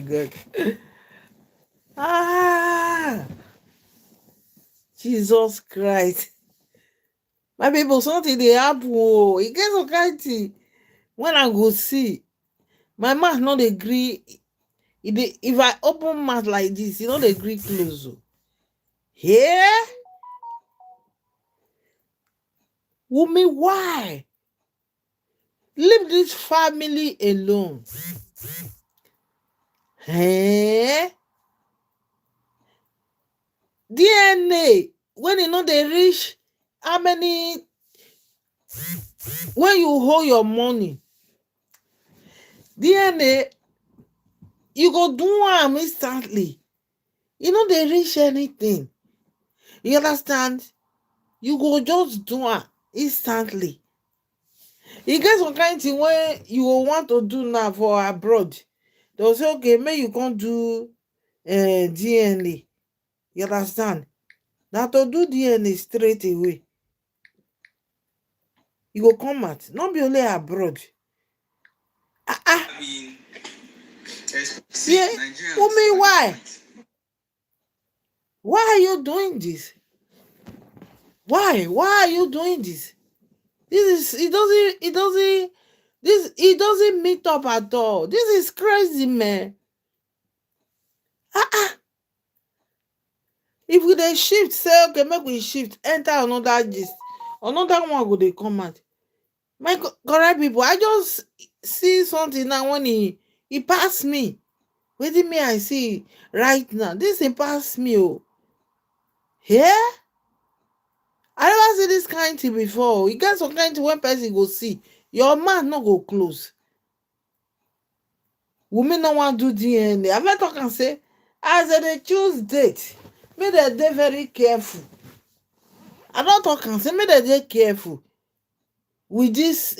God. Ah, Jesus Christ. My people, something they happen. Oh, it gets so kind. When I go see, my mouth not agree. If I open mouth like this, you know they agree close. Yeah, Wummi, why? Leave this family alone. Eh? DNA, when you know they reach how many, when you hold your money, DNA, you go do am instantly. You know they reach anything. You understand? You go just do am instantly. E get some kind thing wey you go want to do now for abroad. They go say, okay, make you come do DNA. You understand? Na to do DNA straight away. You go come out. Not be only abroad. Yeah. Wummi, why? Why are you doing this? Why? Why are you doing this? This is it doesn't meet up at all. This is crazy, man. If we dey shift, say okay, make we shift, enter another gist. Another one go dey come out. My correct people, I just see something now when he pass me. Wetin me I see right now? This thing pass me, oh. Yeah? I never see this kind thing before. You get some kind thing when person go see, your mouth no go close. Wummi no wan do DNA. I fit talk and say, as they choose date, make dem dey very careful. I don talk and say, make dem dey careful with this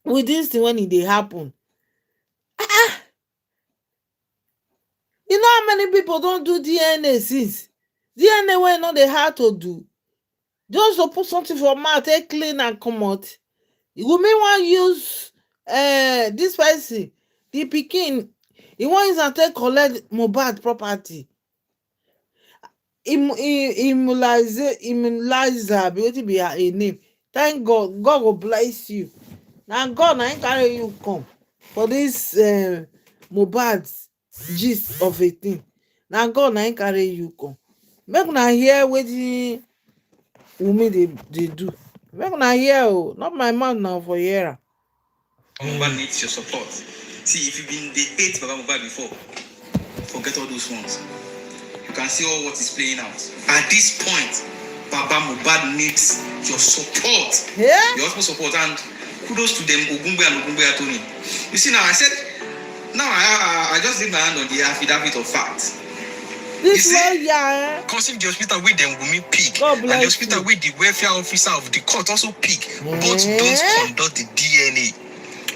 with this thing when e dey happen. You know how many people don do DNA since? DNA wey no dey hard to do. Just to put something for mouth, take clean and comot. Wummi wan use this person, the pikin, he wan use am take collect Mohbad property. Immunizer be wetin be her name. Thank God, God go bless you. Na God na him carry you come for this Mohbad gist of a thing. Na God na him carry you come. Make una hear wetin Wummi dey do. Make una hear, oh, not my mouth now for hearer. Mohbad needs your support. See, if you've been the hate Baba Mohbad before, forget all those ones. You can see all what is playing out. At this point, Baba Mohbad needs your support. Yeah? Your husband support, and kudos to them, Ogungbe and Ogungbe Atoni. You see, now I said, now I just leave my hand on the affidavit of fact. This lawyer, Consider the hospital with them Wummi pick, God and the hospital with the welfare officer of the court also pick. Both don't conduct the DNA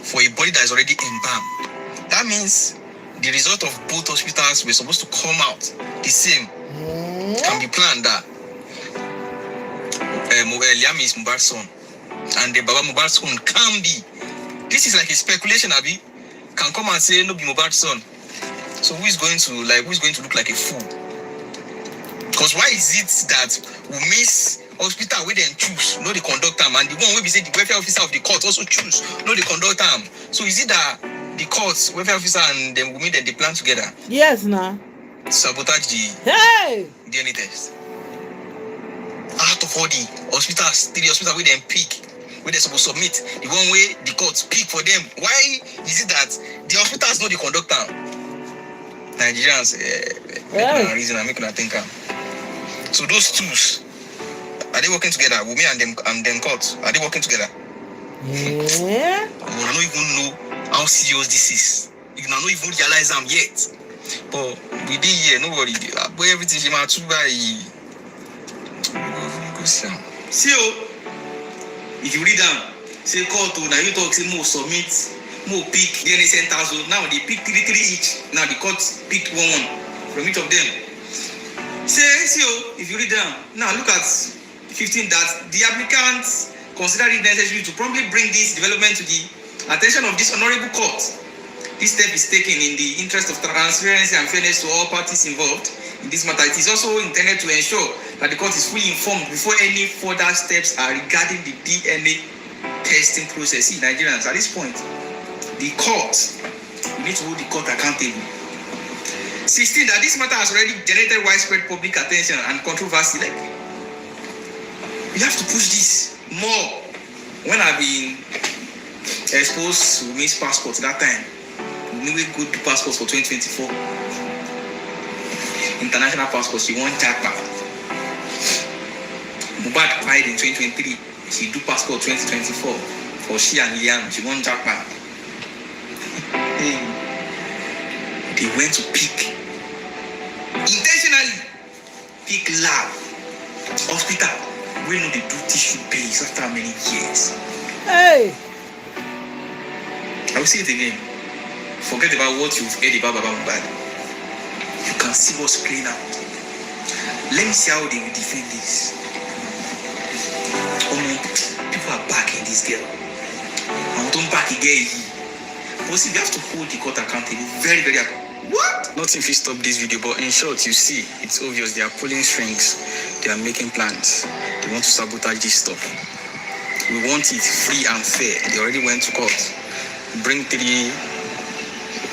for a body that is already embalmed. That means the result of both hospitals were supposed to come out the same. Can be planned that Liam is Mohbad's son, and the Baba Mohbad's son can be. This is like a speculation, Abi. Can come and say no be Mohbad's son. So who is going to look like a fool? Because why is it that Wummi's hospital where they choose, no the conduct them, and the one where we say the welfare officer of the court also choose, no the conduct them? So is it that the courts, welfare officer and then Wummi, then they plan together? Yes, now. Sabotage the DNA test. Out of all the hospitals, the hospital where they pick, where they supposed to submit, the one way the courts pick for them. Why is it that the hospitals know the conduct them? Nigerians, make a reason and make a think. So those two, are they working together? Wummi and them court, are they working together? Yeah. I don't even know how serious this is. You don't even realize them yet. But we did here, nobody. But everything she might buy. See, if you read them, say court, now you talk, say more submit. More pick DNA centers. Now they pick three each. Now the court picked one from each of them. Say, if you read them, now look at 15 that the applicants consider it necessary to promptly bring this development to the attention of this honorable court. This step is taken in the interest of transparency and fairness to all parties involved in this matter. It is also intended to ensure that the court is fully informed before any further steps are regarding the DNA testing process. See, Nigerians, at this point, the court, we need to hold the court accountable. 16, that this matter has already generated widespread public attention and controversy. Like, we have to push this more. When I've been exposed to Wummi's passport that time, Wummi good passports for 2024. International passports, she won jackpot. Mohbad died in 2023. She do passport 2024 for she and Liam. She won jackpot. They went to pick, intentionally pick lab, hospital. We know they do tissue base after many years. Hey! I will say it again. Forget about what you've heard about Baba Mohbad. You can see what's playing out. Let me see how they will defend this. People are backing this girl. I don't back again. But see, we have to hold the court accountable. Very, very accountable. What? Nothing if you stop this video, but in short, you see, it's obvious they are pulling strings. They are making plans. They want to sabotage this stuff. We want it free and fair. They already went to court. Bring 3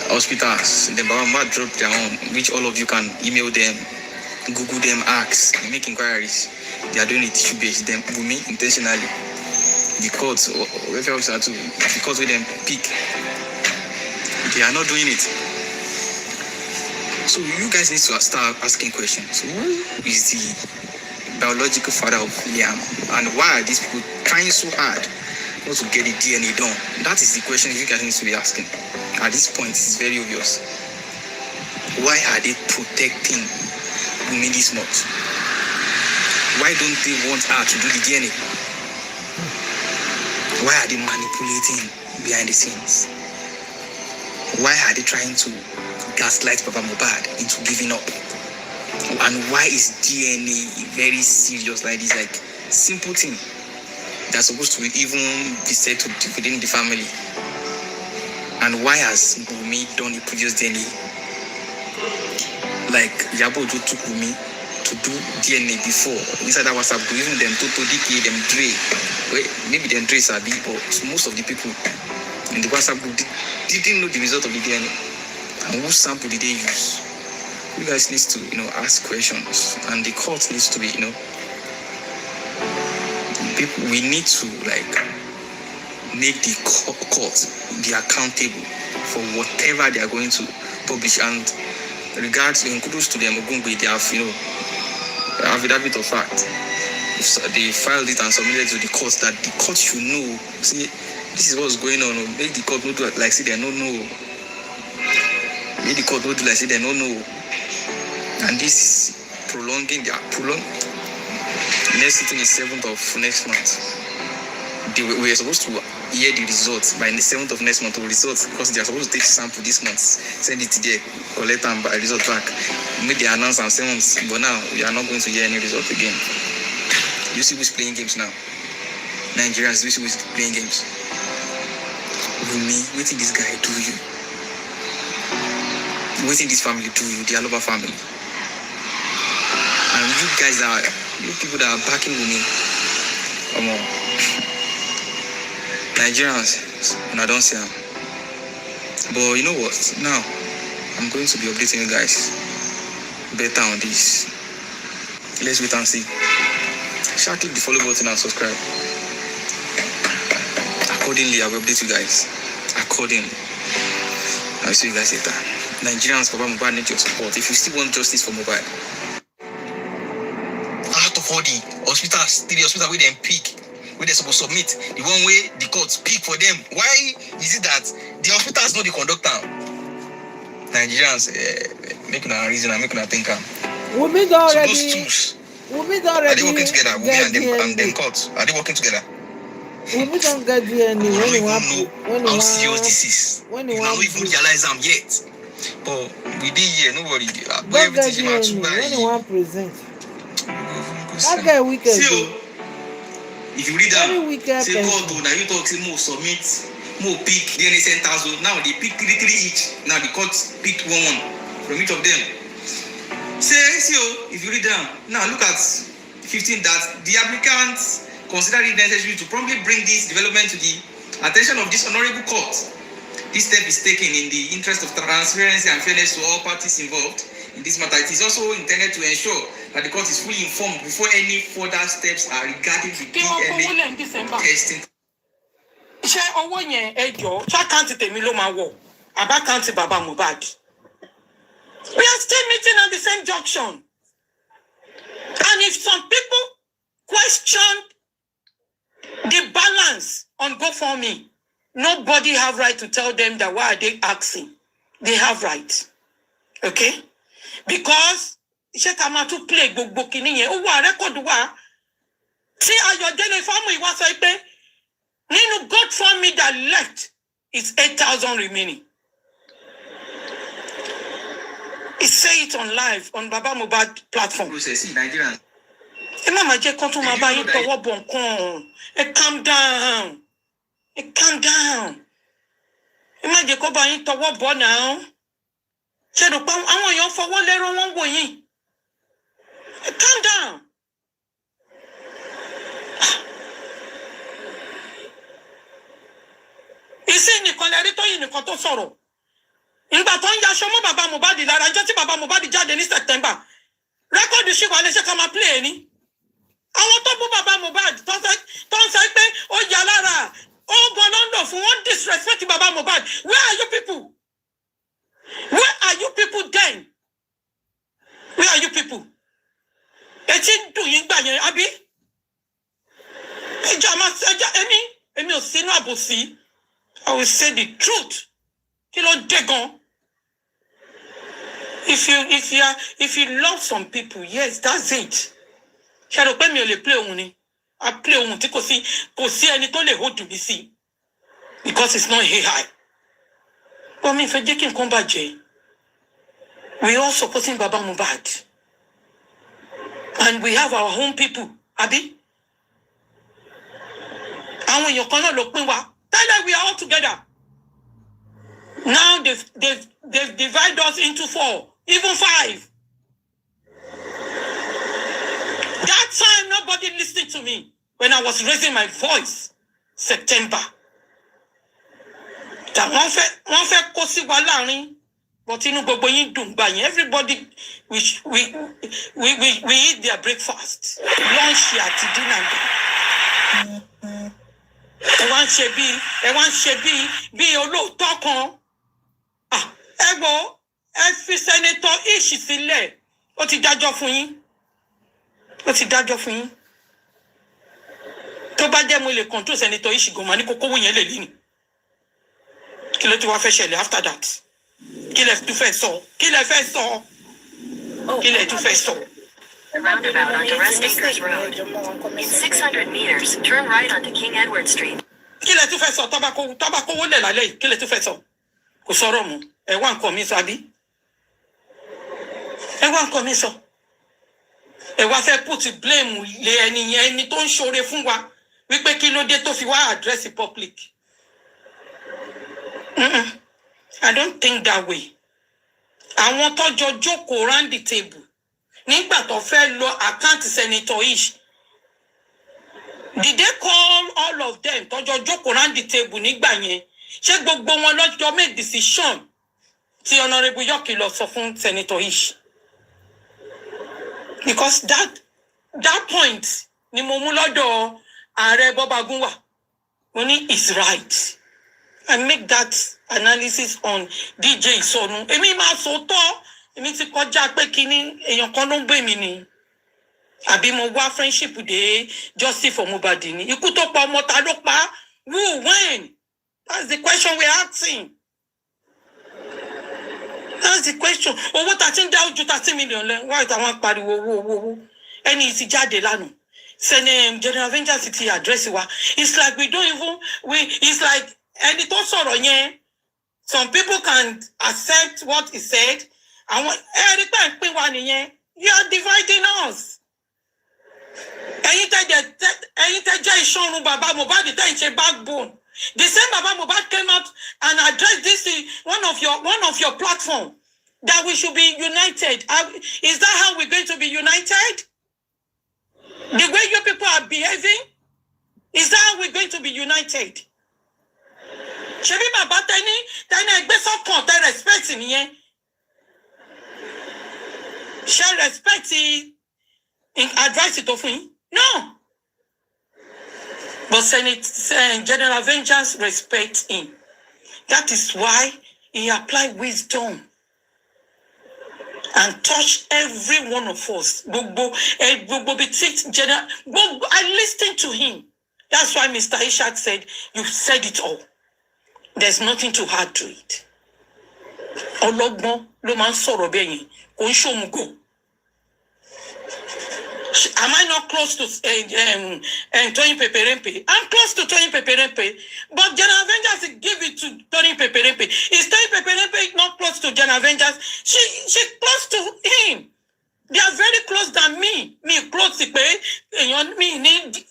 hospitals. Then Baba Mohbad dropped their own, which all of you can email them, Google them, ask, make inquiries. They are doing it issue based. Them Wummi intentionally. The courts, whoever else are to, the courts with them pick. They are not doing it. So you guys need to start asking questions. Who is the biological father of Liam? And why are these people trying so hard not to get the DNA done? That is the question you guys need to be asking. At this point, it's very obvious. Why are they protecting Wummi this much? Why don't they want her to do the DNA? Why are they manipulating behind the scenes? Why are they trying to gaslight Baba Mohbad into giving up? And why is DNA very serious like this? Like, simple thing that's supposed to even be said to within the family. And why has Wummi done a previous DNA? Like, Yabo took Wummi to do DNA before. Inside that WhatsApp group, even them Toto, DK, them Dre. Well, maybe them Dre Sabi, but most of the people in the WhatsApp group didn't know the result of the DNA. And what sample did they use? You guys need to, ask questions. And the court needs to be, people, we need to, make the court be accountable for whatever they are going to publish. And regards, in kudos to them, Ogungbe, they have, affidavit of fact. They filed it and submitted to the court that the court should know. See, this is what's going on. Make the court not do like say they don't know. Make the court not do like say they don't know. And this prolonging their next sitting is 7th of next month. We are supposed to hear the results by the 7th of next month. Results because they are supposed to take sample this month, send it today, collect and buy result back. Make the announce and 7 months, but now we are not going to hear any result again. You see who's playing games now? Nigerians, you see who's playing games? Wummi, what did this guy do you? What did this family do you? The Aloba family. And you guys you people that are backing Wummi. Come on. Nigerians, and I don't see them. But you know what? Now, I'm going to be updating you guys better on this. Let's wait and see. Shall click the follow button and subscribe. Accordingly, I will update you guys. Accordingly. I'll see you guys later. Nigerians, Baba Mohbad need your support. If you still want justice for Mohbad. Out of all the hospitals, 3 hospitals where they pick, where they're supposed to submit, the one way the courts pick for them. Why is it that the hospitals know the conductor? Nigerians, make a reason and make a think. Wummi already. So those twos, Wummi already. are they working together? Wummi and them courts, are they working together? Wummi don't get DNA when you want know how serious this is. When you you don't want even realize them yet. But we did here, nobody. don't get DNA when you want present. That guy wicked. See, If you read Very them, wicked say God, now you talk, say more submit, more pick DNA centers. Now they pick three each. Now the court pick one from each of them. Say, if you read them, now look at 15 that the applicants consider it necessary to promptly bring this development to the attention of this honorable court. This step is taken in the interest of transparency and fairness to all parties involved in this matter. It is also intended to ensure that the court is fully informed before any further steps are regarding the DNA testing. Ṣé owó yẹn ẹ jọ̀ọ́ ṣá àkáǹtì tèmi ló máa wọ̀ àbá àkáǹtì bàbá Mohbad? We are still meeting at the same junction. And if some people question the balance on GoFundMe, nobody have right to tell them that why are they asking. They have right. Okay? Because iṣẹ́ ká máa tún play gbogbo kìíní yẹn ó wà rẹ́kọ̀dù wà tí Ayọ̀délé Fámúyìwá wá sọ pé nínú GoFundMe that left is 8,000 remaining. He say it on live on Baba Mohbad platform. Process in Nigeria. Ẹ má máa jẹ́ kán tún máa bá yín tọwọ́ bọ̀ nǹkan. Ẹ calm down. Ẹ calm down. Ẹ má jẹ́ kó bá yín tọwọ́ bọ̀ náà. Ṣé rò pé àwọn èèyàn fọwọ́ lẹ́rọ wọn wò yín? Calm down. Ìsìn nìkan lẹ́rí tó yìí nìkan tó sọ̀rọ̀. Ìgbà tó ń yaṣọ mọ́ bàbá Mohbad lára ọjọ́ tí bàbá Mohbad jáde ní September. Rẹ́kọ̀dù ṣì wà léṣe ká máa play ní. Àwọn tó bú bàbá Mohbad tó ń sọ pé ó yà lára ó bọ̀ lọ́ndọ̀ fún wọn disrespect bàbá Mohbad. Where are you people? Where are you people then? Where are you people? Etí dùn yín gbà yẹn, àbí? Èmi ò sínú àbòsí. I will say the truth. Kí ló dé gan? If you love some people, yes, that's it. Ṣé rò pé mi ò lè play ohun ni? I play ohun tí kò sí ẹni tó lè hold mi sí. Because it's not AI. But mi fẹ́ jẹ́ kí nǹkan bàjẹ́. We all supporting Baba Mohbad. And we have our own people, àbí? Àwọn èèyàn kan náà ló pín wa. Tell them we are all together. Now they've divided us into 4, even 5. That time nobody listened to me when I was raising my voice. September. That one fẹ́ kó sí wa láàrin, but inú gbogbo yín dùn gbà yẹn. Everybody we eat their breakfast, lunch àti dinner. Ẹ wá ń ṣe bí olóòótọ́ kan. Ẹ wo ẹ fi Senator Ish sílẹ̀. Ó ti dájọ́ fún yín. Tó bá jẹ́ mo lè control Senator Ish gan ma ní kókó yẹn lè líni. Kí ló ti wá fẹ́ ṣẹlẹ̀ after that? Kí lẹ tún fẹ́ sọ? The roundabout onto Rest Acres Road. In 600 meters, turn right onto King Edward Street. Kí lẹ tún fẹ́ sọ? Tọ́ba kówó lẹ̀ lálẹ́ yìí. Kí lẹ tún fẹ́ sọ? Kò sọ̀rọ̀ mu. Ẹ wá nǹkan mi sọ, àbí? Ẹ wá nǹkan mi sọ. Ẹ wá fẹ́ put blame lé ẹni tó ń ṣoore fún wa. Wípé kí ló dé tó fi wá address public. I don't think that way. Àwọn tọ́jọ́ jókòó round the table. Nígbà tó fẹ́ lọ account Senator Ish. Did they call all of them tọ́jọ́ jókòó round the table nígbà yẹn? Ṣé gbogbo wọn lọ́jọ́ make decision tí Honorable Yoki lọ sọ fún Senator Ish? Because that point ni mo mú lọ́dọ̀ Ààrẹ Bọ́ba Gúnwà. Mo ní is right. I make that analysis on DJ Ìsọnù. Èmi máa sòótọ́. Èmi ti kọjá pé kíní èèyàn kan ló ń gbé mi ni. Àbí mo wá friendship dé justice for Mohbad ni. Ikú tó pa ọmọ ta ló pa? Who, when? That's the question we're asking. That's the question. Owó ta ti ń dá ojú 30 million lẹ. Why táwọn pariwo owó. Ẹni ti jáde lánàá. General Avengers ti address wa. It's like we don't even it's like ẹni tó sọ̀rọ̀ yẹn. Some people can accept what he said. Àwọn ẹ̀rí pé ń pín wa nìyẹn. You are dividing us. ẹ̀yin tẹ́ jẹ́ ìṣọ̀run bàbá Mohbad tẹ́ ń ṣe backbone. The same Baba Mohbad came out and addressed this in one of your platform that we should be united. Is that how we're going to be united? The way you people are behaving? Is that how we're going to be united? Ṣebí bàbá tẹ́ni ẹgbẹ́ sọ́kàn tẹ́ respect nìyẹn. Ṣé respect advice tó fún yín? No. But General Vengeance respect him. That is why he applied wisdom and touched every one of us. I listened to him. That's why Mr. Ishak said, "You said it all. There's nothing to add to it." Ọlọ́gbọ́n ló máa ń sọ̀rọ̀ bẹ́ẹ̀ yẹn, kò ń ṣòmùgọ̀. Am I not close to Tony Peperempe? I'm close to Tony Peperempe, but General Vengeance give it to Tony Peperempe. Is Tony Peperempe not close to General Vengeance? She's close to him. They are very close than me. Me close to me need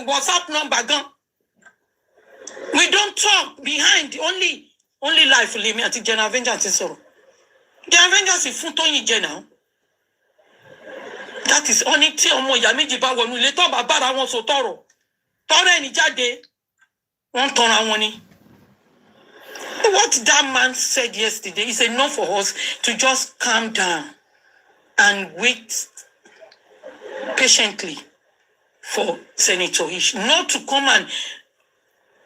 WhatsApp number gun. We don't talk behind only life me until General Vengeance is so. General Vengeance is full Tony General. That is only tí ọmọ ìyá méjì bá wọnú ilé tó bá bára wọn sọ tọrọ ẹni jáde wọ́n tanra wọn ni. What that man said yesterday is enough for us to just calm down and wait patiently for Senator Ish not to come and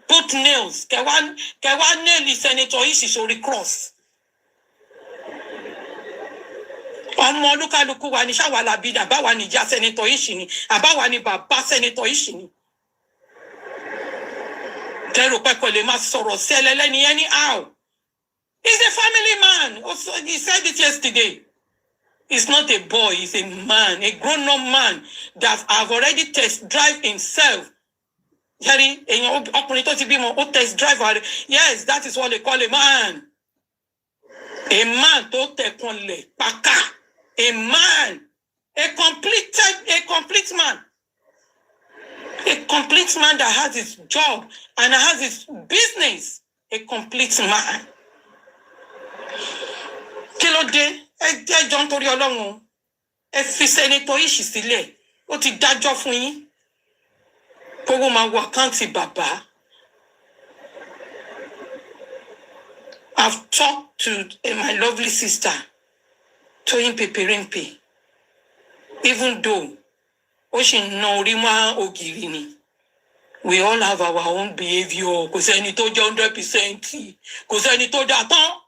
put nails. Kẹwàá nail Senator Ish sórí cross. Ọmọ olúkálùkù wa ni ṣáwa làbí àbáwa ni ìjà Senator Ish ni àbáwa ni bàbá Senator Ish ni. Tẹ́rù pẹ́kọ̀ lè máa sọ̀rọ̀ sí ẹlẹ́lẹ́ni anyhow. He's a family man. Also, he said it yesterday. He's not a boy, he's a man, a grown-up man that have already test drive himself. Jerry, ọkùnrin tó ti bímọ, ó test drive. Yes, that is what they call a man. A man tó tẹ̀kànlẹ̀ pàkà. A man, a complete man. A complete man that has his job and has his business. A complete man. Kí ló dé? Ẹ jọ̀ọ́ nítorí Ọlọ́run. Ẹ fi Senator Ish sílẹ̀. Ó ti dájọ́ fún yín. Kówó máa wọ àkáǹtì bàbá. I've talked to my lovely sister, Toyin Peperempe. Even though we all have our own behavior. Kò sẹ́ni tó jẹ́ 100%. Kò sẹ́ni tó dá tán.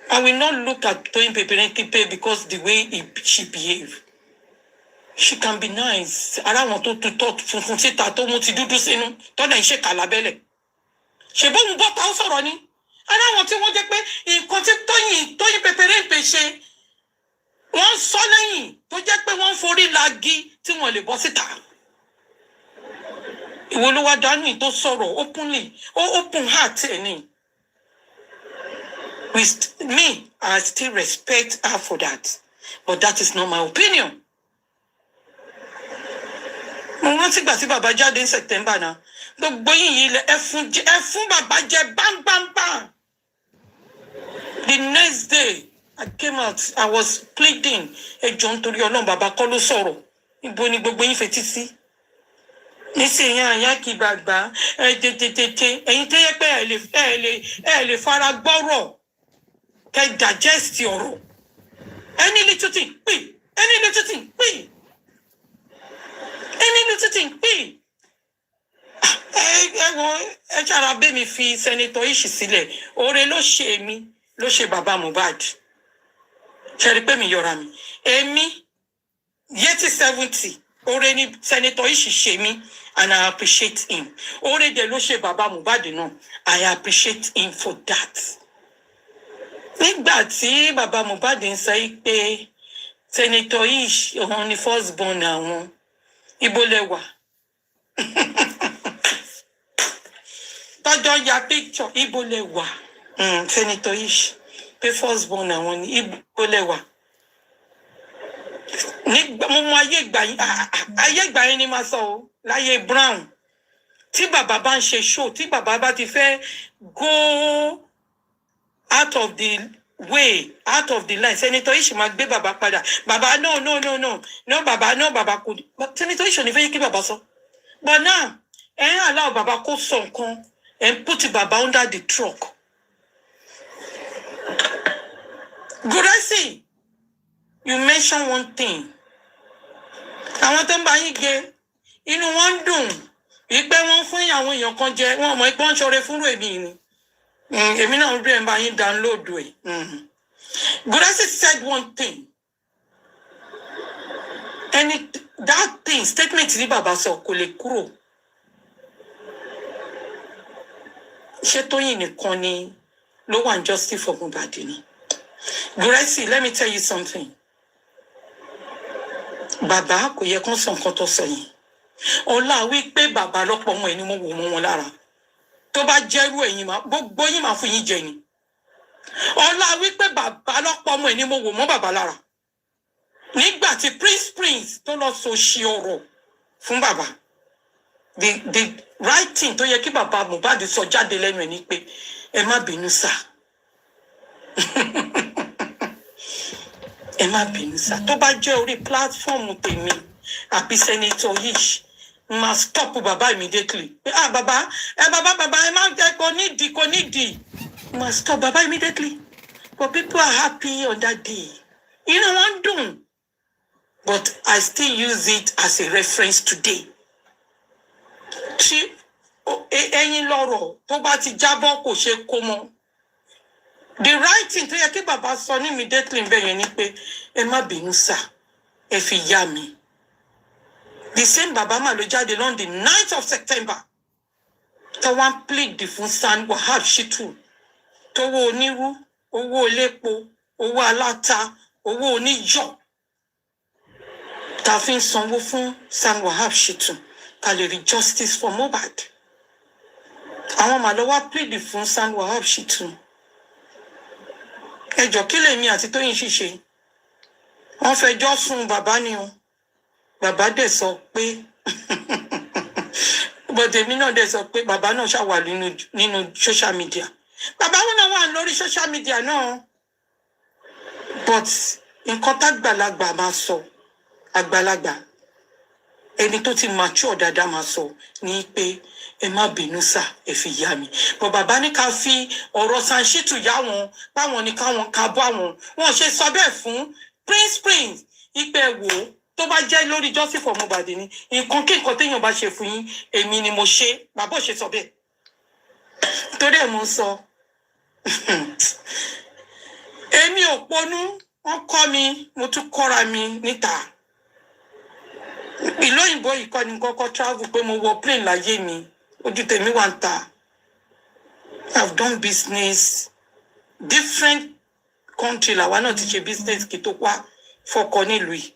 I will not look at Toyin Peperempe because the way she behave. She can be nice. Ara wọn tó tutọ́ funfun síta tó mú ti dúdú sínú. Tọ́lá ń ṣe kàlábẹ́lẹ̀. Ṣé bó ń bọ́ ta ó sọ̀rọ̀ ni? Ara wọn tí wọ́n jẹ́ pé nǹkan tí Toyin Peperempe ṣe wọ́n sọ lẹ́yìn tó jẹ́ pé wọ́n forí lagi tí wọ́n lè bọ́ síta. Ìwọ ló wá dání tó sọ̀rọ̀ openly, open heart ni. With me, I still respect her for that. But that is not my opinion. Mo rántí gbà tí bàbá jáde in September náà. Gbogbo yín yìí ẹ fún bàbá jẹ bam bam bam. The next day, I came out, I was pleading. Ẹ jọ̀ọ́ nítorí Ọlọ́run bàbá kọ́ ló sọ̀rọ̀. Ibo ni gbogbo yín fetí sí? Nísìnyí àyà kì gbàgbà tètè ẹ̀yin tó yẹ pé ẹ lè fara gbọ́rọ̀ kẹ́ digest ọ̀rọ̀. Any little thing, pín. Any little thing, pín. Any little thing, pín. Ẹ ṣára bẹ́ mi fi Senator Ish sílẹ̀. Oore ló ṣe mí, ló ṣe bàbá Mohbad. Ṣé rí pé mi yọra mi? Èmi, yétí 70. Oore ni Senator Ish ṣe mí, and I appreciate him. Oore dẹ̀ ló ṣe bàbá Mohbad náà. I appreciate him for that. Nígbà tí bàbá Mohbad ń sọ pé Senator Ish òun ni first born àwọn, ibo lẹ wà? Tọ́jọ́ ya picture, ibo lẹ wà? Senator Ish pé first born àwọn ni, ibo lẹ wà? nígbà mo mọ ayé ìgbà yẹn ni máa sọ o láyé Brown tí bàbá bá ń ṣe show tí bàbá bá ti fẹ́ go out of the way out of the line Senator Ishi máa gbé bàbá padà bàbá no bàbá kò Senator Ishi ò ní fẹ́ yí kí bàbá sọ but now allow bàbá kó sọ nǹkan and put bàbá under the truck. Guresi, you mention one thing. Àwọn tó ń bá yín gé inú wọn dùn ìpè wọn fún àwọn èèyàn kan jẹ wọn mọ̀ pé wọ́n ṣọrẹ fúnrú èmi ni. Èmi náà rí ẹ̀ bá yín download ẹ̀. Guresi said one thing. And that thing statement ní bàbá sọ kò lè kúrò. Ṣé Tóyìn nìkan ni ló wà justice for Mohbad ni? Guresi, let me tell you something. Bàbá kò yẹ kán sọ nǹkan tó sọ yìí. Ọlá wí pé bàbá lọ́pọ̀ ọmọ ẹ̀ ni mo wò mọ́ wọn lára. Tó bá jẹ́rú ẹ̀yin máa gbogbo yín máa fún yín jẹ ni. Ọlá wí pé bàbá lọ́pọ̀ ọmọ ẹ̀ ni mo wò mọ́ bàbá lára. Nígbà tí Prince tó lọ sọ ṣe ọ̀rọ̀ fún bàbá. The right thing tó yẹ kí bàbá Mohbad sọ jáde lẹ́nu ẹ̀ ni pé ẹ má bínú sá. Ẹ má bínú sá. Tó bá jẹ́ orí platform tèmi àbí Senator Ishi must stop bàbá immediately. Bàbá ẹ má jẹ́ kò nídìí. Must stop bàbá immediately. But people are happy on that day. You know what I'm doing? But I still use it as a reference today. Tí ẹ̀yin lọ́rọ̀ tó bá ti jábọ́ kò ṣe kó mọ́. The right thing tó yẹ kí bàbá sọ ní immediately ń bẹ̀yẹn ni pé ẹ má bínú sá ẹ fi yá mi. The same bàbá mà ló jáde on the 9th of September. Tó wá plead fún San Wahab Shitu. Tó wo onírú, owó olépo, owó aláta, owó oníyọ̀. Tá fi ń sanwó fún San Wahab Shitu. Ká lè rí justice for Mohbad. Àwọn mà ló wá plead fún San Wahab Shitu. Ẹjọ́ kí lèmi àti Tóyìn ṣiṣẹ́. Wọ́n fẹjọ́ sùn bàbá ni o. Bàbá dẹ̀ sọ pé but èmi náà dẹ̀ sọ pé bàbá náà ṣàwà nínú social media. Bàbá wọn náà wà lórí social media náà. But nǹkan tágbàlagbà máa sọ àgbàlagbà ẹni tó ti mature dáadáa máa sọ ní pé ẹ má bínú sá ẹ fi yá mi. But bàbá ní ká fi ọ̀rọ̀ San Shitu yá wọn báwọn ní káwọn ká bọ́ àwọn wọn ṣe sọ bẹ́ẹ̀ fún Prince ipe wò tó bá jẹ́ lórí justice for Mohbad ni nǹkan kí nǹkan téèyàn bá ṣe fún yín èmi ni mo ṣe bàbá ò ṣe sọ bẹ́ẹ̀ torí ẹ̀ mo sọ èmi ò ponú wọ́n kọ́ mi mo tún kọ́ra mi níta ìlú òyìnbó yìí kọ́ ni kọ́kọ́ travel pé mo wọ plane láyé mi ojú tèmi wà ń ta I've done business different country làwa náà ti ṣe business kí tó wá fọkọ nílùú yìí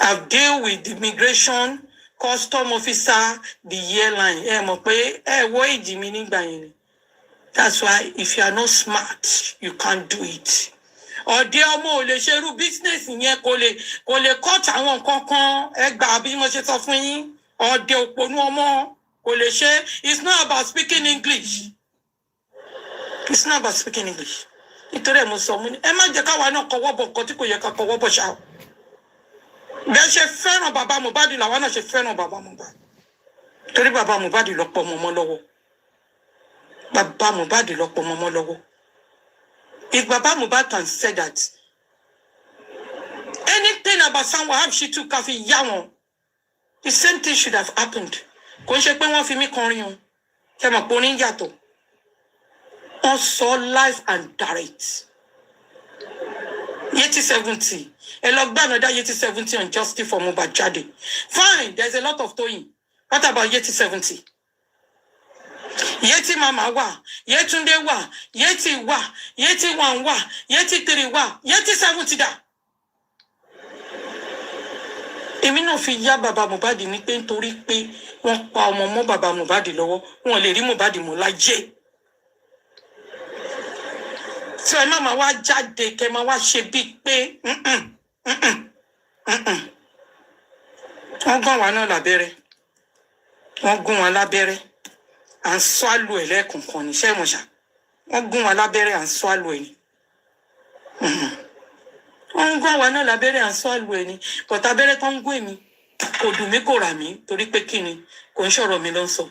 I've dealt with the immigration custom officer the airline mọ̀ pé wọ èjì mi nígbà yẹn ni that's why if you are not smart you can't do it ọdẹ ọmọ ò lè ṣerú business yẹn kò lè cut àwọn nǹkan kan ẹgbàá bí mo ṣe sọ fún yín ọdẹ òpònú ọmọ kò lè ṣe it's not about speaking English it's not about speaking English nítorí ẹ̀ mo sọ mo ní ẹ má jẹ́ káwa náà kọwọ́ bọ̀ nǹkan tí kò yẹ ká kọwọ́ bọ̀ ṣáà bẹ́ẹ̀ ṣe fẹ́ràn bàbá Mohbad làwa náà ṣe fẹ́ràn bàbá Mohbad torí bàbá Mohbad lọ́pọ̀ mọ́mọ́ lọ́wọ́ bàbá Mohbad lọ́pọ̀ mọ́mọ́ lọ́wọ́ if bàbá Mohbad can say that anything about San Wahab Shitu ká fi yá wọn the same thing should have happened kò ń ṣe pé wọ́n fi mí kọrin o ṣe mọ̀ pé orin yàtọ̀ wọ́n sọ live and direct Yeti 70 ẹ lọ gbé another Yeti 70 on justice for Mohbad jáde fine there's a lot of Toyin what about Yeti 70 Yeti mama wà Yetunde wà Yeti wà Yeti 1 wà Yeti 3 wà Yeti 70 dà èmi náà fi yá bàbá Mohbad ní pé nítorí pé wọ́n pa ọmọ mọ́ bàbá Mohbad lọ́wọ́ wọn lè rí Mohbad mọ́ láyé so ẹ má máa wá jáde kẹ máa wá ṣe bíi pé Wọ́n gún wa náà lábẹ́rẹ́. Wọ́n gún wa lábẹ́rẹ́. À ń swallow ẹ̀ lẹ́ẹ̀kọ̀ọ̀kan ní ṣẹ́ ìmọ̀ṣà. Wọ́n gún wa lábẹ́rẹ́ à ń swallow ẹ̀ ni. Wọ́n gún wa náà lábẹ́rẹ́ à ń swallow ẹ̀ ni. But abẹ́rẹ́ tó ń gún èmi kò dùn mí kò rà mí torí pé kí ni kò ń ṣọ̀rọ̀ mi ló ń sọ.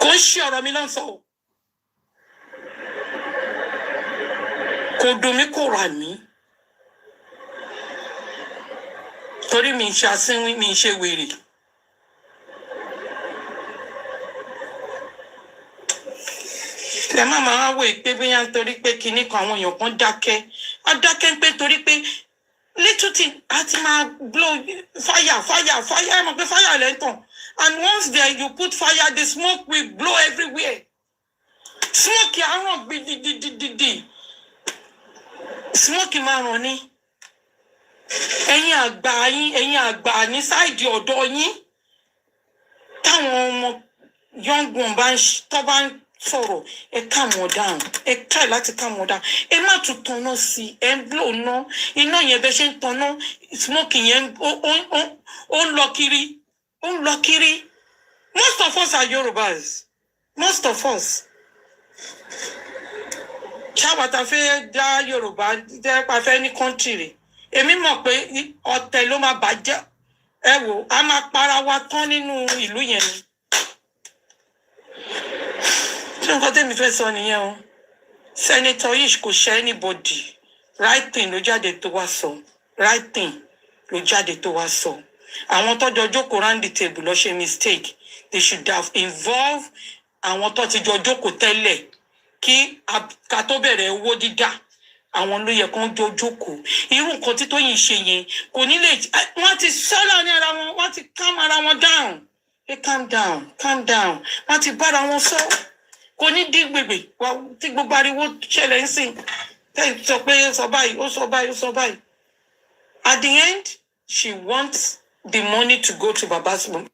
Kò ń ṣe ọ̀rọ̀ mi ló ń sọ. Kò dùn mí kò rà mí. Torí mi ṣe asínwín mi ṣe wèrè. Ẹ má máa wò pé bóyá nítorí pé kinní kan àwọn èèyàn kan dákẹ́. Wọ́n dákẹ́ pé torí pé little thing a ti máa blow fire. Ẹ mọ̀ pé fire lẹ́ ń tàn. And once there you put fire, the smoke will blow everywhere. Smoke á ràn gbididididi. Smoke máa ràn ní. Ẹ̀yin àgbà ní sáìdì ọ̀dọ̀ yín. Táwọn ọmọ young one bá ń sọ̀rọ̀, ẹ calm wọn down. Ẹ try láti calm wọn down. Ẹ má tún tanná sí, ẹ ń blow ná. Iná yẹn bẹ́ ṣe ń tanná, smoke yẹn ó ń lọ kiri. Most of us are Yorubas. Most of us. Ṣáwàtà fẹ́ dá Yorùbá jẹ́ pa fẹ́ ní country rẹ̀. Èmi mọ̀ pé ọ̀tẹ̀ ló máa bàjẹ́. Ẹ wò, a máa para wa tán nínú ìlú yẹn ni. Ṣé nǹkan tẹ́mi fẹ́ sọ nìyẹn o? Senator Ish kò ṣe anybody. Right thing ló jáde tó wá sọ. Right thing ló jáde tó wá sọ. Àwọn tọ́jọ́ jókòó round the table lọ ṣe mistake. They should have involved àwọn tó ti jọ jókòó tẹ́lẹ̀ kí ká tó bẹ̀rẹ̀ owó dídá. Àwọn ló yẹ kán jọ jókòó. Irú nǹkan tí Tóyìn ṣe yẹn kò ní lè wọ́n ti sọ́lá ní ara wọn, wọ́n ti calm ara wọn down. Hey, calm down. Wọ́n ti bára wọn sọ. Kò ní dí gbègbè tí gbogbo ariwo ṣẹlẹ̀ ń sìn. Tẹ́ sọ pé ó sọ báyìí. At the end, she wants the money to go to Baba's mom.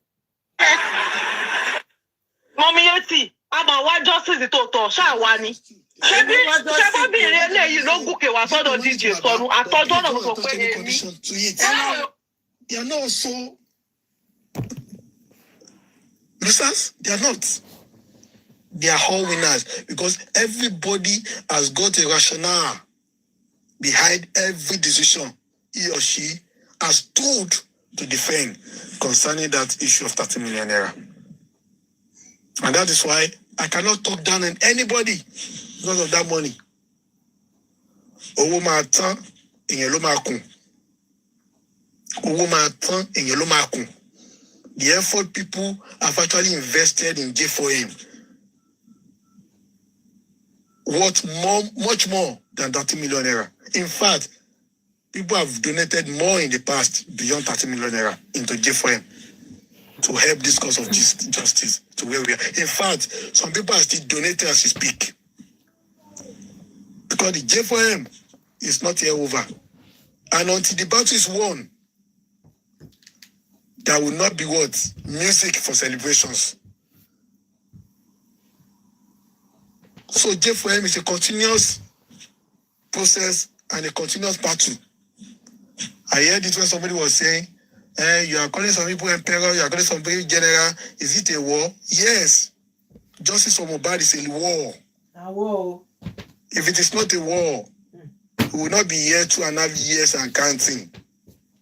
Mọ́mí Yétì, a máa wá justice tó tọ̀ ṣáà wá ni. Ṣé bábìrin eléyìí ló gòkè wá sọ́dọ̀ DJ Sọnù àtọ́jọ́ náà sọ pé èmi. They are not also losers. They are not. They are all winners because everybody has got a rationale behind every decision he or she has stood to defend concerning that issue of 30 million naira. And that is why I cannot talk down on anybody because of that money. Owó máa tán, èèyàn ló máa kùn. Owó máa tán, èèyàn ló máa kùn. The effort people have actually invested in J4M worth much more than 30 million naira. In fact, people have donated more in the past beyond 30 million naira into J4M to help this cause of justice to where we are. In fact, some people are still donating as we speak. Because the J4M is not yet over. And until the battle is won, there will not be what? Music for celebrations. So J4M is a continuous process and a continuous battle. I heard it when somebody was saying, you are calling some people emperor, you are calling some people general. Is it a war? Yes. Justice for Mohbad is a war. A war. If it is not a war, we will not be here 2.5 years and counting.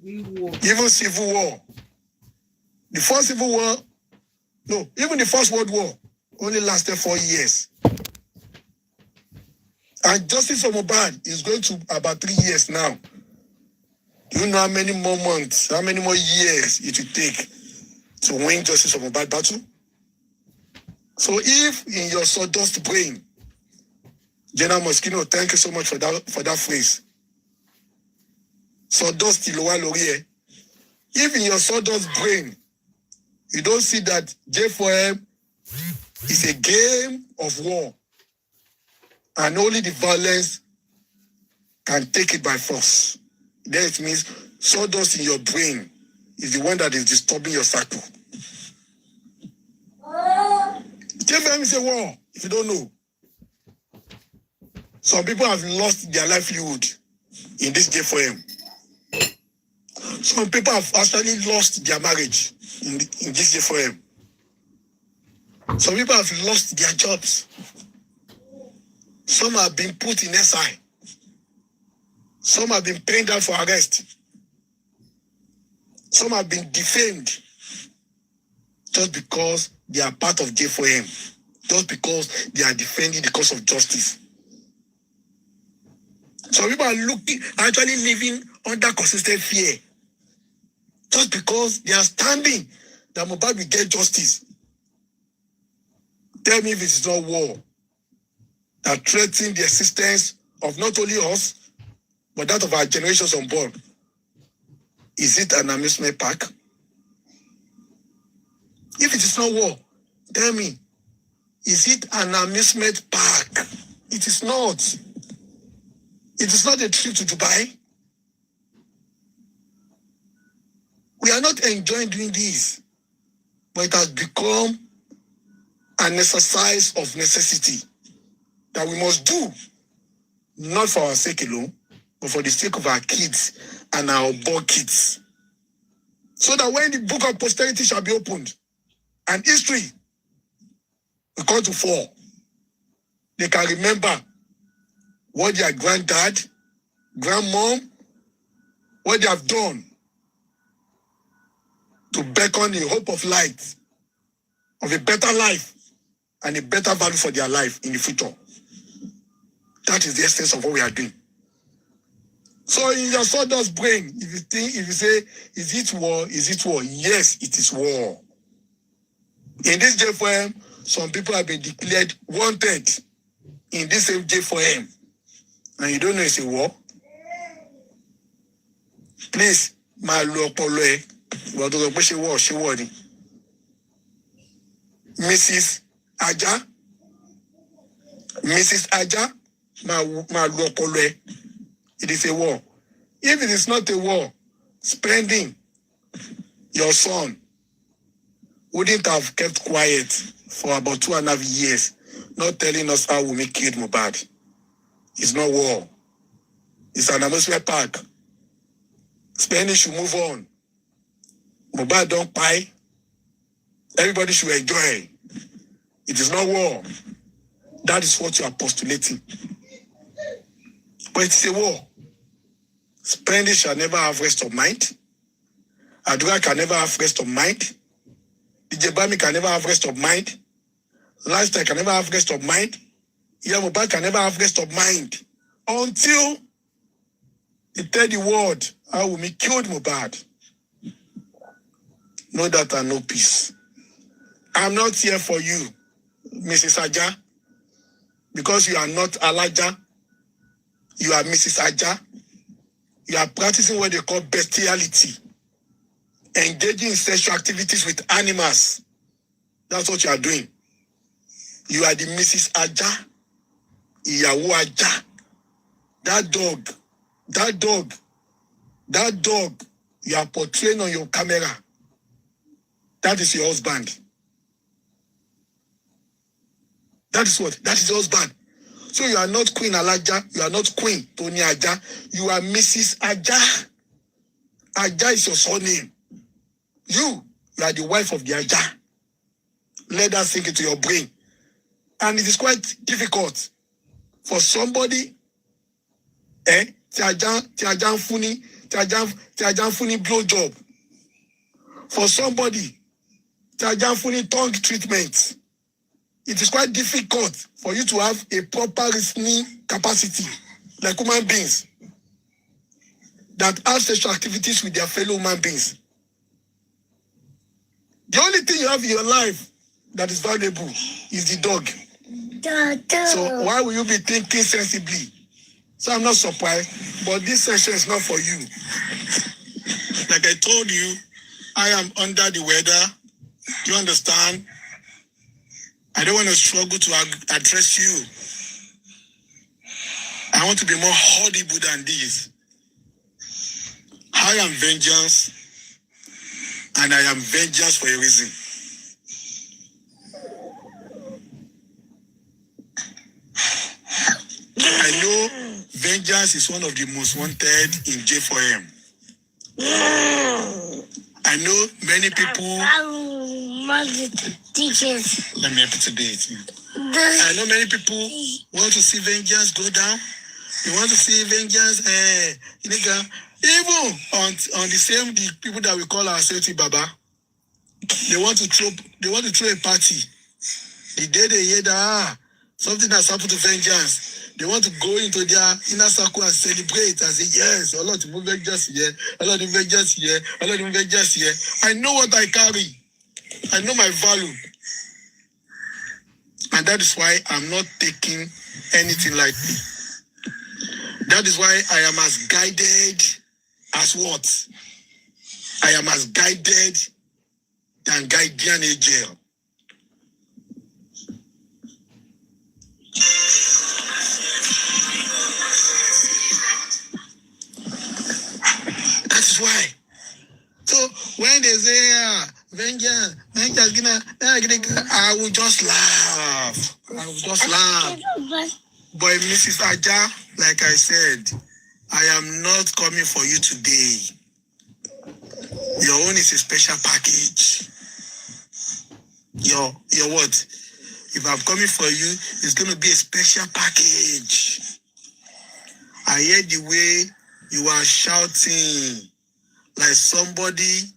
Even civil war. The first civil war, no, even the First World War only lasted 4 years. And justice for Mohbad is going to about 3 years now. Do you know how many more months, how many more years it will take to win justice for Mohbad battle? So if in your sawdust brain, General Moschino, thank you so much for that phrase. Sawdust ilowa lori. If in your sawdust brain, you don't see that J4M is a game of war, and only the violence can take it by force, then it means sawdust in your brain is the one that is disturbing your cycle. J4M is a war, if you don't know. Some people have lost their livelihood in this J4M. Some people have actually lost their marriage in this J4M. Some people have lost their jobs. Some have been put in SI. Some have been pinned down for arrest. Some have been defamed just because they are part of J4M, just because they are defending the cause of justice. Some people are actually living under consistent fear just because they are standing that Mohbad will get justice. Tell me if it is not war that threatens the existence of not only us, but that of our generations unborn. Is it an amusement park? If it is not war, tell me, is it an amusement park? It is not. It is not a trip to Dubai. We are not enjoying doing this, but it has become an exercise of necessity that we must do, not for our sake alone, but for the sake of our kids and our born kids. So that when the book of posterity shall be opened and history will come to fall, they can remember what their granddad, grandmom, what they have done to beckon the hope of light, of a better life and a better value for their life in the future. That is the essence of what we are doing. So in your sawdust brain, if you say, is it war? Is it war? Yes, it is war. In this J4M, some people have been declared wanted in this same J4M. And you don't know it's a war? Please, my Lord, Mrs. Aja, my Lord, it is a war. If it is not a war, spending your son wouldn't have kept quiet for about 2.5 years, not telling us how Wummi killed Mohbad. It's not war. It's an amusement park. Spending should move on. Mohbad don't pay. Everybody should enjoy. It is not war. That is what you are postulating. But it's a war. Spending shall never have rest of mind. Adura can never have rest of mind. DJ Bami can never have rest of mind. Lifestyle can never have rest of mind. Mohbad can never have rest of mind. Until they tell the world how Wummi killed Mohbad. No doubt and no peace. I'm not here for you, Mrs. Aja, because you are not Alaja. You are Mrs. Aja. You are practicing what they call bestiality. Engaging in sexual activities with animals. That's what you are doing. You are the Mrs. Aja. Iyawo Aja. That dog you are portraying on your camera. That is your husband. That is what? That is your husband. So you are not Queen Alaja. You are not Queen Tony Aja. You are Mrs. Aja. Aja is your surname. You are the wife of the Aja. Let that sink into your brain. And it is quite difficult for somebody, Tiajan Funi blow job. For somebody, Tiajan Funi tongue treatment. It is quite difficult for you to have a proper listening capacity, like human beings, that have sexual activities with their fellow human beings. The only thing you have in your life that is valuable is the dog. So why will you be thinking sensibly? So I'm not surprised, but this session is not for you. Like I told you, I am under the weather. You understand? I don't want to struggle to address you. I want to be more audible than this. I am vengeance, and I am vengeance for a reason. I know vengeance is one of the most wanted in J4M. I know many people. Teachers. Let me help you today. I know many people want to see vengeance go down. You want to see vengeance, even on the same the people that we call ourselves Baba. They want to throw a party. The day they hear that something has happened to vengeance, they want to go into their inner circle and celebrate and say, yes, a lot of vengeance here, a lot of vengeance here, a lot of vengeance here. I know what I carry. I know my value. And that is why I'm not taking anything lightly. That is why I am as guided as what? I am as guided than guardian angel. That is why. So when they say vengeance, I will just laugh. I will just laugh. But Mrs. Aja, like I said, I am not coming for you today. Your own is a special package. Your what? If I'm coming for you, it's going to be a special package. I hear the way you are shouting like somebody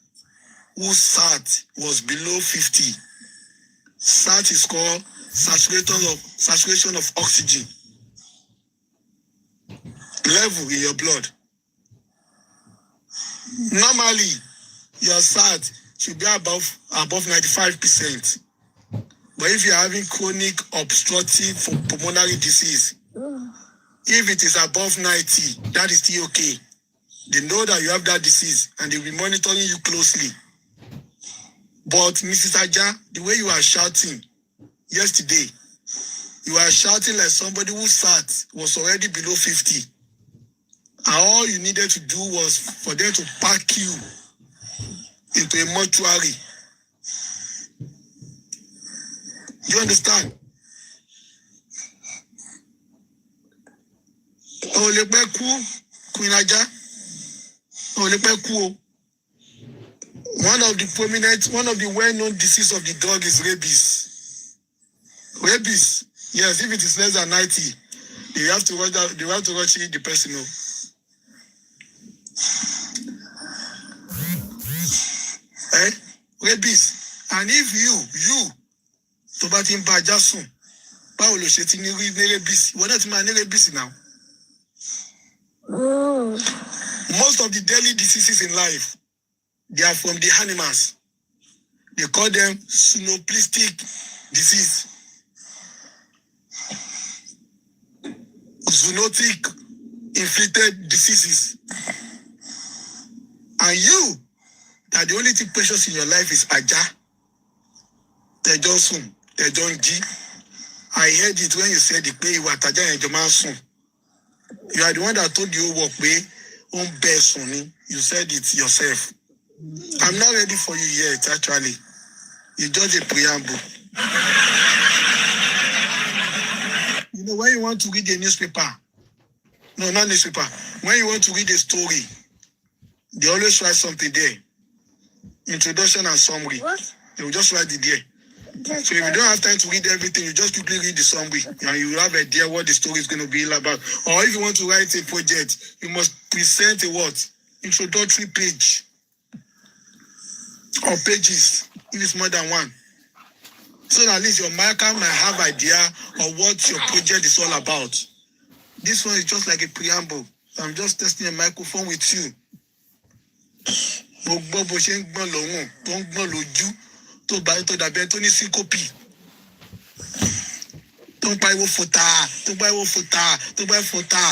whose SAT was below 50. SAT is called saturation of oxygen level in your blood. Normally, your SAT should be above 95%. But if you're having chronic obstructive pulmonary disease, if it is above 90, that is still okay. They know that you have that disease and they'll be monitoring you closely. But Mrs. Aja, the way you are shouting yesterday, you are shouting like somebody who was already below 50. And all you needed to do was for them to pack you into a mortuary. Do you understand? Queen Aja. One of the well-known diseases of the dog is rabies. Rabies, yes, if it is less than 90, they have to rush the person. Rabies. And if you, to bat in Bajasun, Paolo Shetini rabies, what is my rabies now? Most of the deadly diseases in life, they are from the animals. They call them zoonotic disease. Zoonotic inflicted diseases. And you, that the only thing precious in your life is Aja. Tejosun, Tejonji. I heard it when you said the play you are Taja and Jomansun. You are the one that told you work way on best on me. You said it yourself. I'm not ready for you yet, actually. You just a preamble. You know, when you want to read a newspaper, no, not newspaper, when you want to read a story, they always write something there. Introduction and summary. What? They will just write it there. So if you don't have time to read everything, you just quickly read the summary and you have an idea what the story is going to be about. Or if you want to write a project, you must present a what? Introductory page. Or pages, if it's more than one. So that at least your marker might have idea of what your project is all about. This one is just like a preamble. I'm just testing a microphone with you. To buy to the bed to ní syncope. To buy fota.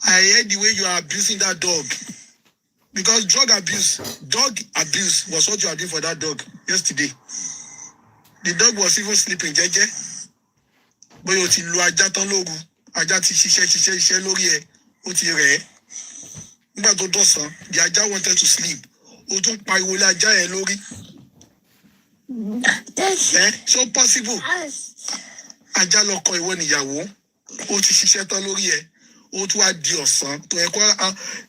I heard the way you are abusing that dog. Because dog abuse was what you are doing for that dog yesterday. The dog was even sleeping, jeje. But you ti lu Aja tan loru. Aja ti ṣiṣẹ́ lórí ẹ̀. Ó ti rẹ̀. Nígbà tó dọ̀sán, the Aja wanted to sleep. Ó tún pariwo lé Aja ẹ̀ lórí. So possible. Aja lọkọ ìwọ níyàwó. Ó ti ṣiṣẹ́ tán lórí ẹ̀. Ó tún wá di ọ̀sán.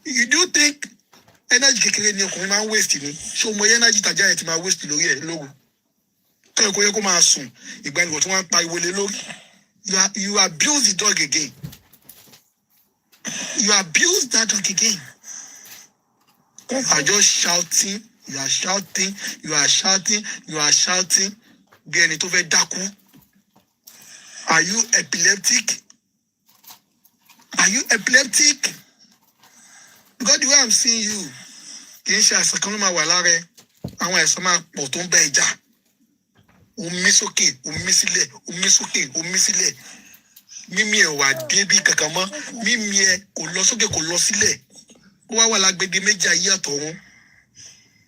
You do think Energy kékeré ni ọkùnrin máa ń waste ni. Ṣé o mọ energy tàjà yẹn ti máa waste lórí ẹ̀ lóru? Kọ́ ẹ̀kọ́ yẹ kó máa sùn. Ìgbà ìwọ̀ tí wọ́n pa ìwé lé lórí. You abuse the dog again. You abuse that dog again. You are just shouting. You are shouting. You are shouting. You are shouting. Bí ẹni tó fẹ́ dákú. Are you epileptic? Are you epileptic? Because the way I'm seeing you, kì í ṣe àìsàn kan ló máa wà lára ẹ. Àwọn àìsàn máa pọ̀ tó ń bá ẹ jà. Omi sókè, omi sílẹ̀, omi sókè, omi sílẹ̀. Mímí ẹ̀ wà débí kankan mọ́. Mímí ẹ̀ kò lọ sókè kò lọ sílẹ̀. Ó wá wà lágbèdè méjì ayé àtọ̀run.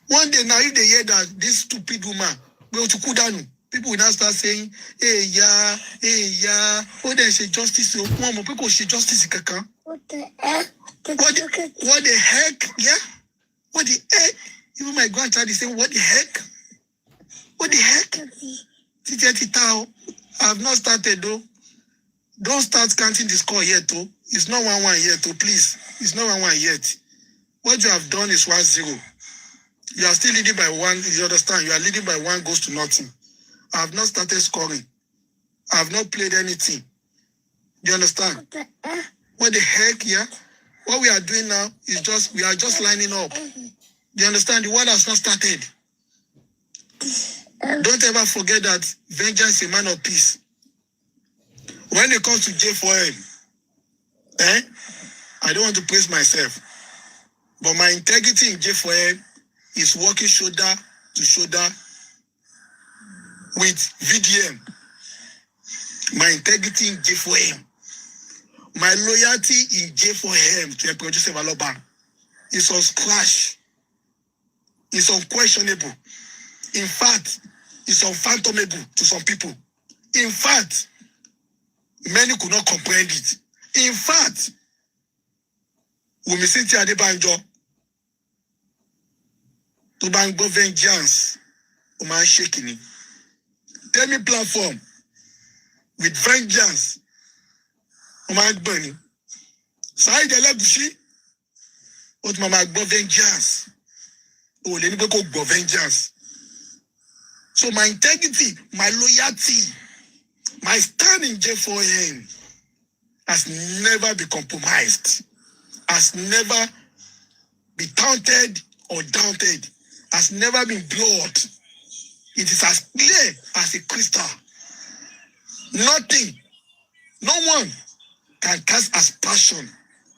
One day now, if they hear that this stupid woman go to cool down, people will now start saying, hey, yeah, oh, there's a justice. Mama, people should justice. What the heck? What the heck? Yeah? What the heck? Even my grandchild is saying, what the heck? What the heck? I have not started though. Don't start counting the score yet, though. It's not 1-1 yet, though, please. It's not 1-1 yet. What you have done is 1-0. You are still leading by 1. You understand? You are leading by 1 goes to nothing. I have not started scoring. I have not played anything. Do you understand? What the heck, yeah? What we are doing now is we are just lining up. Do you understand? The war has not started. Don't ever forget that vengeance is a man of peace. When it comes to J4M, I don't want to praise myself, but my integrity in J4M is working shoulder to shoulder with VDM. My integrity in J4M, my loyalty in J4M to a producer Valoba is unscratched. It's unquestionable. In fact, it's unfathomable to some people. In fact, many could not comprehend it. In fact, Wummi Cynthia Adebanjo, to bang vengeance, man shaking. Tell me platform with vengeance, man burning. Side the lebushi, what mama go vengeance. Oh, let me go vengeance. So my integrity, my loyalty, my stand in J4M has never been compromised, has never been taunted or doubted, has never been blurred. It is as clear as a crystal. Nothing, no one can cast aspersion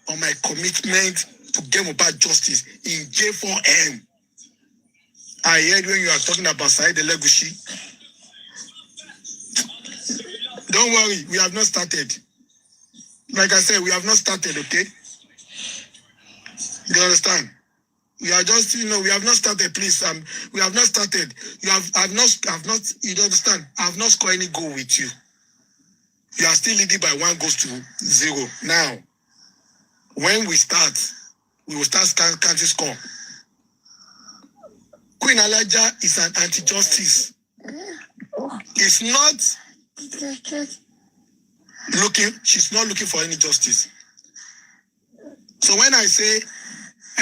on my commitment to get Mohbad justice in J4M. I heard when you are talking about Saheed Elegushi. Don't worry, we have not started. Like I said, we have not started, okay? You understand? We are just, we have not started, please. We have not started. I've not, you don't understand? I have not scored any goal with you. You are still leading by 1 goes to 0. Now, when we start, we will start counting score. Queen Alaja is an anti-justice. It's not she's not looking for any justice. So when I say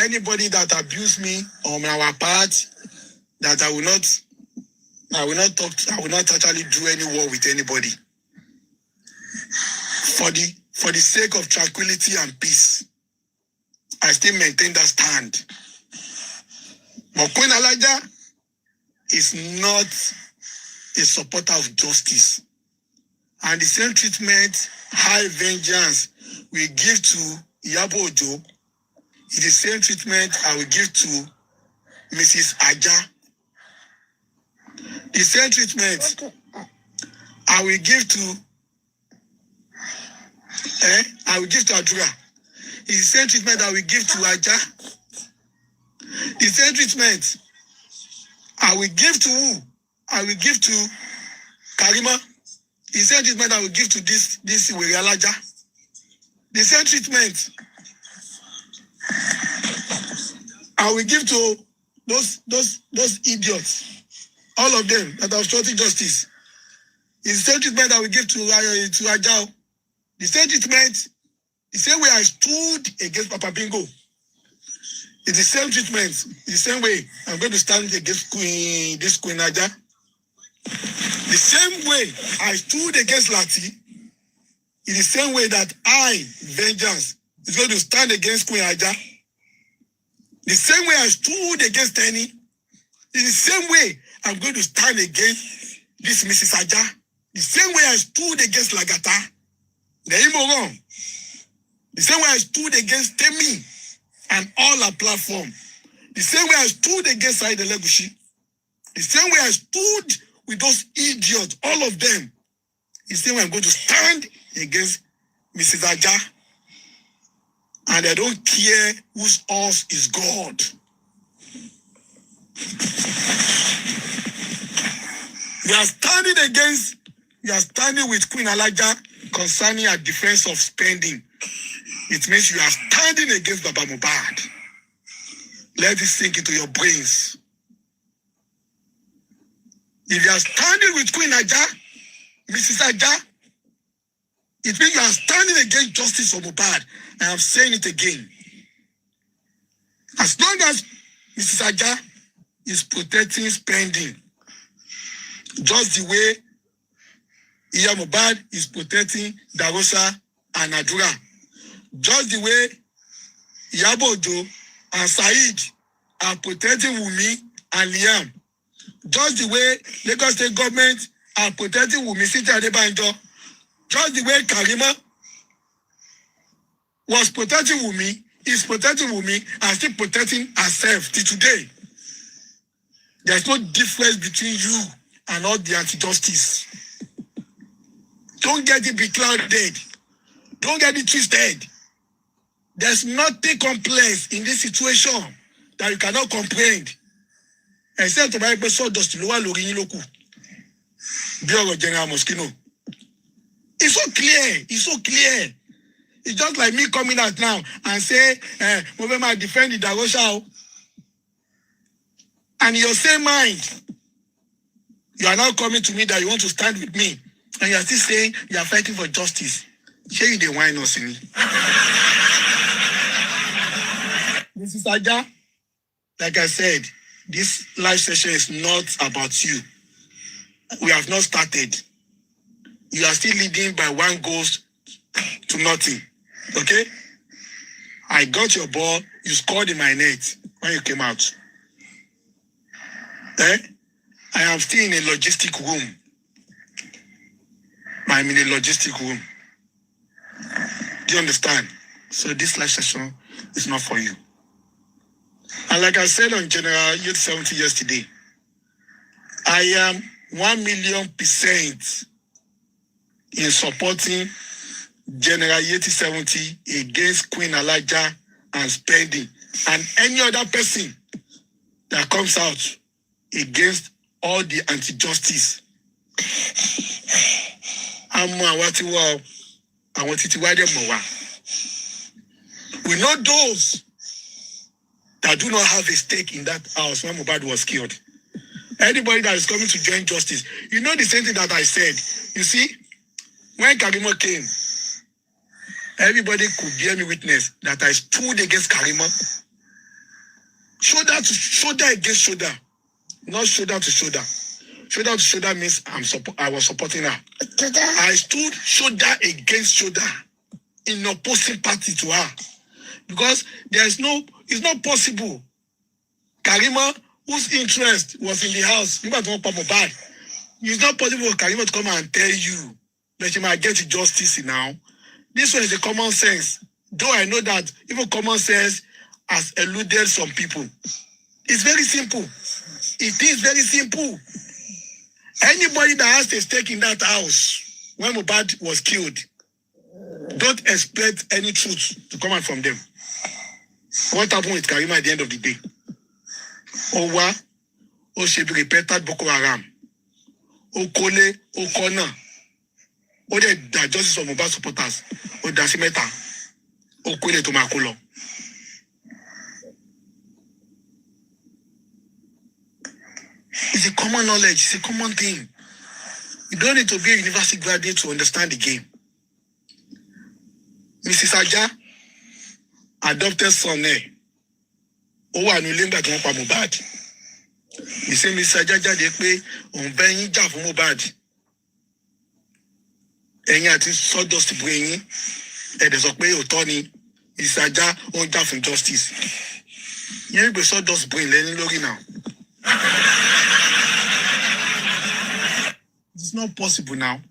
anybody that abuse me on our part, that I will not actually do any war with anybody. For the sake of tranquility and peace, I still maintain that stand. But Queen Alaja is not a supporter of justice. And the same treatment, high vengeance, we give to Iyabo Ojo is the same treatment I will give to Mrs. Aja. The same treatment I will give to Adura. It's the same treatment I will give to Aja. The same treatment I will give to who? I will give to Karima. The same treatment I will give to this Alaja. The same treatment I will give to those idiots, all of them that are obstructing justice. It's the same treatment I will give to Ajao. The same treatment, the same way I stood against Papa Bingo. It's the same treatment, the same way I'm going to stand against Queen Aja. The same way I stood against Lati, in the same way that I, Vengeance, is going to stand against Queen Aja. The same way I stood against Tenny, in the same way I'm going to stand against this Mrs. Aja. The same way I stood against Lagata. The same way I stood against Temi and all our platform. The same way I stood against Said Elegushi. The same way I stood with those idiots, all of them. The same way I'm going to stand against Mrs. Aja. And I don't care whose us is God. We are standing with Queen Alaja concerning her defense of spending. It means you are standing against Baba Mohbad. Let this sink into your brains. If you are standing with Queen Aja, Mrs. Aja, it means you are standing against justice for Mohbad. I am saying it again. As long as Mrs. Aja is protecting spending, just the way Iya Mohbad is protecting Darosa and Adura, just the way Iyabo Ojo and Said are protecting Wummi and Liam, just the way Lagos State government are protecting Wummi Sita Adebanjo, just the way Karima was protecting Wummi, is protecting Wummi and still protecting herself till today. There's no difference between you and all the anti-justice. Don't get it beclouded. Don't get it twisted. There's nothing complex in this situation that you cannot comprehend. Except to buy sawdust lower lori loku. Bureau General Moschino. It's so clear. It's so clear. It's just like me coming out now and say, Movema defend the Darosha. And in your same mind, you are now coming to me that you want to stand with me. And you are still saying you are fighting for justice. Share you the wine or me. Mrs. Aja, like I said, this live session is not about you. We have not started. You are still leading by one ghost to nothing. Okay? I got your ball. You scored in my net when you came out. I am still in a logistic room. I'm in a logistic room. Do you understand? So this live session is not for you. And like I said on General Youth 70 yesterday, I am 1,000,000% in supporting General Yeti 70 against Queen Alaja and spending, and any other person that comes out against all the anti-justice. We know those that do not have a stake in that house when Mohbad was killed. Anybody that is coming to join justice, you know the same thing that I said. You see, when Karima came, everybody could bear me witness that I stood against Karima. Shoulder to shoulder against shoulder, not shoulder to shoulder. Shoulder to shoulder means I was supporting her. I stood shoulder against shoulder in opposing party to her. Because it's not possible. Karima, whose interest was in the house, it's not possible for Karima to come and tell you that you might get justice now. This one is a common sense. Though I know that even common sense has eluded some people. It's very simple. It is very simple. Anybody that has a stake in that house when Mohbad was killed, don't expect any truth to come out from them. What happened with Karima at the end of the day? Owa, O should be repeated Boko Haram. O Kole, O Kona. O the justice of Mohbad supporters. O Dasimeta. O Kole to Makolo. It's a common knowledge. It's a common thing. You don't need to be a university graduate to understand the game. Mrs. Aja, adopted son, ó wà ní ilé ńgbà tí wọ́n pa Mohbad. Ìṣe mi ṣàjájáde pé òun bẹ́ yín jà fún Mohbad. Ẹ̀yin àti sawdust bú ẹ̀yin. Ẹ̀dẹ̀ sọ pé òótọ́ ni ìṣàjá ó ń jà fún justice. Yẹ́n gbé sawdust bú ìlẹ́ni lórí náà. It's not possible now.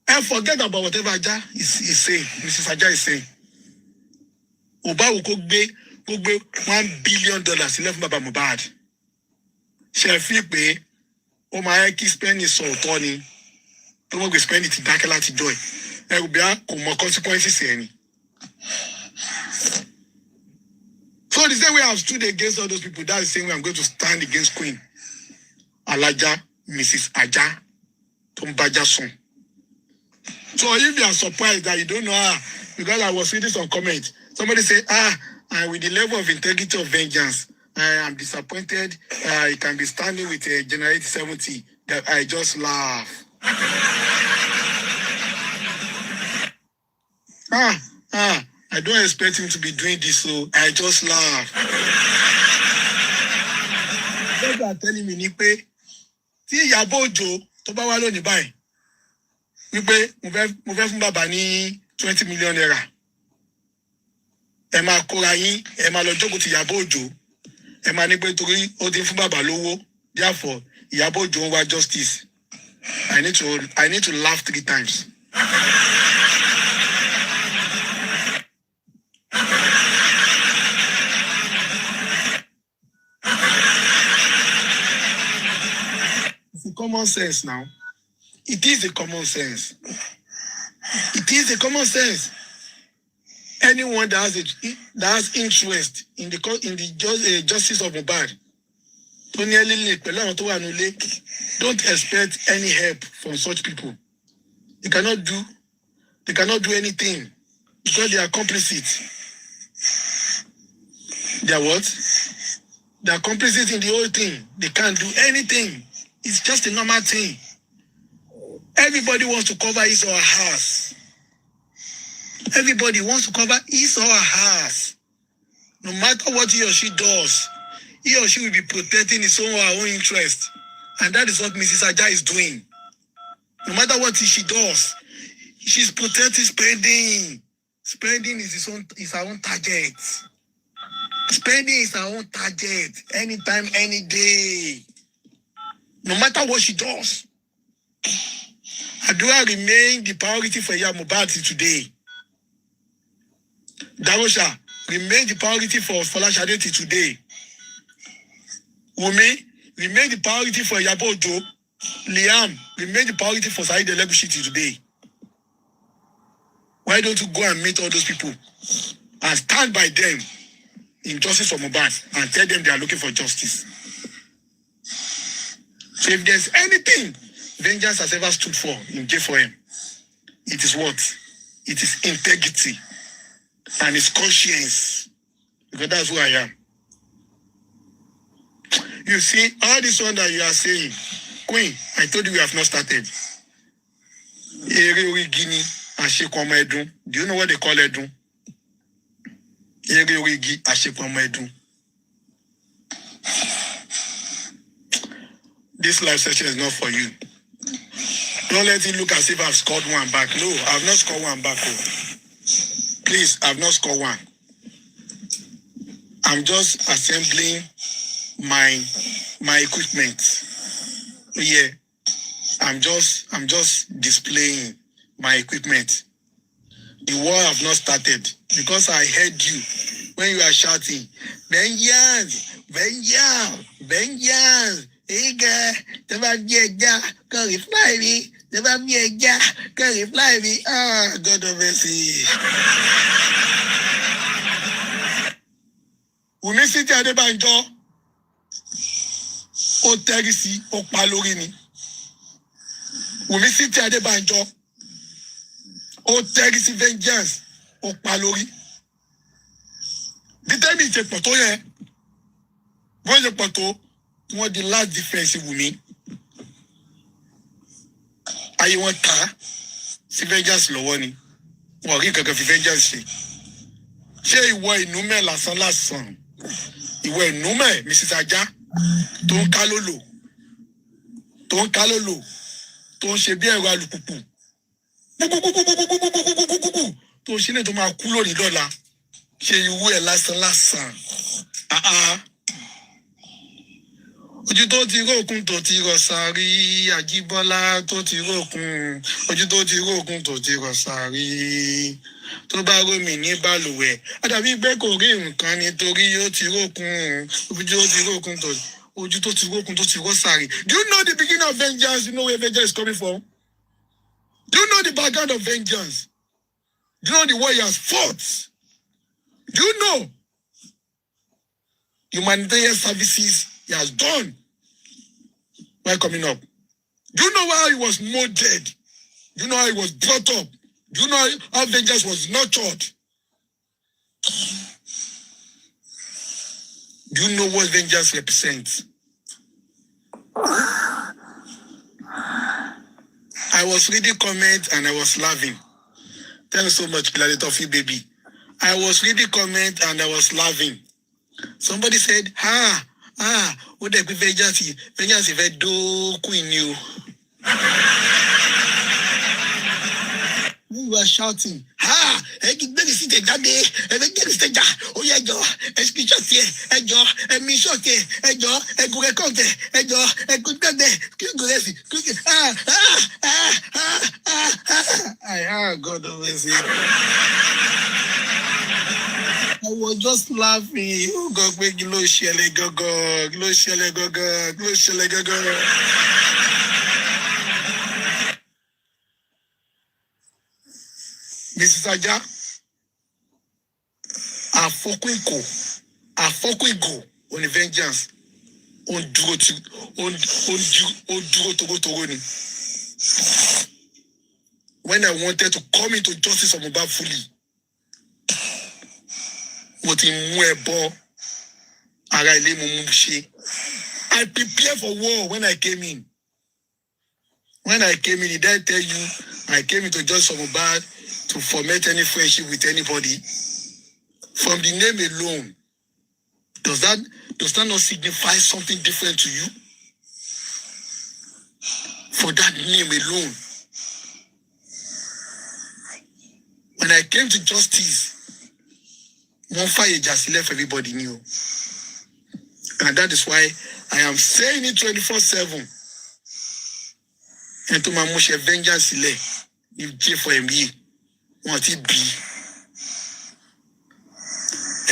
And forget about whatever Aja is saying, Mrs. Aja is saying. Oba will go gbé $1 billion sílẹ̀ fún bàbá Mohbad. Ṣé fi pé ó máa kí spend ní sọ̀tọ̀ ni tó mọ̀ gbé spend ti dákẹ́ láti joy. Ẹ̀rù bí a kò mọ consequences ẹni. So the same way I've stood against all those people, that's the same way I'm going to stand against Queen Alaja, Mrs. Aja, Tumbaja Son. So if you are surprised that you don't know her, because I was reading some comments, somebody say, and with the level of integrity of vengeance, I am disappointed. You can be standing with a Generate 70. That I just laugh. I don't expect him to be doing this, so I just laugh. What you are telling me, Nipe, tí Ìyábọ̀ Òjó tó bá wá lónìí báyìí, wípé mo fẹ́ fún bàbá ní 20 million naira. Ẹ máa kóra yín, ẹ máa lọ jókòó ti Ìyábọ̀ Òjó. Ẹ máa ní pé torí ó ti fún bàbá lówó. Therefore, Ìyábọ̀ Òjó ń wá justice. I need to laugh 3 times. It's a common sense now. It is a common sense. It is a common sense. Anyone that has interest in the justice of Mohbad, don't expect any help from such people. They cannot do anything because they are complicit. They are what? They are complicit in the whole thing. They can't do anything. It's just a normal thing. Everybody wants to cover his or her ass. Everybody wants to cover his or her ass. No matter what he or she does, he or she will be protecting his own or her own interest. And that is what Mrs. Aja is doing. No matter what she does, she's protecting spending. Spending is her own target. Spending is her own target. Anytime, any day. No matter what she does. Adua remain the priority for Mohbad today. Darosha remain the priority for Folashade today. Wummi remain the priority for Ìyábọ̀ Òjó. Liam remain the priority for Saheed Elegushi today. Why don't you go and meet all those people and stand by them in justice for Mohbad and tell them they are looking for justice? So if there's anything vengeance has ever stood for in J4M, it is what? It is integrity and it's conscience. Because that's who I am. You see, all this one that you are saying, Queen, I told you we have not started. Do you know what they call Edun? This live session is not for you. Don't let it look as if I've scored one back. No, I've not scored one back. Please, I've not scored one. I'm just assembling my equipment. Yeah. I'm just displaying my equipment. The war have not started because I heard you when you are shouting, vengeance, vengeance, vengeance. Hey girl, never be a ja, can reply me. Never be a ja, can reply me. God of mercy. Wummi City Adebanjo, o terisi, o palori ni. Wummi City Adebanjo, o terisi vengeance, o palori. The time is a poto ye. When the poto, what the last defense Wummi. Are you want car? Si vengeance lo woni. Wọ́n rí kankan fi vengeance ṣe. Ṣé ìwọ ìnúmẹ̀ lásán. Ìwọ ìnúmẹ̀ Mrs. Ajá tó ń kálólò. Tó ń ṣe bí ẹ̀rọ alùpùpù. Tó ṣe lè tó máa kú lónìí dọ́là. Ṣé ìwọ ẹ̀ lásán. Ojú tó ti rókun tó ti rọ̀ sàrí Àjíbọ́lá tó ti rókun. Ojú tó ti rókun tó ti rọ̀ sàrí. Tó bá rómi ní balùwẹ̀. Àdàbí pé kò rí nǹkan nítorí ó ti rókun. Ojú tó ti rókun tó ti rọ̀ sàrí. Do you know the beginning of vengeance? Do you know where vengeance is coming from? Do you know the background of vengeance? Do you know the war he has fought? Do you know humanitarian services he has done while coming up? Do you know how he was molded? Do you know how he was brought up? Do you know how vengeance was nurtured? Do you know what vengeance represents? I was reading comments and I was laughing. Thank you so much, Bilal Tofi baby. I was reading comments and I was laughing. Somebody said, what the vengeance very do queen you. We were shouting, God always. I was just laughing. Oh God, make you shele go. Mrs. Aja, Afokwiko on the vengeance. On duro ni. When I wanted to come into justice of Mohbad fully, I prepared for war when I came in. When I came in, did I tell you I came into justice of Mohbad to foment any friendship with anybody? From the name alone, does that not signify something different to you? For that name alone. When I came to justice, one fire just left everybody knew. And that is why I am saying it 24/7. And to my Moshe vengeance, if J for MB, want it be.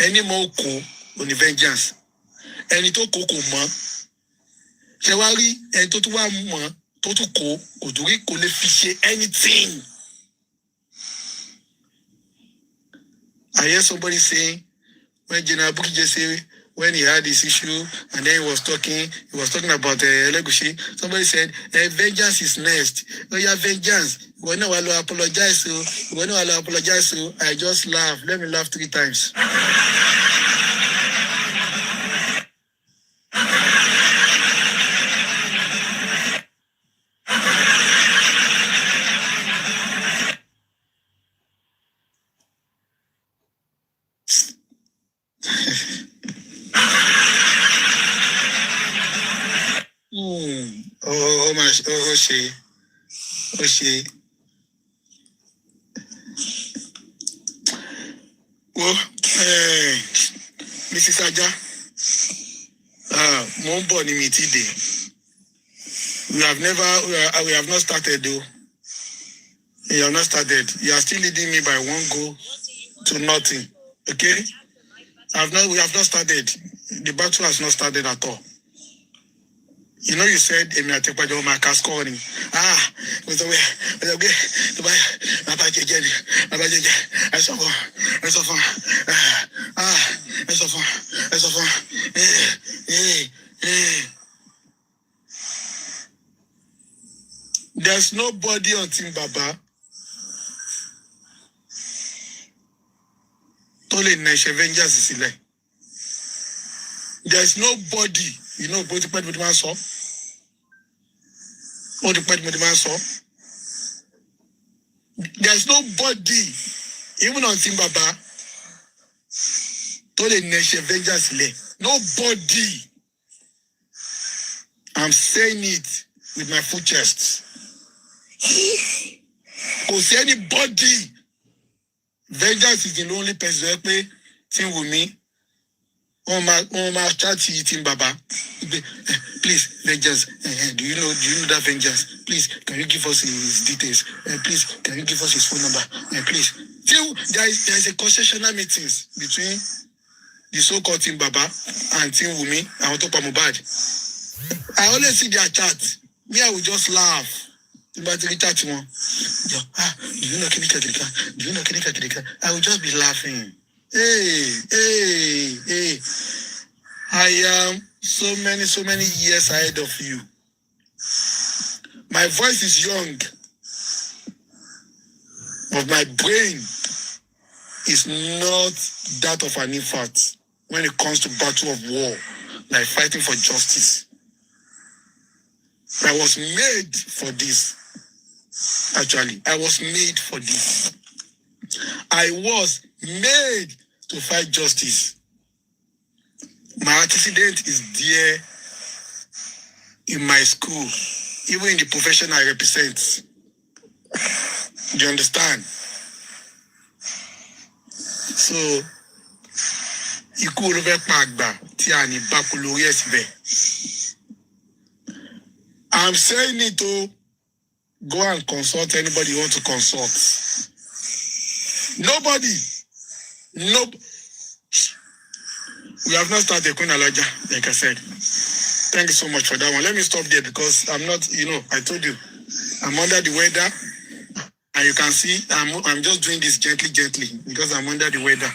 Any more ko on the vengeance. Any to koko ma. Shawari, and to one ma, to ko, Oduri ko le fiche anything. I hear somebody saying, when General Buki just say, when he had this issue, and then he was talking about Legushi, somebody said, vengeance is next. Oh yeah, vengeance. When I will apologize, so I just laugh. Let me laugh 3 times. Oh, she. Well, Mrs. Aja, Mombo ni mi ti de. We have not started though. We have not started. You are still leading me by 1 goal to nothing. Okay? We have not started. The battle has not started at all. You know, you said, I take my scoring. There's nobody on Team Baba. There's nobody. You know, both the man saw. There's nobody, even on Team Baba, Told the nation vengeance le. Nobody. I'm saying it with my full chest. Because anybody, vengeance is the only person who thing with me. On my chat eating Baba. Please, vengeance. Do you know that vengeance? Please, can you give us his details? Please, can you give us his phone number? Please. Till there is a concessional meetings between the so-called Team Baba and Team Wummi and Mohbad. I always see their chat. Me, I will just laugh. Do you know Kinika? Do you know Kinika? I will just be laughing. Hey. I am so many years ahead of you. My voice is young, but my brain is not that of an infant when it comes to battle of war, like fighting for justice. I was made for this. Actually, I was made for this. I was made to fight justice. My antecedent is there in my school, even in the profession I represent. Do you understand? So, ikú olófẹ́ pàgbà tí a ní bákú lórí ẹ̀sìbẹ̀. I'm saying it to go and consult anybody you want to consult. Nobody. Nope. We have not started Queen Alaja, like I said. Thank you so much for that one. Let me stop there because I'm not, I told you, I'm under the weather. And you can see, I'm just doing this gently because I'm under the weather.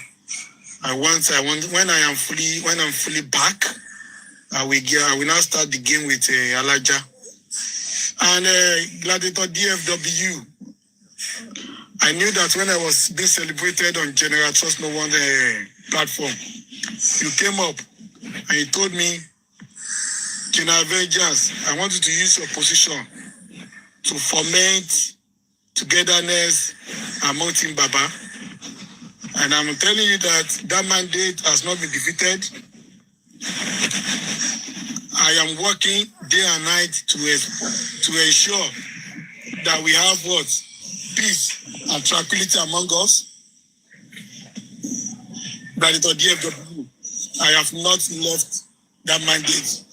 I want when I'm fully back, I will now start the game with Alaja. And Gladiator DFW. I knew that when I was being celebrated on General Trust No One platform, you came up and you told me, General Vengeance, I want you to use your position to foment togetherness among Team Baba. And I'm telling you that mandate has not been defeated. I am working day and night to ensure that we have what? Peace and tranquility among us. But at DFW, I have not left that mandate.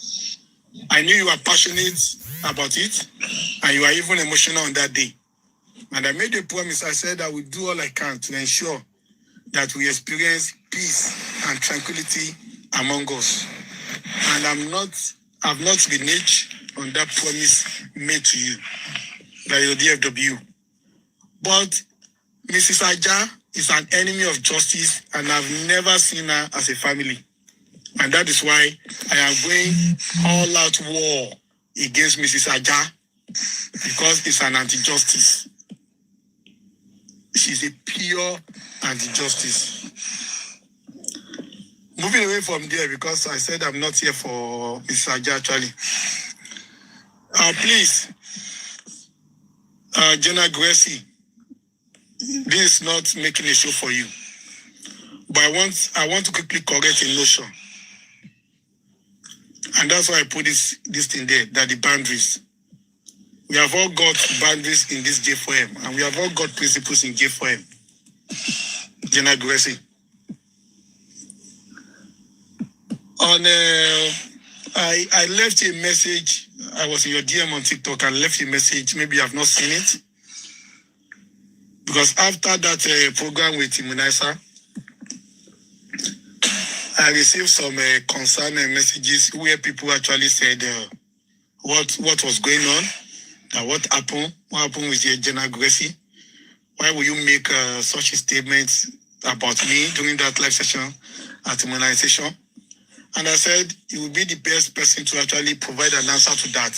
I knew you were passionate about it, and you were even emotional on that day. And I made a promise. I said I will do all I can to ensure that we experience peace and tranquility among us. And I've not reneged on that promise made to you by your DFW. But Mrs. Aja is an enemy of justice, and I've never seen her as a family. And that is why I am going all-out war against Mrs. Aja, because it's an anti-justice. She's a pure anti-justice. Moving away from there, because I said I'm not here for Mrs. Aja, actually. Please, Jenna Gracie, this is not making a show for you. But I want to quickly correct a notion. And that's why I put this thing there, that the boundaries. We have all got boundaries in this J4M, and we have all got principles in J4M. Jenna Gracie. I left a message. I was in your DM on TikTok and left a message. Maybe you have not seen it. Because after that program with Immunizer, I received some concerning messages where people actually said what was going on, what happened with Jenna Gracie. Why will you make such a statement about me during that live session at Immunization? And I said, you will be the best person to actually provide an answer to that.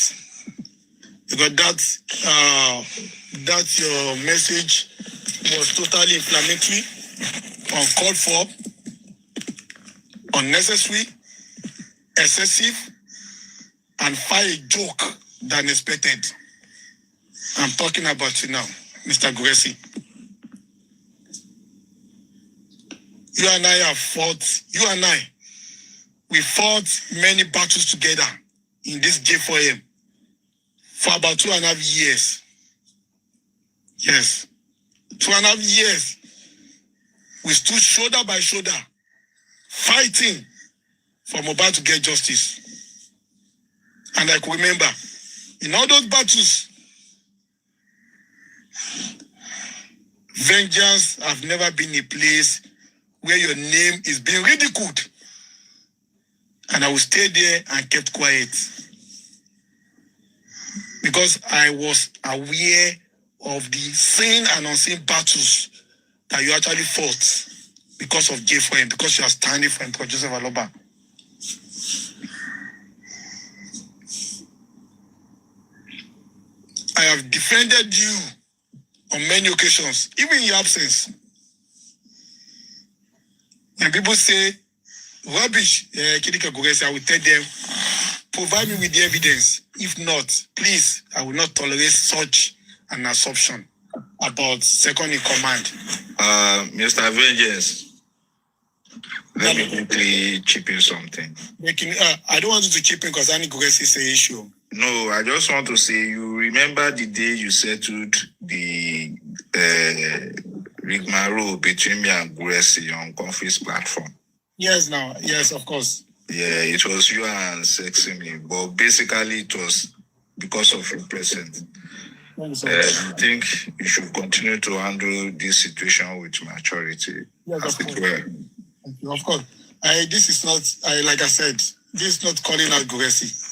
Because that your message was totally inflammatory, uncalled for, unnecessary, excessive, and far a joke than expected. I'm talking about you now, Mr. Gracie. You and I have fought. You and I, we fought many battles together in this J4M for about 2.5 years. Yes. 2.5 years. We stood shoulder by shoulder, fighting for Mohbad to get justice. And I can remember, in all those battles, vengeance have never been a place where your name is being ridiculed. And I will stay there and kept quiet. Because I was aware of the seen and unseen battles that you actually fought because of J4M, because you are standing for Emperor Joseph Aloba. I have defended you on many occasions, even in your absence. When people say, rubbish, I will tell them, provide me with the evidence. If not, please, I will not tolerate such an assumption about second in command. Mr. Vengeance, let me quickly chip in something. I don't want you to chip in because Aniguresi is an issue. No, I just want to say, you remember the day you settled the rigmarole between me and Guresi on Conference platform? Yes, of course. Yeah, it was you and Sexy Me, but basically it was because of your presence. I think you should continue to handle this situation with maturity. Yes, of course. Of course. This is not, like I said, this is not calling out Guresi.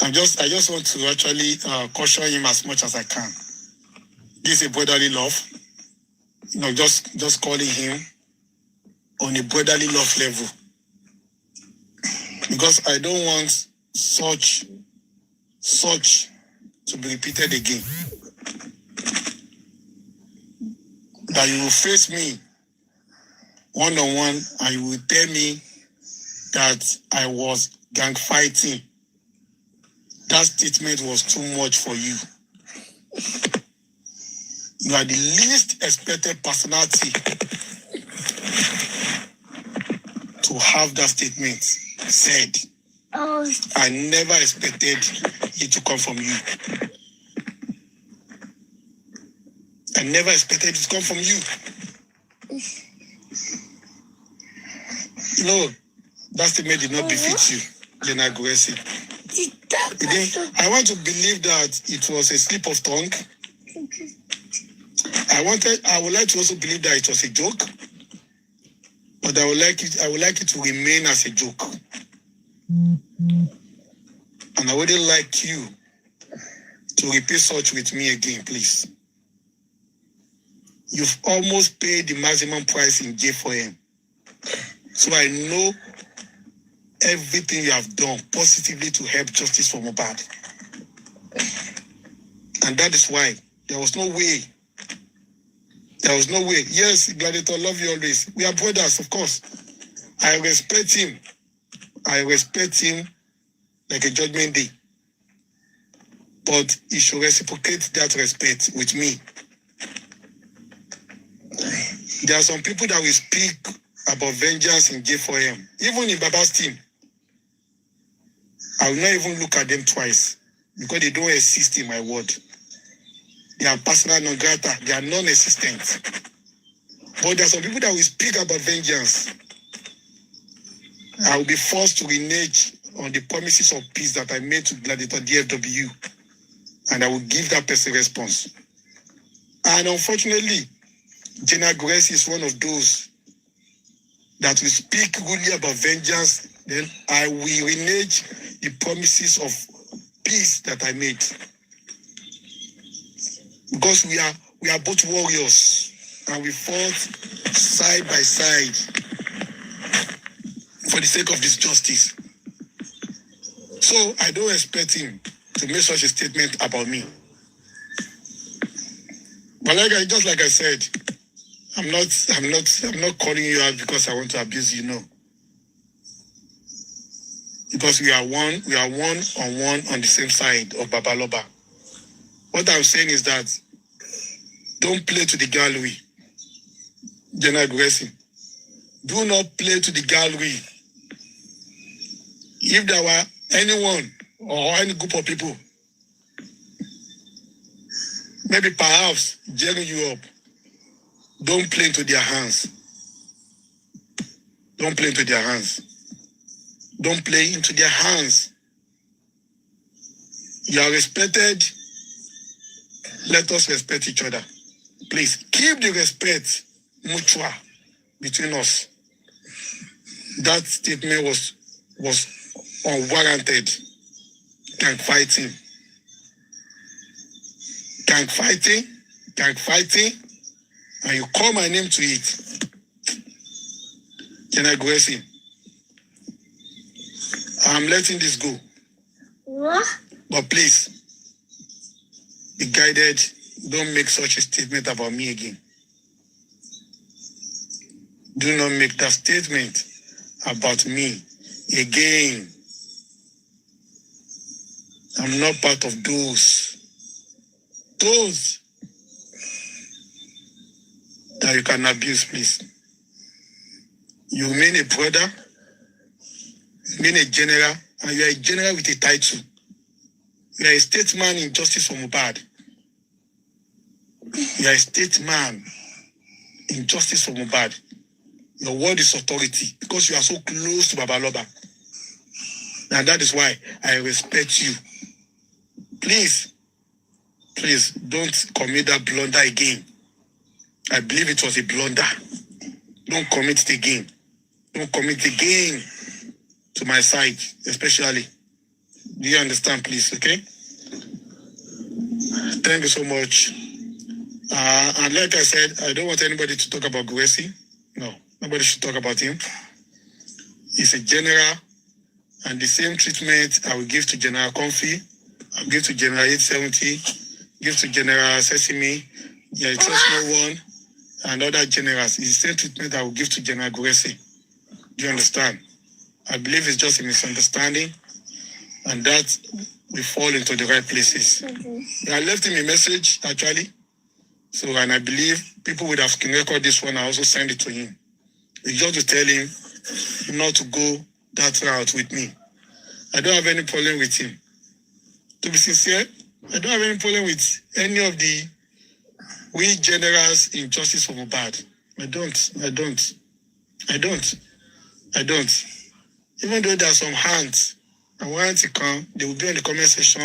I just want to actually caution him as much as I can. This is a brotherly love. Just calling him on a brotherly love level. Because I don't want such to be repeated again. That you will face me one-on-one and you will tell me that I was gang fighting. That statement was too much for you. You are the least expected personality to have that statement said. I never expected it to come from you. I never expected it to come from you. That statement did not befit you, General Guresi. I want to believe that it was a slip of tongue. I would like to also believe that it was a joke, but I would like it to remain as a joke. And I wouldn't like you to repeat such with me again, please. You've almost paid the maximum price in J4M. So I know everything you have done positively to help justice for Mohbad. And that is why there was no way. Yes, Gladiator, love you always. We are brothers, of course. I respect him like a judgment day. But he should reciprocate that respect with me. There are some people that will speak about vengeance in J4M, even in Baba's team. I will not even look at them twice because they don't exist in my word. They are personal non grata. They are non-existent. But there are some people that will speak about vengeance. I will be forced to renege on the promises of peace that I made to Gladiator DFW. And I will give that person a response. And unfortunately, General Guresi is one of those that will speak rudely about vengeance. Then I will renege the promises of peace that I made. Because we are both warriors and we fought side by side for the sake of this justice. So I don't expect him to make such a statement about me. But just like I said, I'm not calling you out because I want to abuse you, no. Because we are one on the same side of Babaloba. What I'm saying is that don't play to the gallery, General Guresi. Do not play to the gallery. If there were anyone or any group of people, maybe perhaps jamming you up, don't play into their hands. Don't play into their hands. Don't play into their hands. You are respected. Let us respect each other. Please keep the respect mutual between us. That statement was unwarranted. Gang fighting. Gang fighting. Gang fighting. And you call my name to it. Can I go see? I'm letting this go. What? But please, be guided. Don't make such a statement about me again. Do not make that statement about me again. I'm not part of those that you can abuse, please. You remain a brother, you remain a general, and you are a general with a title. You are a statesman in justice for Mohbad. You are a statesman in justice for Mohbad. Your word is authority because you are so close to Babaloba. And that is why I respect you. Please don't commit that blunder again. I believe it was a blunder. Don't commit it again. Don't commit again to my side, especially. Do you understand, please? Okay? Thank you so much. And like I said, I don't want anybody to talk about Gwesi. No, nobody should talk about him. He's a general, and the same treatment I will give to General Comfy, I'll give to General 870, give to General Sesame, General Trust One, and other generals. It's the same treatment I will give to General Gwesi. Do you understand? I believe it's just a misunderstanding, and that we fall into the right places. I left him a message, actually. So, and I believe people would have screen record this one. I also send it to him. It's just to tell him not to go that route with me. I don't have any problem with him. To be sincere, I don't have any problem with any of the we generals in justice for Mohbad. I don't. Even though there are some hands, and when they come, they will be on the comment section,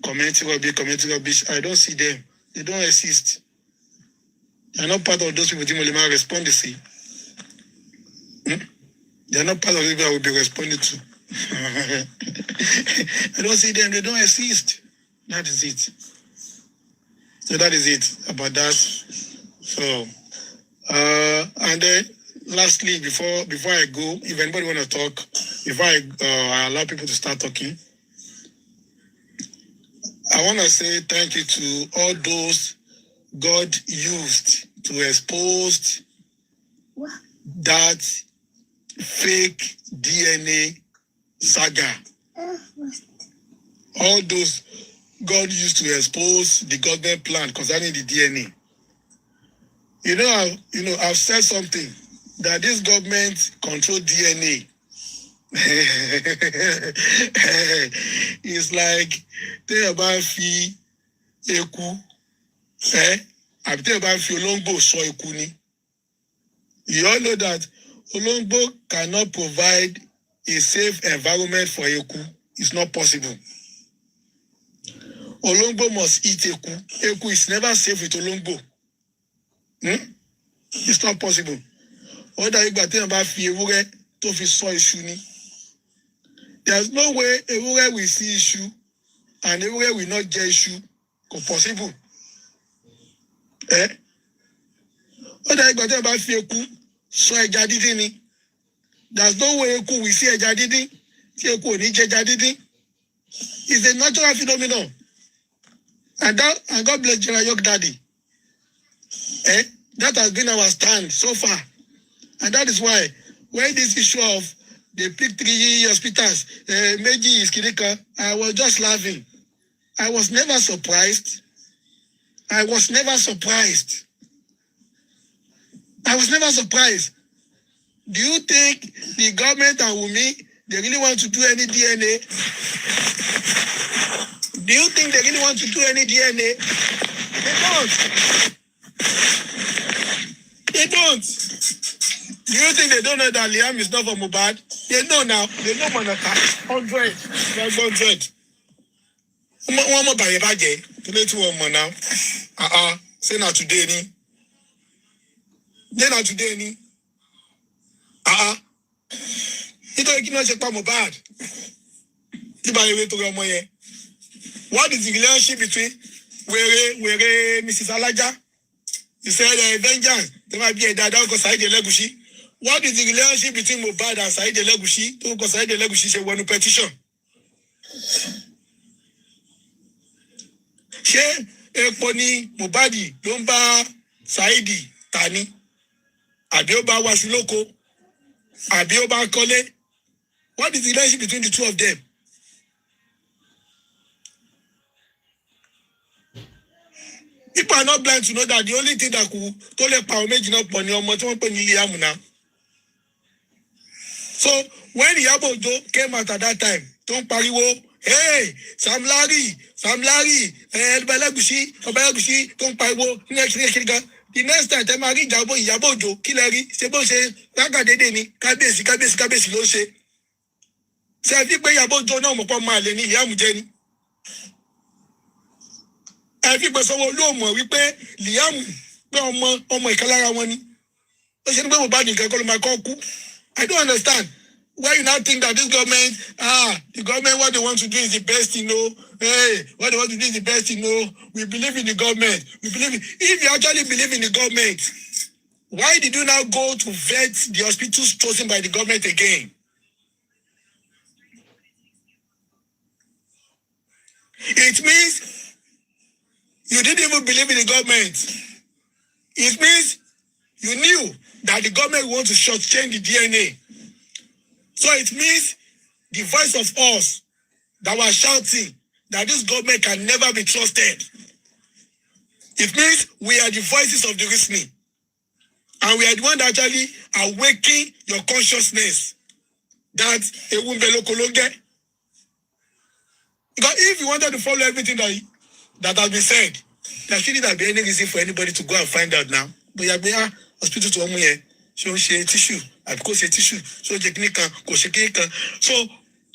commenting rubbish. I don't see them. They don't exist. They are not part of those people who will respond to see. They are not part of the people I will be responding to. I don't see them. They don't exist. That is it. So that is it about that. So, and then lastly, before I go, if anybody want to talk, before I allow people to start talking, I want to say thank you to all those God used to expose that fake DNA saga. All those God used to expose the government plan concerning the DNA. I've said something that this government control DNA. It's like they about fi eku, I'm tell about fi olongbo so eku ni. You all know that olongbo cannot provide a safe environment for eku. It's not possible. Olongbo must eat eku. Eku is never safe with olongbo. It's not possible. Other you got about fi ewure to fi so isu ni. There's no way ewure will see issue and ewure will not get issue. Possible. Other you got about fi eku so eja didin ni. There's no way eku will see eja didin. Ti eku ni je eja didin. It's a natural phenomenon. And God bless General York Daddy. That has been our stand so far. And that is why when this issue of they pick 3 hospitals, Meji is Kirika, I was just laughing. I was never surprised. Do you think the government and Wummi, they really want to do any DNA? Do you think they really want to do any DNA? They don't. They don't. Do you think they don't know that Liam is not from Mohbad? They know now. They know Monaca. 100. 100. One more by a baggy. To let you one more now. Say now today, ni. Then now today, ni. You know, check Mohbad. What is the relationship between where Mrs. Alaja? You said vengeance. There might be a dad who Said Legushi. What is the relationship between Mohbad and Said Legushi? Who Said Legushi say one petition? She Eponi Mohbadi Lomba Saidi Tani Abioba Wasiloko Abioba Kole. What is the relationship between the two of them? People are not blind to know that the only thing that could totally power making up on your mother now. So when Yabojo came out at that time, don't pariwo, hey, Sam Larry, Belagushi, don't pariwo, the next time they marry Yabojo, Kilari, Sebo say, Naga de Deni, Kabesi, no say. Say, if you pay Yabojo no more Maleni, Yamujeni. Everybody so low more, we pay Liam, ọmọ ìkalára wọn ni. Ó ṣe ní pé Mohbad nìkan kọ́ ló máa kọ́ kú. I don't understand. Why you now think that this government, the government, what they want to do is the best, you know. Hey, what they want to do is the best, you know. We believe in the government. We believe in, if you actually believe in the government, why did you now go to vet the hospitals chosen by the government again? It means you didn't even believe in the government. It means you knew that the government wants to shortchange the DNA. So it means the voice of us that were shouting that this government can never be trusted. It means we are the voices of the listening. And we are the one that actually awaken your consciousness that it won't be local. Because if you wanted to follow everything that has been said, there shouldn't have been any reason for anybody to go and find out now. But you have been hospital to one year, so she tissue, and because she tissue, so technical, so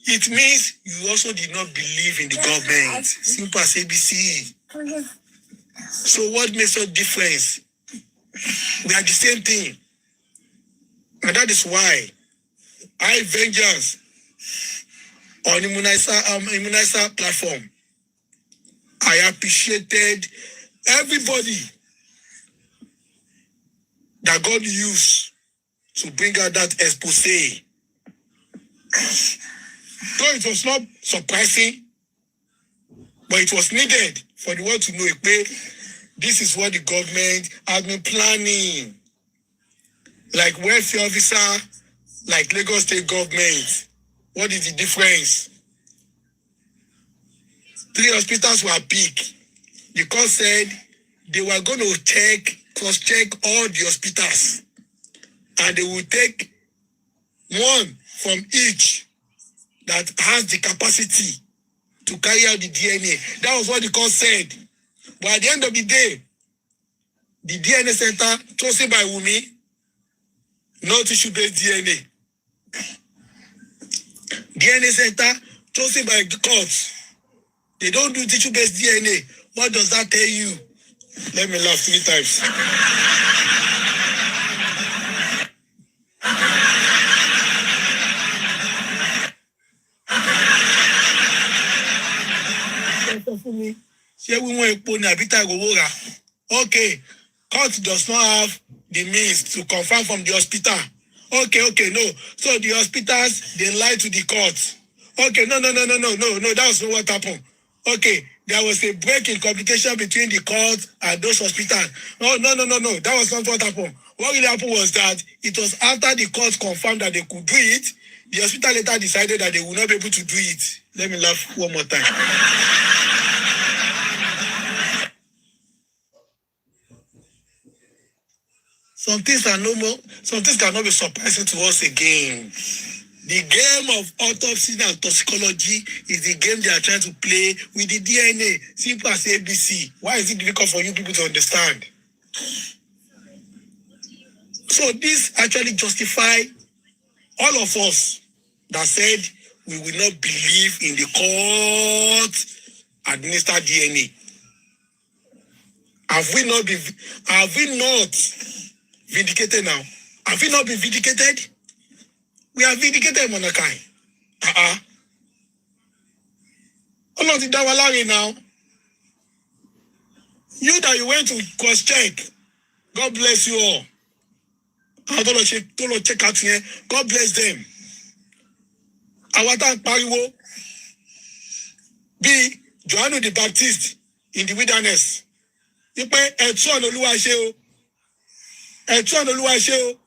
it means you also did not believe in the government. Simple as ABC. So what makes a difference? We are the same thing. And that is why I vengeance on Immunizer platform. I appreciated everybody that God used to bring out that expose. Though it was not surprising, but it was needed for the world to know this is what the government has been planning. Like welfare officer, like Lagos State government. What is the difference? 3 hospitals were picked. The court said they were going to cross-check all the hospitals. And they will take one from each that has the capacity to carry out the DNA. That was what the court said. But at the end of the day, the DNA center chosen by Wummi, no tissue-based DNA. DNA center chosen by the courts. They don't do tissue-based DNA. What does that tell you? Let me laugh 3 times. Okay, court does not have the means to confirm from the hospital. Okay, no. So the hospitals, they lie to the court. Okay, no, that's not what happened. Okay, there was a break in communication between the court and those hospitals. No, that was not what happened. What really happened was that it was after the court confirmed that they could do it, the hospital later decided that they would not be able to do it. Let me laugh one more time. some things are no more, some things cannot be surprising to us again. The game of autopsy and toxicology is the game they are trying to play with the DNA. Simple as ABC. Why is it difficult for you people to understand? So this actually justify all of us that said we will not believe in the court administered DNA. Have we not vindicated now? Have we not been vindicated? We are vindicated, Monakai. All of the Dawalari now. You that you went to cross-check, God bless you all. I don't know, check out here. God bless them. Awata Pariwo, be Johannu the Baptist in the wilderness. You pay a son of Luasheo, a son of Luasheo,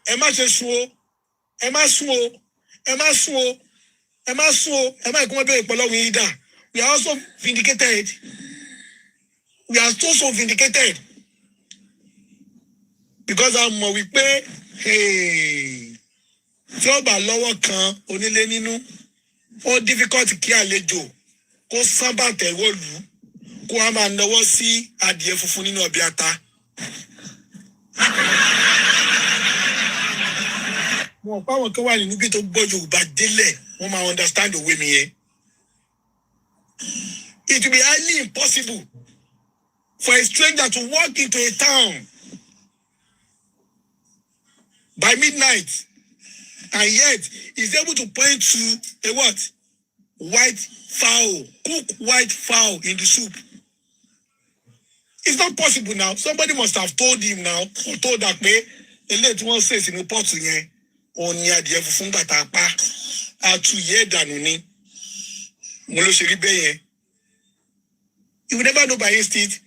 Emma Jessuo, Emma Suo, Emma Suo, Emma Suo, Emma Gombe Polonida. We are also vindicated. We are also vindicated. Because I'm we pay, hey, job a lower can only leninu, all difficult kí àlejò, kó sábà tẹ̀wọ́lù, kó a máa náwó sí adìẹ funfun nínú ọbẹ̀ ata. Mo pa wọn kan wà nínú bí tó gbọ́ Yorùbá délẹ̀, wọ́n máa understand òwe mi yẹn. It will be highly impossible for a stranger to walk into a town by midnight and yet is able to point to a what? White fowl, cooked white fowl in the soup. It's not possible now. Somebody must have told him now, or told that way, the late one says in the pot again, on near the Funga Tapa, are 2 years than you will never know by instinct.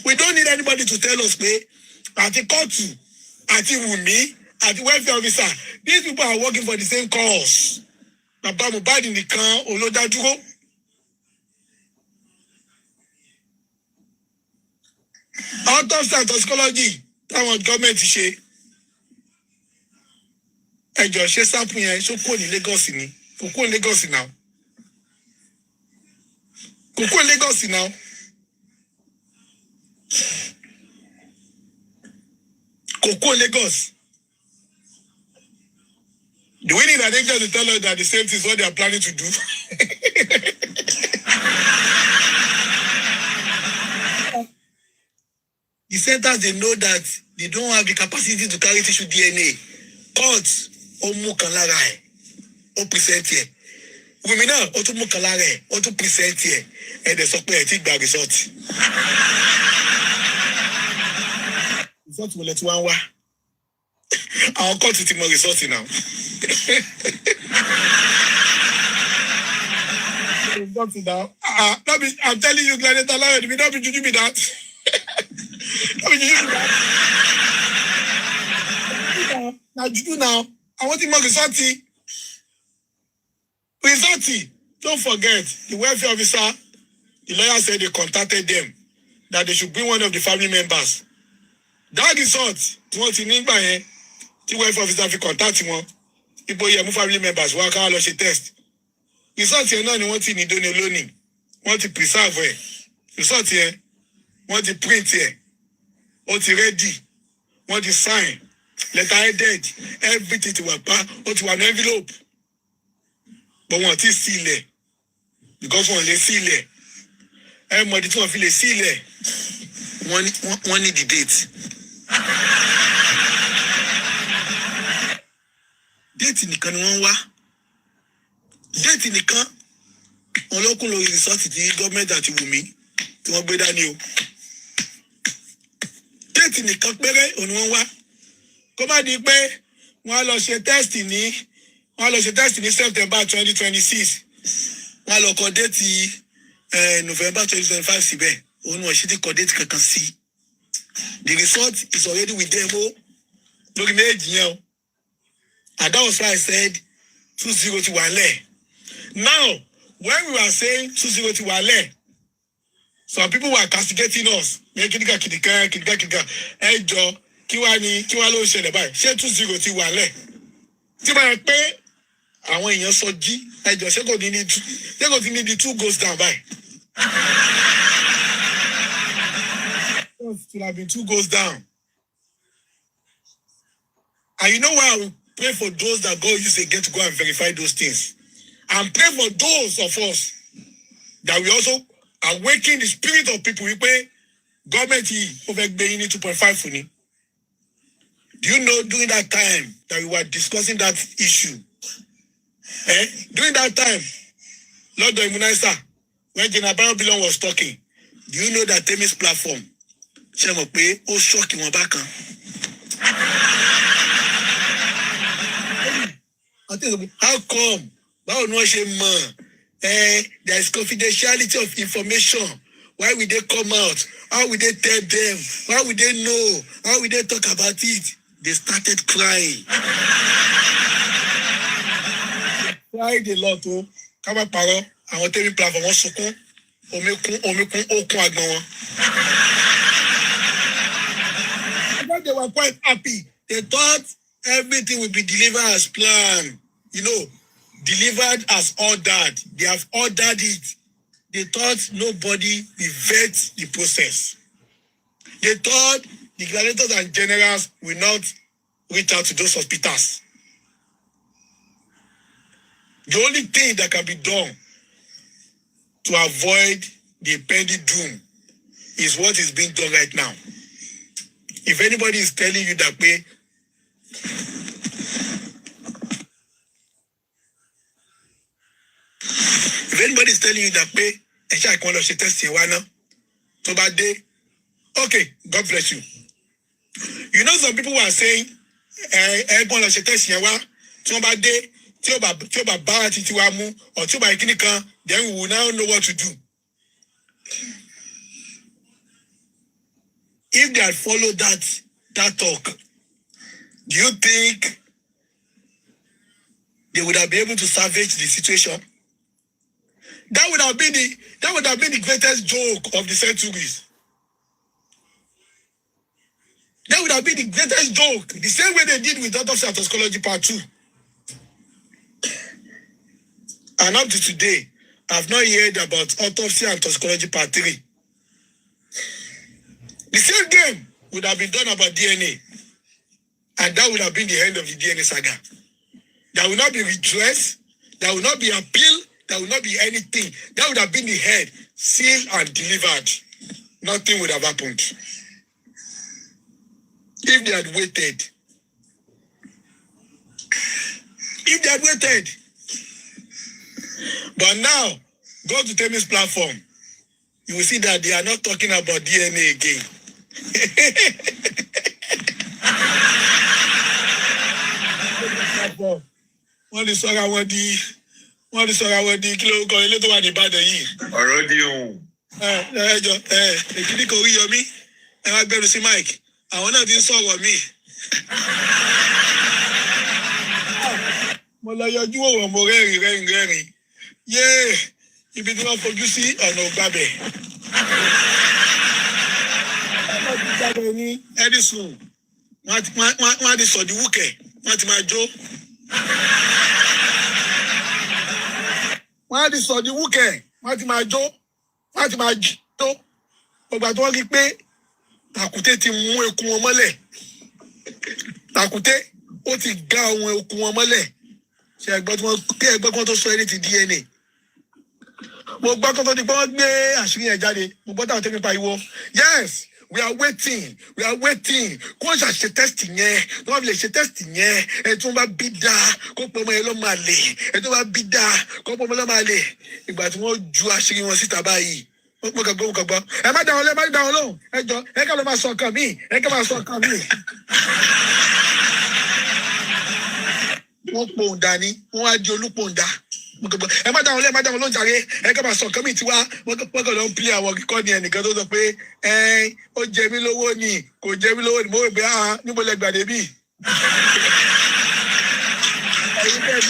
We don't need anybody to tell us, at the court, at the Wummi, at the welfare officer, these people are working for the same cause. Mohbad in the can, Olodaduro. Autopsy and toxicology, that one government ṣe. Ẹjọ́ ṣe sample yẹn, so kò ní Lagos ni. Kò kò ní Lagos now. Kò kò ní Lagos now. Kò kò ní Lagos. Do we need an angel to tell us that the same thing is what they are planning to do? The centers, they know that they don't have the capacity to carry tissue DNA. Courts, Omu Kalare, O present here. Women now, Otumu Kalare, O to present here. And the supply take the result. Result will let one wa. Our court is more result now. I'm telling you, Gladiator Lion, we don't be judging me that. Now, you now. I want him more resulty. Resulty. Don't forget, the welfare officer, the lawyer said they contacted them that they should bring one of the family members. That result, what in England, the welfare officer will contact him. People here, family members, work out a test. Result here, no, want to need alone. Want to preserve it. Result here, want to print here. Want to ready. Want to sign. Letter headed. Everything to want to an envelope. But want to seal it. Because one they seal it. Everybody to feel a seal it. One need the date. Date nìkan ni wọ́n wá. Date nìkan. Wọ́n lọ́kùn lórí resort ti gọ́ọ̀mẹ̀ntì àti Wùmí tí wọ́n gbé dání o. Date nìkan péré òun wọ́n wá. Kó má di pé wọ́n á lọ ṣe test ní September 2026. Wọ́n á lọ kọ date November 2025 síbẹ̀. Òun wọ́n ṣe ti kọ date kankan sí. The result is already with them o. Lórí méjì yẹn o. And that was why I said 2-0 to Wale. Now, when we were saying 2-0 to Wale, some people were castigating us. Ejo, kí wá ló ń ṣẹlẹ̀ báyìí ṣé 2-0 ti wà lẹ̀ tí bá yẹ pé àwọn èèyàn sọ jí ẹjọ́ ṣé kò ti ní di 2 goes down báyìí. It should have been 2 goes down. And you know why I will pray for those that God used again to go and verify those things. And pray for those of us that we also awaken the spirit of people. We pay government over being 2.5 for me. Do you know during that time that we were discussing that issue? During that time, Lord Immunizer, when General Bilon was talking, do you know that Temi's platform? Oh, shocking one back. How come? There is confidentiality of information. Why would they come out? How would they tell them? How would they know? How would they talk about it? They started crying. Cried a lot. Come on, Paro. I want to be platform. They were quite happy. They thought everything would be delivered as planned. You know, delivered as ordered. They have ordered it. They thought nobody will vet the process. They thought the gladiators and generals will not reach out to those hospitals. The only thing that can be done to avoid the impending doom is what is being done right now. If anybody is telling you that way, I can't test you so bad day. Okay, God bless you. You know, some people were saying, I can't test you so bad day, or then we will now know what to do. If they had followed that talk, do you think they would have been able to salvage the situation? That would have been the greatest joke of the centuries. That would have been the greatest joke. The same way they did with autopsy and toxicology part 2. And up to today, I've not heard about autopsy and toxicology part 3. The same game would have been done about DNA. And that would have been the end of the DNA saga. There will not be redress. There will not be appeal. There will not be anything. That would have been the head, sealed and delivered. Nothing would have happened. If they had waited. But now, go to Temi's platform. You will see that they are not talking about DNA again. Wọ́n lè sọ́ra wọn di kí ló kọ ilé tó wà ní Ìbàdàn yìí. Ọ̀rọ̀ di ohun. Ẹjọ́ èkìní kò rí yọmí ẹ wá gbẹnu sí Mike àwọn náà ti ń sọ̀rọ̀ mí. Mo lọ yọjú òwò mo rẹ́rìn. Yéè ibi tí wọ́n fojú sí ọ̀nà ògbàbẹ̀. Ní Edison wọ́n á di sọ̀dí wúkẹ̀ wọ́n ti máa jó. Wọ́n á di sọ̀dí wúkẹ̀ wọ́n ti máa jó. Ọgbà tí wọ́n rí pé tàkùté ti mú ekun wọn mọ́lẹ̀. Tàkùté ó ti gá àwọn ekun wọn mọ́lẹ̀. Ṣé ẹgbẹ́ tí wọ́n tó sọ ẹni ti DNA. Mo gbọ́ kọ́tọ́ ni pé wọ́n gbé àṣírí yẹn jáde. Mo gbọ́ táwọn tẹ́mi pariwo. Yes, we are waiting. Kó o ṣàṣe test yẹn. Wọ́n fi lè ṣe test yẹn. Ẹ tí wọ́n bá bí dáa kó pọ̀ ọmọ yẹn lọ́ máa lè. Ẹ tí wọ́n bá bí dáa kó pọ̀ ọmọ lọ́ máa lè. Ìgbà tí wọ́n ju àṣírí wọn síta báyìí. Mo kàn gbọ́. Ẹ má dá wọn lóhùn. Ẹ jọ ẹ ká ló máa sọ ọkàn mi. Wọ́n pòǹdà ni. Wọ́n á di olúpòǹdà. Ẹ má dá wọn lóhùn jàre. Ẹ ká máa sọ ọkàn mi tiwa. Wọ́n kàn lọ ń pílẹ̀ àwọn kíkọ́ ni ẹnìkan tó sọ pé ó jẹ mí lówó ni kò jẹ mí lówó ni mo rò pé níbo lẹ gbàdé bí. Ẹ̀yin bẹ́ẹ̀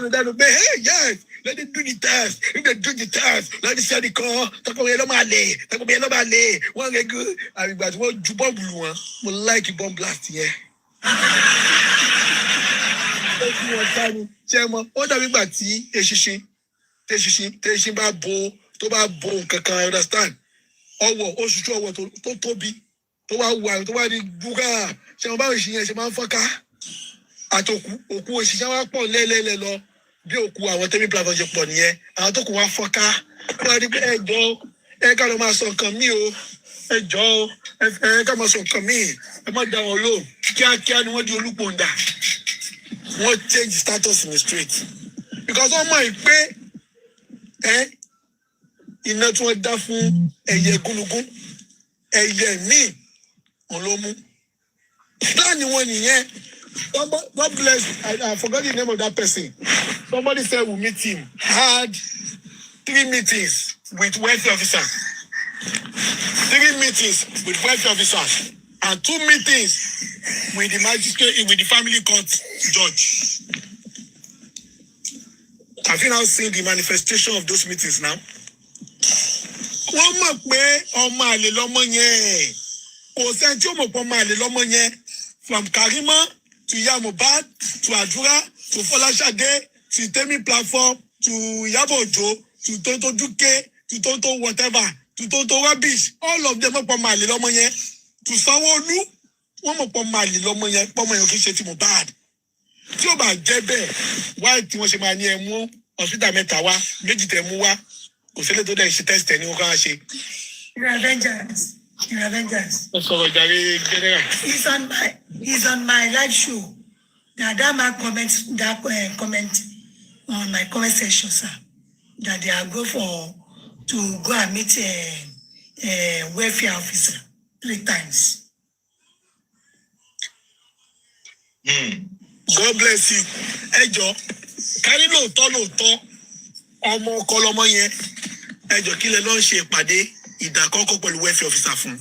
ni dánú pé yes Let them do the test. If they do the test, let them say the call. Talk about yellow male. Talk about yellow male. One get good. I mean, but what you bomb blue one? We like you bomb blast here. Chairman, what have you got? Eshishi, Teshin ba bo, to ba bo, kaka, understand? Ọwọ́ oṣù ọwọ́ tó tóbi tó wá wà tó wá di búgà ṣe wọn báwo ṣe yẹn ṣe máa ń fọ́nká àtòkù òkú òṣìṣẹ́ wa pọ̀ lẹ́lẹ́lẹ́ lọ bí òkú àwọn tẹ́mí platform ṣe pọ̀ nìyẹn àwọn tó kù wá fọ́nká wọ́n á di pé ẹjọ́ ẹ ká lọ máa sọ nǹkan mí o ẹjọ́ ẹ ká máa sọ nǹkan mí ẹ má dá wọn lò kíákíá ni wọ́n di olúpọ̀ǹdà wọ́n change status in the street because wọ́n mọ̀ pé iná tí wọ́n dá fún ẹyẹ gúnugún ẹyẹ míì wọn ló mú láàánú wọn nìyẹn God bless I forgot the name of that person somebody said we meet him had 3 meetings with welfare officers 3 meetings with welfare officers and 2 meetings with the magistrate with the family court judge. Have you now seen the manifestation of those meetings now? Wọ́n mọ̀ pé ọmọ àlè lọ́mọ yẹn kò sẹ́ni tí ó mọ̀ pé ọmọ àlè lọ́mọ yẹn from Karima to Mohbad to Àdúrà to Fọláṣadé to Temi platform to Ìyábọ̀ Òjó to Tonto Duke to Tonto whatever to Tonto rubbish all of them mọ̀ pé ọmọ àlè lọ́mọ yẹn to Sanwó-Olú wọ́n mọ̀ pé ọmọ àlè lọ́mọ yẹn pọ́mọ yẹn kì í ṣe ti Mohbad tí ó bá jẹ́ bẹ́ẹ̀ wáyé tí wọ́n ṣe máa ní ẹ mú hospital mẹ́ta wá méjì tẹ̀ mú wá. You're Avengers. He's on my live show. Now that man comment on my comment section, sir. That they are to go and meet a welfare officer 3 times. God bless you. Hey Joe, can you know ọmọ ọkọ lọmọ yẹn ẹjọ kí lẹ lọ ń ṣe ìpàdé ìdákọkọ pẹ̀lú welfare officer fún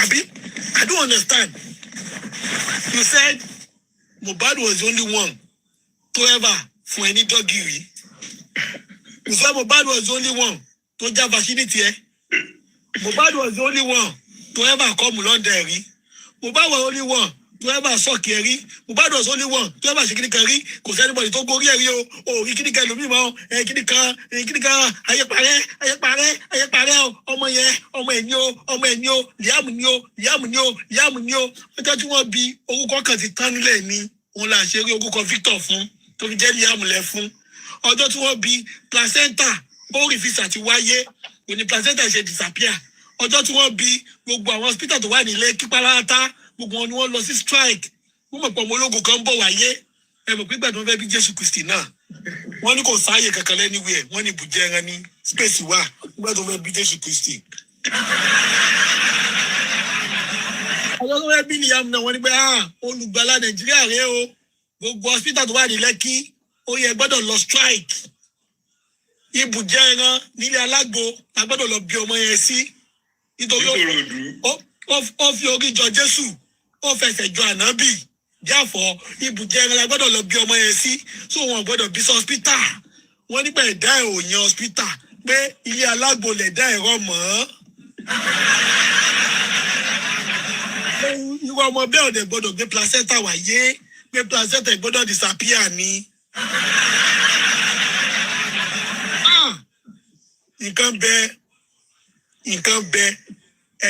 àbí I don't understand. You said Mohbad was the only one to ever fún ẹni dọ́gì rí. You said Mohbad was the only one tó já virginity ẹ. Mohbad was the only one to ever come London rí. Mohbad was the only one to ever sọ́ọ̀kì ẹ rí. Mohbad was only one to ever ṣe kíní kan rí. Kò sẹ́ni bọ̀dì tó gorí ẹ rí o rí kíní kan lómi mọ́ kíní kan ayẹparẹ́ ọmọ yẹn ọmọ ẹ̀ ní o Liam ní o ọjọ́ tí wọ́n bí orúkọ kan ti tán nílẹ̀ ni òun là ṣe rí orúkọ Victor fún tó fi jẹ́ Liam lẹ̀ fún ọjọ́ tí wọ́n bí placenta ó rí fisa ti wáyé òní placenta ṣe disappear ọjọ́ tí wọ́n bí gbogbo àwọn hospital tó wà nílé kíparata gbogbo wọn ni wọ́n lọ sí strike wọ́n mọ̀ pé ọmọ ológun kan ń bọ̀ wáyé ẹ mọ̀ pé gbàdúrà fẹ́ bí Jésù Kristi náà wọ́n ní kò sáàyè kankan lẹ́niwẹ̀ wọ́n ní ibùjẹ́ ẹran ní space wà gbàdúrà fẹ́ bí Jésù Kristi. ọjọ́ tó fẹ́ bí Liam náà wọ́n ní pé olùgbàlà Nàìjíríà rèé o gbogbo hospital tó wà ní Lẹ́kí ó yẹ gbọ́dọ̀ lọ strike ibùjẹ́ ẹran nílé alágbo la gbọ́dọ̀ lọ bí ọmọ yẹn sí nítorí ó fi orí jọ Jésù ó fẹsẹ̀ jọ ànábì jáfọ́ ibùjẹ́ ẹran la gbọ́dọ̀ lọ bí ọmọ yẹn sí so wọn gbọ́dọ̀ bí sí hospital wọ́n nípa ẹ̀dá ẹ̀ ò yan hospital pé ilé alágbo lẹ̀dá ẹ̀rọ mọ́ irú ọmọ bẹ́ẹ̀ ò dẹ̀ gbọ́dọ̀ gbé placenta wáyé pé placenta gbọ́dọ̀ disappear ni. nǹkan bẹ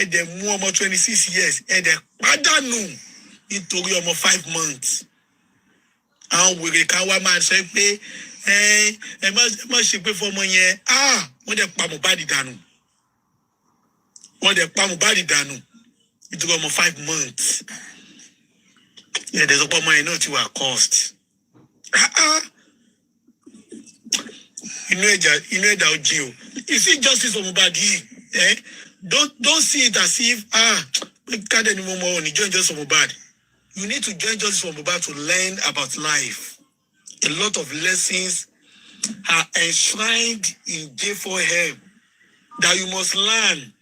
ẹ̀dẹ̀ mú ọmọ 26 years ẹ̀dẹ̀ pàdánù nítorí ọmọ 5 months. àwọn wèrè kan wá máa sọ pé ẹ má ṣe pé fọmọ yẹn wọ́n dẹ̀ pa Mohbad dànù nítorí ọmọ 5 months. ẹ̀dẹ̀ sọ pé ọmọ yẹn náà ti wà cost. inú ẹ̀dá ojí o. You see justice for Mohbad yìí don't see it as if káde ni mo mọ òní join justice for Mohbad. You need to join justice for Mohbad to learn about life. A lot of lessons are enshrined in J4M that you must learn.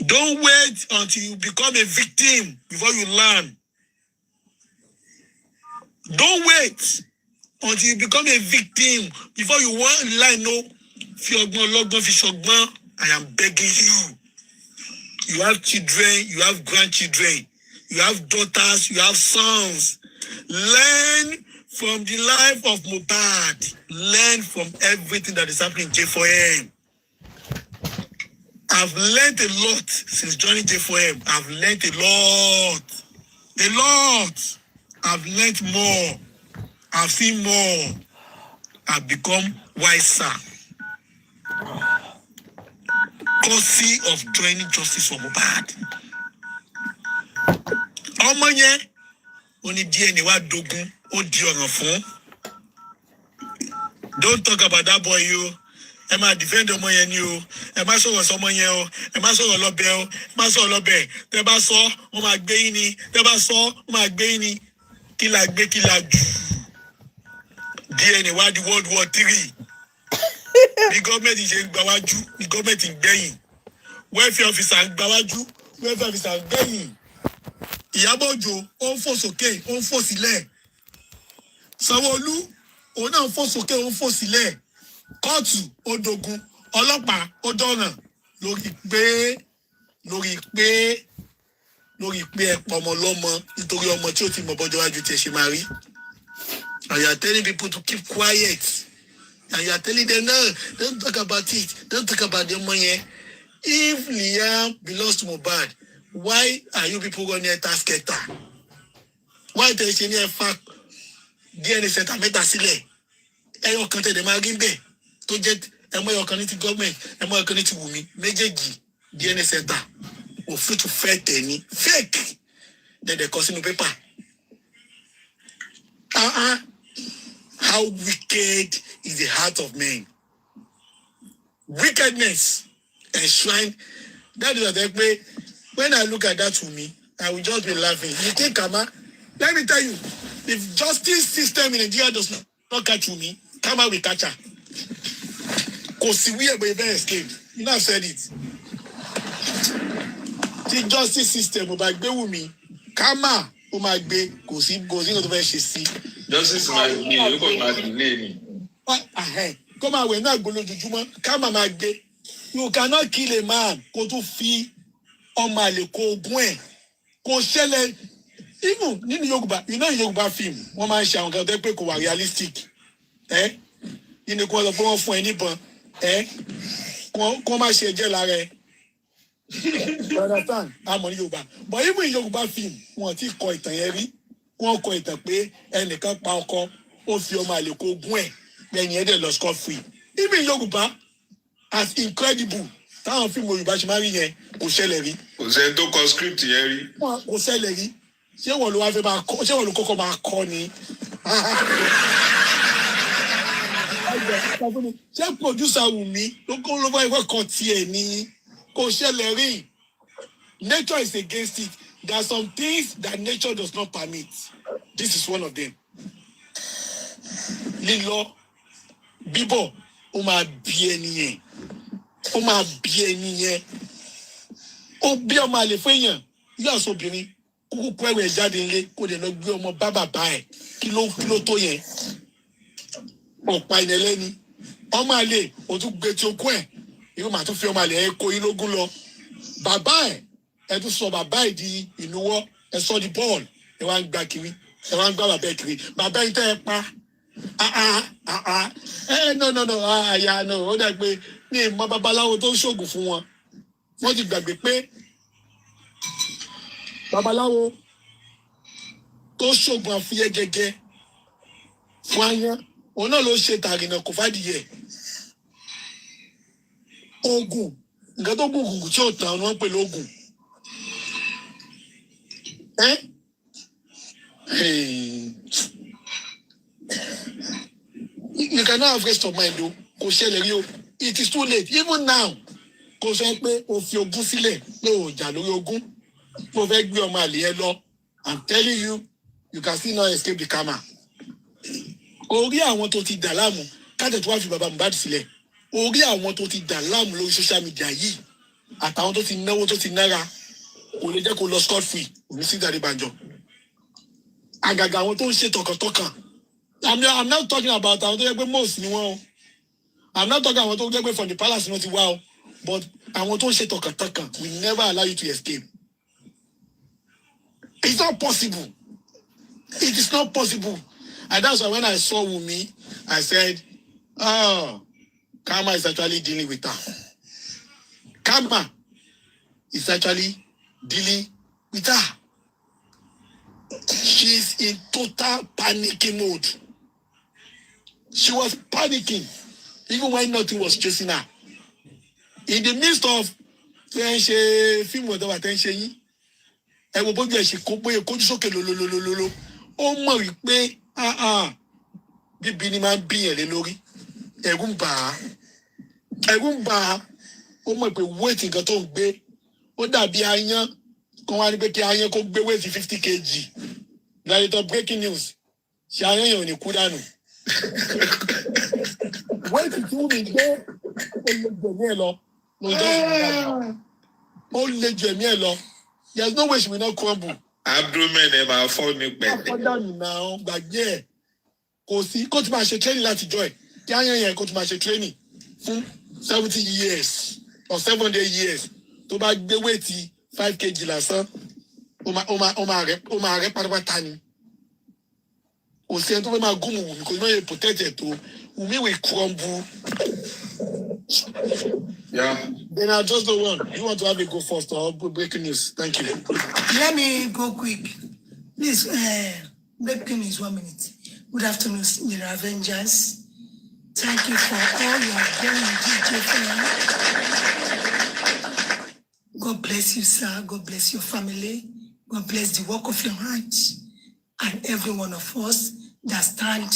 Don't wait until you become a victim before you learn. Don't wait until you become a victim. Before you want lie, no. I am begging you. You have children, you have grandchildren, you have daughters, you have sons. Learn from the life of Mohbad. Learn from everything that is happening in J4M. I've learned a lot since joining J4M. I've learned a lot. A lot. I've learned more. I've seen more. I've become wiser. Courtesy of joining justice for Mohbad. Ọmọ yẹn, ó ní DNA wá dogun, ó di ọ̀ràn fún. Don't talk about that boy, you. Ẹ máa defend ọmọ yẹn ni o. Ẹ má sọ̀rọ̀ sọmọ yẹn o. Ẹ má sọ̀rọ̀ lọ́bẹ̀ o. Ẹ má sọ̀rọ̀ lọ́bẹ̀. Tẹ́ bá sọ, wọ́n máa gbé yín ni. Tẹ́ bá sọ, wọ́n máa gbé yín ni. Kí la gbé, kí la jù. DNA wá di World War III. Bí gọ́ọ̀mẹ̀ntì ṣe ń gbáwájú, bí gọ́ọ̀mẹ̀ntì ń gbẹ̀yìn. Welfare officer ń gbáwájú, welfare officer ń gbẹ̀yìn. Ìyábọ̀ Òjó, ó ń fò sókè, ó ń fò sílẹ̀. Sanwó-Olú, òun náà ń fò sókè, ó ń fò sílẹ̀. Kóòtù, ó dogun. Ọlọ́pàá, ó dọ̀ràn. Lórí pé ẹ pọ̀ ọmọ lọ́mọ nítorí ọmọ tí ó ti mọ̀ bọ́jọ́ wájú tí ẹ ṣe máa rí. And you are telling people to keep quiet. And you are telling them, no, don't talk about it. Don't talk about the money. If Liam belongs to Mohbad, why are you people running a tasketa? Why tell you any fact DNA center meta sílẹ̀? Ẹyọ kan tẹ̀lé máa rí bẹ́ẹ̀ tó jẹ́ ẹmọ ẹyọ kan ní ti government, ẹmọ ẹyọ kan ní ti Wummi, méjèèjì DNA center. Òfin tó fẹ́ tẹ̀ ní fake. Then they kọ sínú paper. How wicked is the heart of man? Wickedness enshrined. That is what I say. When I look at that to me, I will just be laughing. You think, Kama? Let me tell you, if justice system in Nigeria does not catch me, Kama will catch her. Because we have escaped. You know, I've said it. The justice system will be with me. Kama will be because he goes into the she. Justice might be you got my delay. Come on, we're not going to do. Kama magbe. You cannot kill a man. Go to fee on my leko buen. Go shele. Even in Yoruba, you know Yoruba film. One man shall go there because realistic. In the quarter for anyone. Come on, share jelare. You understand? I'm on Yoruba. But even in Yoruba film, one thing quite heavy. One quite a pay and the cut power of your maliko buen. Then you had lost free. Even Yoruba. As incredible. Táwọn fíìmù Yorùbá ṣe máa rí yẹn kò ṣẹlẹ̀ rí. Kò sẹ́ni tó kọ script yẹn rí. Kò ṣẹlẹ̀ rí. Ṣé wọ́n ló wá fẹ́ máa kọ́? Ṣé wọ́n ló kọ́kọ́ máa kọ́ ni? Ṣé producer Wummi ló kọ́ ló bá ìwé kan tiẹ̀ ni? Kò ṣẹlẹ̀ rí. Nature is against it. There are some things that nature does not permit. This is one of them. Lílọ bíbọ̀ ó máa bí ẹni yẹn. Ó máa bí ẹni yẹn. Ó bí ọmọ àlè fún èèyàn. Yóò sọ obìnrin kúkú kú ẹrù ẹ̀ jáde nílé kó lè lọ gbé ọmọ bá bàbá ẹ̀. Kí ló tó yẹn? Ọ̀pá ìnẹ̀lẹ́ni. Ọmọ àlè ó tún gbé tí ó kú ẹ̀. Irú màá tún fi ọmọ àlè ẹ̀ kó yín lógún lọ. Bàbá ẹ̀ ẹ tún sọ bàbá ẹ̀ di ìnuwọ́. Ẹ sọ di bọ́ọ̀lù. Ẹ wá ń gbá kiri. Ẹ wá ń gbá bàbá ẹ̀ kiri. Bàbá ẹ̀ tẹ́ ẹ pa. No. Ó dà pé ní ìmọ̀ babaláwo tó ń ṣògùn fún wọn. Wọ́n ti gbàgbé pé babaláwo tó ṣògùn àfiyẹ́ gẹ́gẹ́ fún ayán. Òun náà ló ṣe tàrìnà kò fàdìyẹ. Oògùn. Nǹkan tó gùn kùkù tí ò tàn ni wọ́n pè lóògùn. You cannot have rest of mind though. Kò ṣẹlẹ̀ rí o. It is too late. Even now, kò sọ pé o fi ogún sílẹ̀ pé o jà lórí ogún. Mo fẹ́ gbé ọmọ àlè ẹ lọ. I'm telling you, you can still not escape the karma. Orí àwọn tó ti dà láàmú, kájẹ̀ tó wá fi bàbá Mohbad sílẹ̀. Orí àwọn tó ti dà láàmú lórí social media yìí. Àtàwọn tó ti náwó tó ti nára. Kò lè jẹ́ kó lọ scot free. Òní sí Daddy Banjo. Àgàgà àwọn tó ń ṣe tọkàntọkàn. I'm not talking about àwọn tó jẹ́ pé most ni wọ́n o. I'm not talking about àwọn tó jẹ́ pé from the palace ni wọ́n ti wá o. But àwọn tó ń ṣe tọkàntọkàn will never allow you to escape. It's not possible. It is not possible. And that's why when I saw Wummi, I said, oh, Karma is actually dealing with her. Karma is actually dealing with her. She's in total panicking mode. She was panicking even when nothing was chasing her. In the midst of film whatever attention, ẹ wo bójú ẹ ṣe kó bóyá kójú sókè lólólólólóló ó mọ̀ wípé bíbí ni máa ń bí yẹn lé lórí ẹ̀rù ń bà á ó mọ̀ pé wéètì nǹkan tó ń gbé ó dàbí ayán kan wá ní pé kí ayán kó gbé wéètì 50 kg gladiator breaking news ṣe ayán yẹn ò ní kú dànù wéètì tí wọ́n mi gbé ó lè jù ẹ̀mí ẹ̀ lọ. There's no way she will not crumble. Abdomen ẹ máa fọ́ ní pẹ̀lẹ́. Àfọ́dànù náà gbàgbé ẹ̀. Kò sí kó tí máa ṣe training láti jọ ẹ̀. Kí áyán yẹn kó tí máa ṣe training fún 70 years or 700 years. Tó bá gbé wéètì 5 kg lásán, ó máa rẹ̀ pátápátá ni. Kò sí ẹni tó fẹ́ máa gún Wummi kò ní máa yẹ protect ẹ̀ tó. Wummi will crumble. Yeah. Then I'll just go on. You want to have a go first or breaking news? Thank you. Let me go quick. Please, breaking news 1 minute. Good afternoon, the Avengers. Thank you for all you have done in DJ family. God bless you, sir. God bless your family. God bless the work of your hands. And every one of us that stand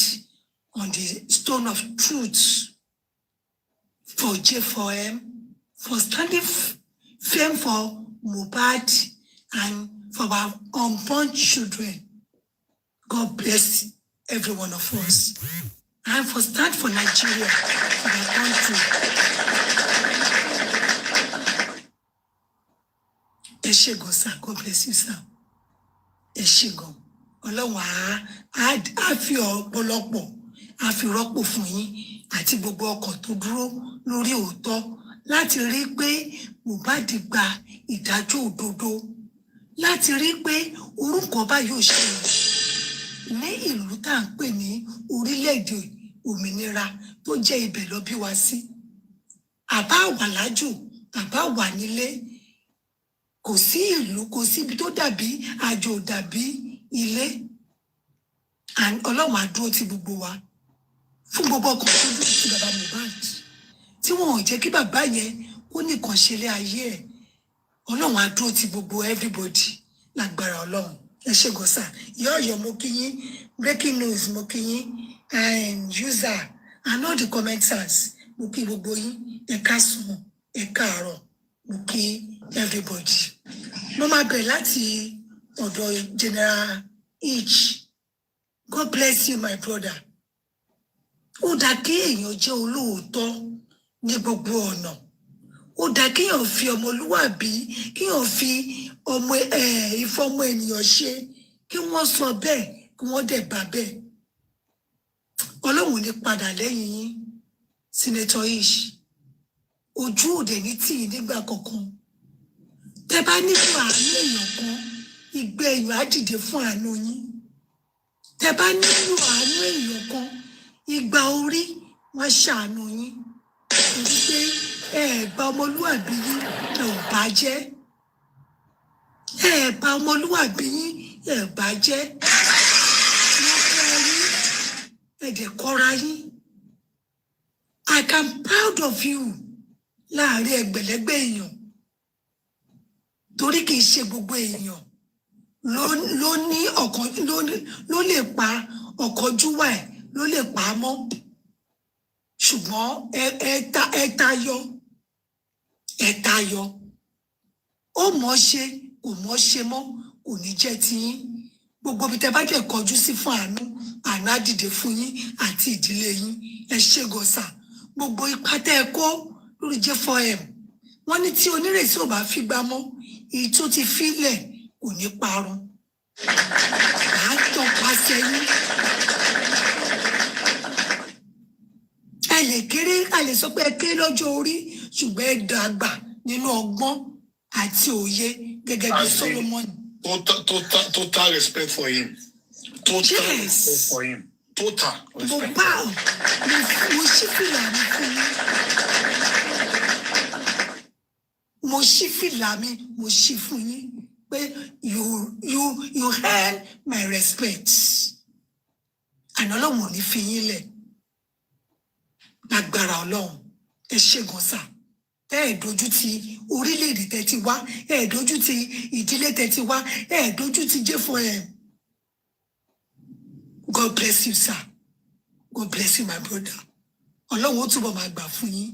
on the stone of truth for J4M, for standing firm for Mohbad and for our unborn children. God bless every one of us. And for stand for Nigeria, for our country. Eshegon, sir. God bless you, sir. Eshegon. Ọlọ́run á fi ọ̀pọ̀lọpọ̀ á fi rọ́pò fún yín àti gbogbo ọkọ̀ tó dúró lórí òótọ́ láti rí pé Mohbad gba ìdájọ́ òdodo láti rí pé orúkọ bá yóò ṣẹlẹ̀ ní ìlú tá à ń pè ní orílẹ̀-èdè òmìnira tó jẹ́ ibẹ̀ lọ bí wá sí àbá wà lájò àbá wà nílé kò sí ìlú kò sí ibi tó dàbí àjò dàbí ilé Ọlọ́run á dúró ti gbogbo wa fún gbogbo ọkọ̀ tó dúró sí bàbá Mohbad tí wọn ò jẹ́ kí bàbá yẹn ó nìkan ṣe lé ayé ẹ̀ Ọlọ́run á dúró ti gbogbo everybody lágbára Ọlọ́run ẹ ṣé gọ́sà ìyá Ọ̀yọ́ mo kí yín breaking news mo kí yín user and all the commenters mo kí gbogbo yín ẹ káàsán ẹ káàárọ̀ mo kí everybody mo máa bẹ̀rẹ̀ láti ọ̀dọ̀ General H. God bless you my brother. Ó dá kí èèyàn jẹ́ olóòótọ́ ní gbogbo ọ̀nà. Ó dá kí èèyàn fi ọmọlúwàbí, kí èèyàn fi ìfọmọ ènìyàn ṣe, kí wọ́n sọ bẹ́ẹ̀, kí wọ́n dẹ̀ bá bẹ́ẹ̀. Ọlọ́run ní padà lẹ́yìn yín, Senator Ish. Ojú òde ní tì í nígbà kankan. Tẹ́ bá nílò àánú èèyàn kan, ìgbẹ́ èèyàn á dìde fún àánú yín. Tẹ́ bá nílò àánú èèyàn kan, ìgbà orí wọn ṣàánú yín torí pé ẹ̀ẹ̀bá ọmọlúwàbí yín ẹ̀ ò bá jẹ́ ẹ̀ẹ̀bá ọmọlúwàbí yín ẹ̀ ò bá jẹ́ wọ́n kọ́ yín ẹ̀dẹ̀ kọ́ra yín. I am proud of you láàrin ẹgbẹ̀lẹ́gbẹ̀ èèyàn torí kì í ṣe gbogbo èèyàn ló ní ọkàn ló lè pa ọ̀kánjúwà ẹ̀ ló lè pa á mọ́ ṣùgbọ́n ẹ tayọ ó mọ̀ ṣe kò mọ̀ ṣe mọ́ kò ní jẹ́ tiyín gbogbo bí tẹ bá jẹ́ kọjú sí fún àánú á dìde fún yín àti ìdílé yín ẹ ṣé gọ́sà gbogbo ipá tẹ́ ẹ kó lórí J4M wọ́n ní tí onírètí ò bá fi gbá mọ́ èyí tó ti fílẹ̀ kò ní parun à ń tọpasẹ̀ yín ẹ lè kéré ẹ lè sọ pé ẹ kéré lọ́jọ́ orí ṣùgbọ́n ẹ dàgbà nínú ọgbọ́n àti òye gẹ́gẹ́ bí Solomon. Total respect for him. Total respect for him. Total respect. Mo ṣí fìlà mi fún yín. Mo ṣí fìlà mi, mo ṣí fún yín pé you earn my respect. Àná Ọlọ́run ò ní fi yín lẹ̀. Lágbára Ọlọ́run, ẹ ṣé gan sà. Ẹ dojú ti orílẹ̀-èdè tẹ́ ti wá, ẹ dojú ti ìdílé tẹ́ ti wá, ẹ dojú ti J4M. God bless you, sir. God bless you, my brother. Ọlọ́run ó túbọ̀ máa gbà fún yín.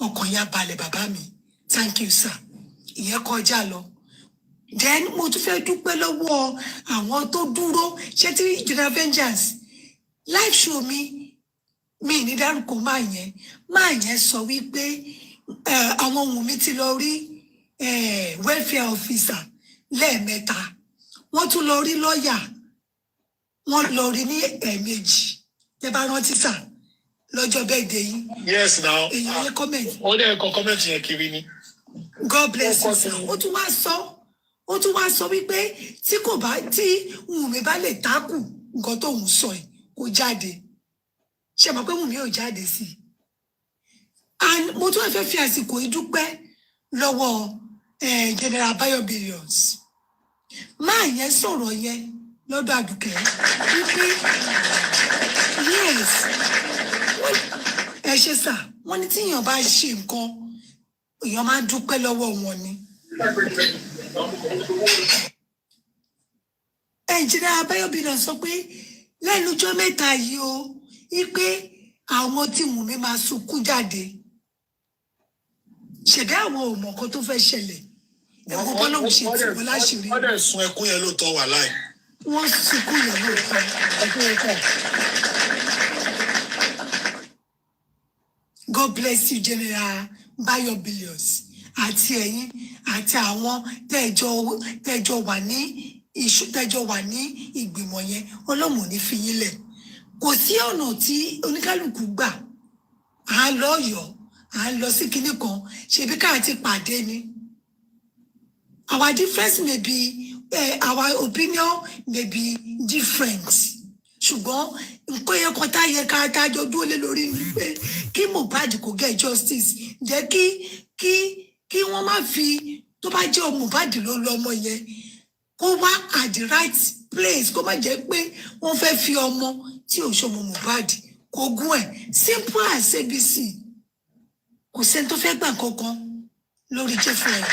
Ọkàn yín á balẹ̀ bàbá mi. Thank you, sir. Ìyẹn kọjá lọ. Then mo tún fẹ́ dúpẹ́ lọ́wọ́ àwọn tó dúró. Ṣé tí General Vengeance live show mi ní dárúkọ máa yẹn sọ wípé àwọn Wùmí ti lọ rí welfare officer lẹ́ẹ̀mẹ́ta. Wọ́n tún lọ rí lọ́ọ̀yà. Wọ́n lọ rí ní ẹ̀ẹ̀mejì. Tẹ́ bá rántí sà lọ́jọ́ birthday yín. Yes, now. Èèyàn yẹn comment. Ó dẹ̀ kọ comment yẹn kiri ni. God bless you, sir. Ó tún wá sọ wípé tí Wùmí bá lè tákù nǹkan tó ń sọ yìí kó jáde. Ṣé mọ̀ pé Wùmí ò jáde sí i? And mo tún fẹ́ fi àsìkò ìdúpẹ́ lọ́wọ́ General Bayo Billions. Máa yẹn sọ̀rọ̀ yẹn lọ́dọ̀ Àdùkẹ́ wípé yes ẹ ṣe sà wọ́n ní tíyàn bá ṣe nǹkan èèyàn máa dúpẹ́ lọ́wọ́ wọn ni. General Bayo Billions sọ pé lẹ́nu ọjọ́ mẹ́ta yìí o wípé àwọn tí Wùmí máa sunkún jáde ṣẹ̀dá àwọn ò mọ̀ nǹkan tó fẹ́ ṣẹlẹ̀ ẹ̀kọ́ bọ́lọ́hùn ṣe tí wọ́n láṣìírí. Wọ́n dẹ̀ sun ẹkún yẹn lóòótọ́ wà láì. Wọ́n sunkún yẹn lóòótọ́ ẹkún yẹn kọ̀. God bless you, General Bayo Billions àti ẹ̀yin àti àwọn tẹ́jọ wà ní ìgbìmọ̀ yẹn Ọlọ́run ò ní fi yín lẹ̀. Kò sí ọ̀nà tí oníkálukú gbà à ń lọ Ọ̀yọ́ à ń lọ sí kinní kan ṣebí ká ti pàdé ni. Our difference may be our opinion may be different. Ṣùgbọ́n nǹkan yẹn kan tá yẹ ká dájọ́ dúró lé lórí ni pé kí Mohbad kò get justice jẹ́ kí wọ́n má fi tó bá jẹ́ Mohbad ló lọ ọmọ yẹn kó wá at the right place kó má jẹ́ pé wọ́n fẹ́ fi ọmọ tí ò ṣọmọ Mohbad kó gún ẹ̀ simple as ABC. Kò sẹ́ni tó fẹ́ gbà kankan lórí J4M.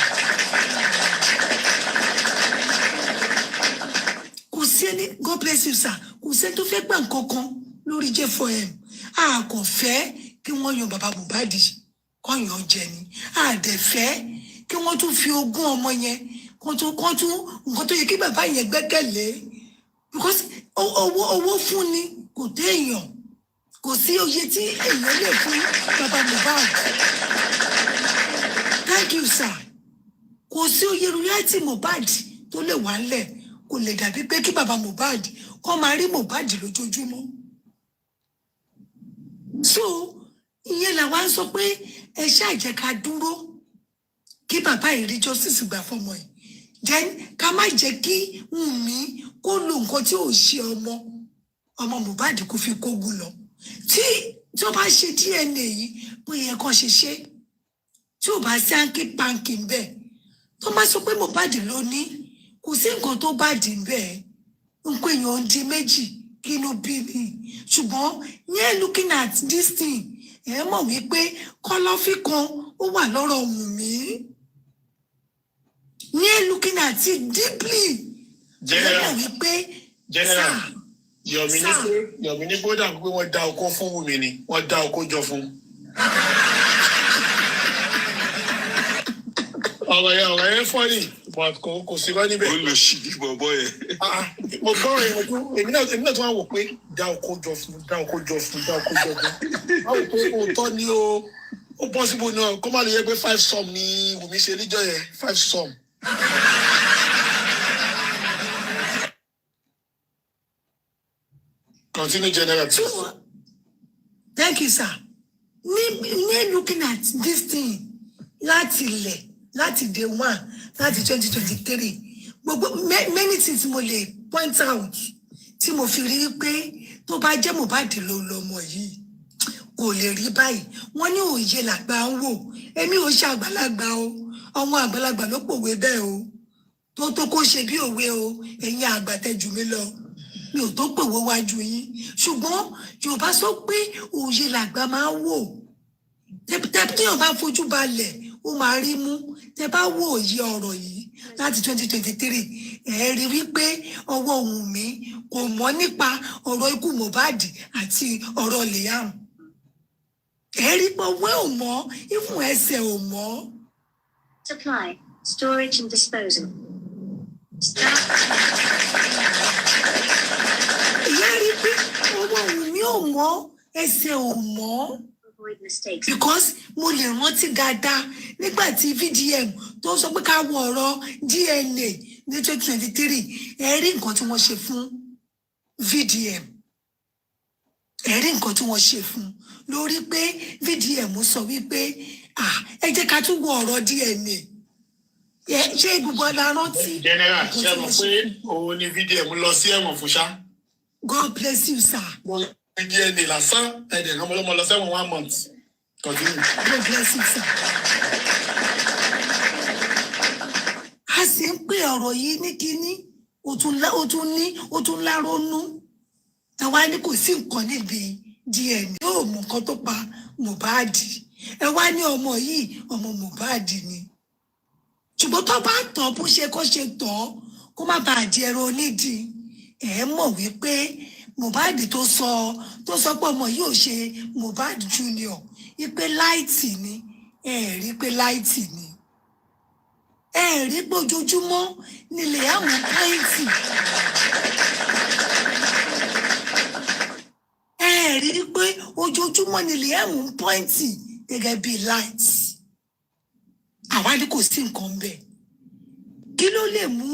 Kò sẹ́ni God bless you sir. Kò sẹ́ni tó fẹ́ gbà kankan lórí J4M. A kò fẹ́ kí wọ́n yan bàbá Mohbad kọ́ yan jẹ ni. A dẹ̀ fẹ́ kí wọ́n tún fi ogún ọmọ yẹn kọ́ tún nǹkan tó yẹ kí bàbá yẹn gbẹ́kẹ̀lé. Because owó fún ni kò dé èèyàn. Kò sí oye tí èèyàn lè fún bàbá Mohbad. Thank you sir. Kò sí oye royalty Mohbad tó lè wà lẹ̀ kò lè dàbí pé kí bàbá Mohbad kó máa rí Mohbad lójoojúmọ́. So ìyẹn làwa ń sọ pé ẹ ṣáà jẹ́ ká dúró kí bàbá yìí rí justice gbà fọmọ ẹ̀. Then ká má jẹ́ kí Wùmí kó lo nǹkan tí ò ṣe ọmọ Mohbad kó fi kógun lọ. Tí ó bá ṣe DNA yìí bó yẹ kó ṣe ṣe tí ò bá sí áńkì pàǹkì ń bẹ̀ tó má sọ pé Mohbad ló ní kò sí nǹkan tó bá dì ń bẹ̀ nǹkan èèyàn ń di méjì kí inú bí mi ṣùgbọ́n yẹn looking at this thing ẹ mọ̀ wípé kọ́lọ́fín kan ó wà lọ́rọ̀ Wùmí yẹn looking at it deeply ẹ mọ̀ wípé General Yomi ní kó dà pé wọ́n dá oko fún Wùmí ni wọ́n dá oko jọ fún. ọ̀rọ̀ yẹn fọ́ọ̀lì kò sí wá níbẹ̀. ó lè ṣì ní bọ̀bọ̀ yẹn. Mo gbọ́ èmi náà tún wá wò pé dá oko jọ fún. Wọ́n wò pé òótọ́ ni ó possible náà kó má lè yẹ pé 5 sum ni Wùmí ṣe níjọ́ yẹn 5 sum. Continue, General. Thank you, sir. me looking at this thing láti day one láti 2023 many things mo lè point out tí mo fi rí pé tó bá jẹ́ Mohbad ló lọ́mọ yìí kò lè rí báyìí wọ́n ní òye làgbà ń wò èmi ò ṣe àgbàlagbà o àwọn àgbàlagbà ló pòwe bẹ́ẹ̀ o tó kó ṣe bí òwe o ẹ̀yin àgbà tẹ́ jù mí lọ mi ò tó pòwe wájú yín ṣùgbọ́n Yorùbá sọ pé òye làgbà máa ń wò tí yóò bá fojú balẹ̀ ó máa rí mú tẹ́ bá wò òye ọ̀rọ̀ yìí láti 2023 ẹ rí wípé ọwọ́ Wùnmí kò mọ̀ nípa ọ̀rọ̀ ikú Mohbad àti ọ̀rọ̀ Liam ẹ rí pé ọwọ́ ò mọ̀ ìfún ẹsẹ̀ ò mọ̀. Supply, storage and disposal. Ìyá rí pé ọwọ́ Wùnmí ò mọ̀ ẹsẹ̀ ò mọ̀. Because mo lè rántí dáadáa nígbà tí VDM tó sọ pé ká wọ ọ̀rọ̀ DNA ní 2023 ẹ rí nǹkan tí wọ́n ṣe fún VDM ẹ rí nǹkan tí wọ́n ṣe fún lórí pé VDM sọ wípé ẹ jẹ́ ká tún wọ ọ̀rọ̀ DNA ṣé gbogbo ọ̀la rántí. General ṣe mọ̀ pé òun ni VDM lọ sí ẹ̀wọ̀n fún ṣá. God bless you sir. DNA lásán ẹ̀dẹ̀ ọmọlọ́mọ lọ sẹ́wọ̀n 1 month. Continue. God bless you sir. A sì ń pè ọ̀rọ̀ yìí ní kínní ó tún láronú àwa ní kò sí nǹkan níbi DNA yóò mú nǹkan tó pa Mohbad ẹ wá ní ọmọ yìí ọmọ Mohbad ni ṣùgbọ́n tó bá tọ̀ bó ṣe kó ṣe tọ̀ kó má bàa di ẹran onídìí ẹ mọ̀ wípé Mohbad tó sọ pé ọmọ yìí ò ṣe Mohbad Junior wípé láìtì ni ẹ rí pé láìtì ni ẹ rí pé ojoojúmọ́ nílé àwọn pọ́ìntì ẹ rí pé ojoojúmọ́ nílé àwọn pọ́ìntì gẹ́gẹ́ bí light àwa ní kò sí nǹkan bẹ́ẹ̀ kí ló lè mú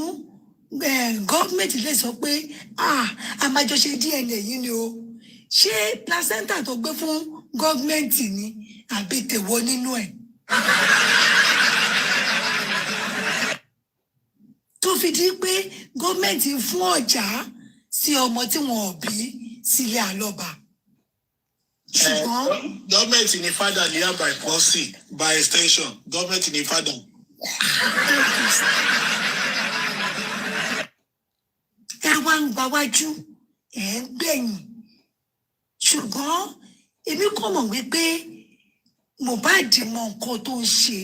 gọ́ọ̀mẹ̀ntì lè sọ pé àmàjọṣe DNA yìí ni o ṣé placenta tó gbé fún gọ́ọ̀mẹ̀ntì ni àbí tèwọ́ nínú ẹ̀. tó fi di pé gọ́ọ̀mẹ̀ntì fún ọ̀já sí ọmọ tí wọn ò bí sílé àlọ́ba. ṣùgbọ́n gọ́ọ̀mẹ̀ntì ni father Liam by proxy by extension gọ́ọ̀mẹ̀ntì ni father. ẹ wá ń gba wájú ẹ ń gbẹ̀yìn ṣùgbọ́n èmi kò mọ̀ wípé Mohbad mọ nǹkan tó ń ṣe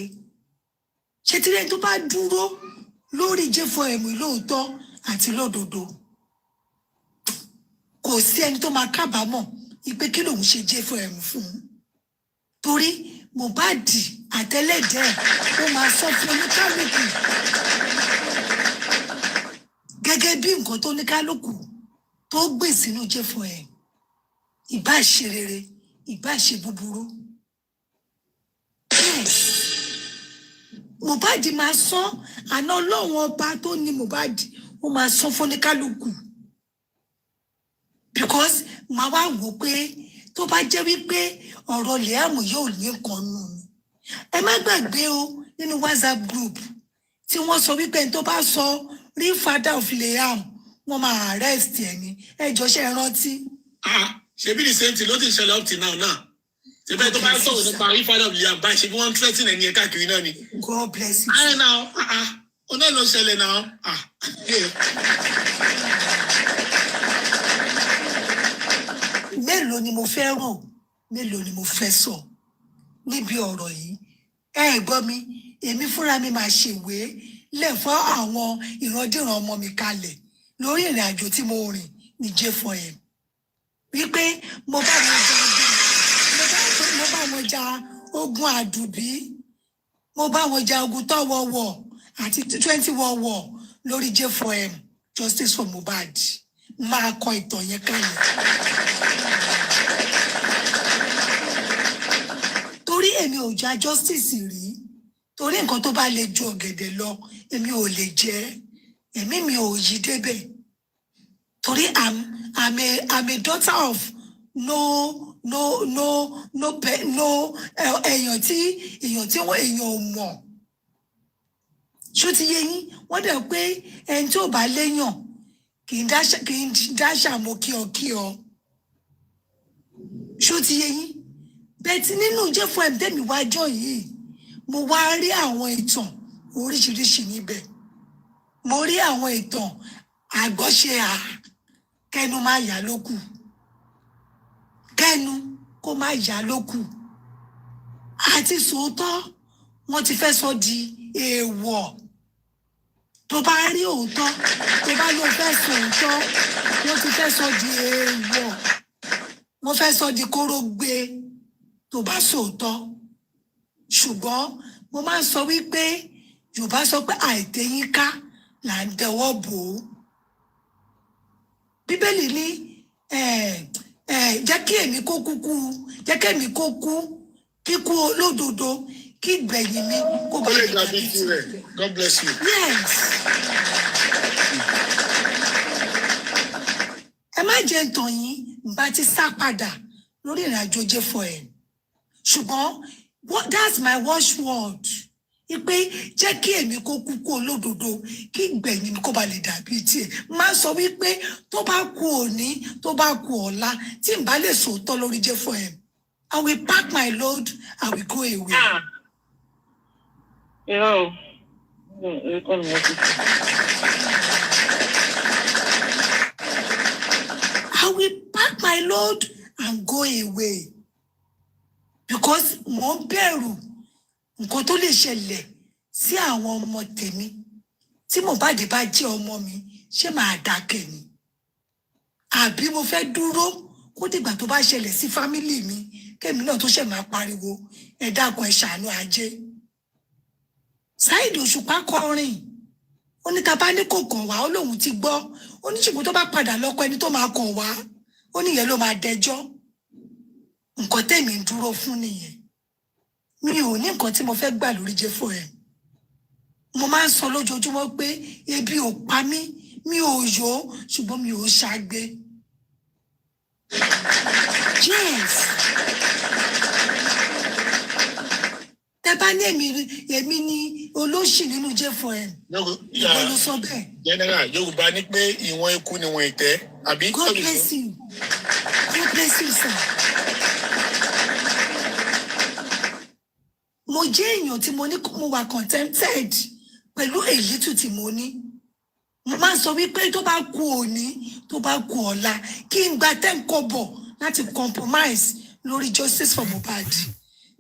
ṣètìlẹ́yìn tó bá dúró lórí J4M lóòótọ́ àti lódodo kò sí ẹni tó máa kábàámọ̀ ìpè kí lòun ṣe J4M fún un torí Mohbad àtẹlẹ́dẹ́ ó máa sọ fún oníkálùkù gẹ́gẹ́ bí nǹkan tó oníkálùkù tó gbé sínú J4M ìbá ṣe rere ìbá ṣe búburú. Mohbad máa sọ àná ọlọ́run ọba tó ní Mohbad ó máa sọ fún oníkálùkù because màá wá wò pé tó bá jẹ́ wípé ọ̀rọ̀ Liam yóò ní nǹkan nù ẹ má gbàgbé o nínú WhatsApp group tí wọ́n sọ wípé tó bá sọ rí father of Liam wọ́n máa arrest ẹ̀ ní ẹjọ́ ṣe rántí. ṣebí the same thing ló ti ṣẹlẹ̀ up till now náà ṣebí tó bá sọ̀rọ̀ nípa rí father of Liam báyìí ṣe bí wọ́n threaten ẹni ẹ̀ káàkiri náà ni. God bless you. ayé náà ọ̀nà ló ṣẹlẹ̀ náà. mélòó ni mo fẹ́ rò mélòó ni mo fẹ́ sọ níbi ọ̀rọ̀ yìí ẹ gbọ́ mi èmi fúnra mi máa ṣèwé lẹ̀ fún àwọn ìrandíran ọmọ mi kalẹ̀ lórí ìrìn àjò tí mo rìn ní J4M wípé mo bá wọn jà ogun àdùbí mo bá wọn jà ogun tọ́wọ́wọ́ àti 20 wọ́wọ́ lórí J4M Justice for Mohbad máa kọ ìtàn yẹn kalẹ̀. torí èmi ò já justice rí torí nǹkan tó bá lè ju ọ̀gẹ̀dẹ̀ lọ èmi ò lè jẹ èmi mi ò yí débẹ̀ torí I'm a daughter of no èèyàn tí wọ́n èèyàn ò mọ̀ ṣó ti yé yín wọ́n dẹ̀ pé ẹni tí ò bá léèyàn kì í dáṣà mo kí ọ ṣó ti yé yín bẹ́ẹ̀ tí nínú jẹ́fọ́ ẹ̀mí wájọ́ yìí mo wá rí àwọn ìtàn oríṣiríṣi níbẹ̀ mo rí àwọn ìtàn àgbọ́ṣe kẹnu má yá lókù kẹnu kó má yá lókù àti sòótọ́ wọ́n ti fẹ́ sọ di èèwọ̀ tó bá rí òótọ́ tó bá ló fẹ́ sọ òótọ́ wọ́n ti fẹ́ sọ di èèwọ̀ wọ́n fẹ́ sọ di kórógbé tó bá sòótọ́ ṣùgbọ́n mo máa ń sọ wípé Yorùbá sọ pé àìtẹ́yìn ká là ń dẹwọ́ bò ó Bíbélì ní jẹ́ kí èmi kó kúkú jẹ́ kí èmi kó kú kíkú olódodo kí ìgbẹ̀yìn mi kó bá lè dàbí tirẹ̀. God bless you. Yes. Ẹ má jẹ́ ntàn yín bá ti sá padà lórí ìrìnàjò jẹ́fọ́ ẹ̀ ṣùgbọ́n that's my watchword ipe jẹ́ kí èmi kó kúkú olódodo kí ìgbẹ̀yìn mi kó ba lè dàbí tiẹ̀ máa sọ wípé tó bá kú òní tó bá kú ọ̀la tí n bá lè sòótọ́ lórí jẹ́fọ́ ẹ̀ I will pack my load I will go away. I will pack my load and go away because mo ń bẹ̀rù nǹkan tó lè ṣẹlẹ̀ sí àwọn ọmọ tèmi tí Mohbad bá jẹ́ ọmọ mi ṣé màá dákẹ́ ni àbí mo fẹ́ dúró kó dìgbà tó bá ṣẹlẹ̀ sí fámílì mi kémi náà tó ṣẹ̀ máa pariwo ẹ dákun ẹ ṣàánú ajé. Saheed Òṣùpá kọrin ó ní ta bá ní kò kàn wá ó lóun ti gbọ́ ó ní ṣùgbọ́n tó bá padà lọ́kọ ẹni tó máa kàn wá ó níyẹn ló máa dẹjọ́ nǹkan tèmi ń dúró fún nìyẹn mi ò ní nǹkan tí mo fẹ́ gbà lórí jẹ́fọ́ ẹ̀ mo máa ń sọ lójoojúmọ́ pé ebi ò pa mí mi ò yó ṣùgbọ́n mi ò ṣàgbé. Yes. Tẹ bá ní èmi ni olóṣì nínú jẹ́fọ́ ẹ̀ ìwọ ló sọ bẹ́ẹ̀. General Yorùbá ní pé ìwọ̀n ikú ni wọ́n ìtẹ́ àbí. God bless you. God bless you, sir. Mo jẹ́ èèyàn tí mo ní mo wà contented pẹ̀lú èyí tù tí mo ní. Mo máa ń sọ wípé tó bá kú òní tó bá kú ọ̀la kí n gba 10 kọ́bọ̀ láti compromise lórí justice for Mohbad.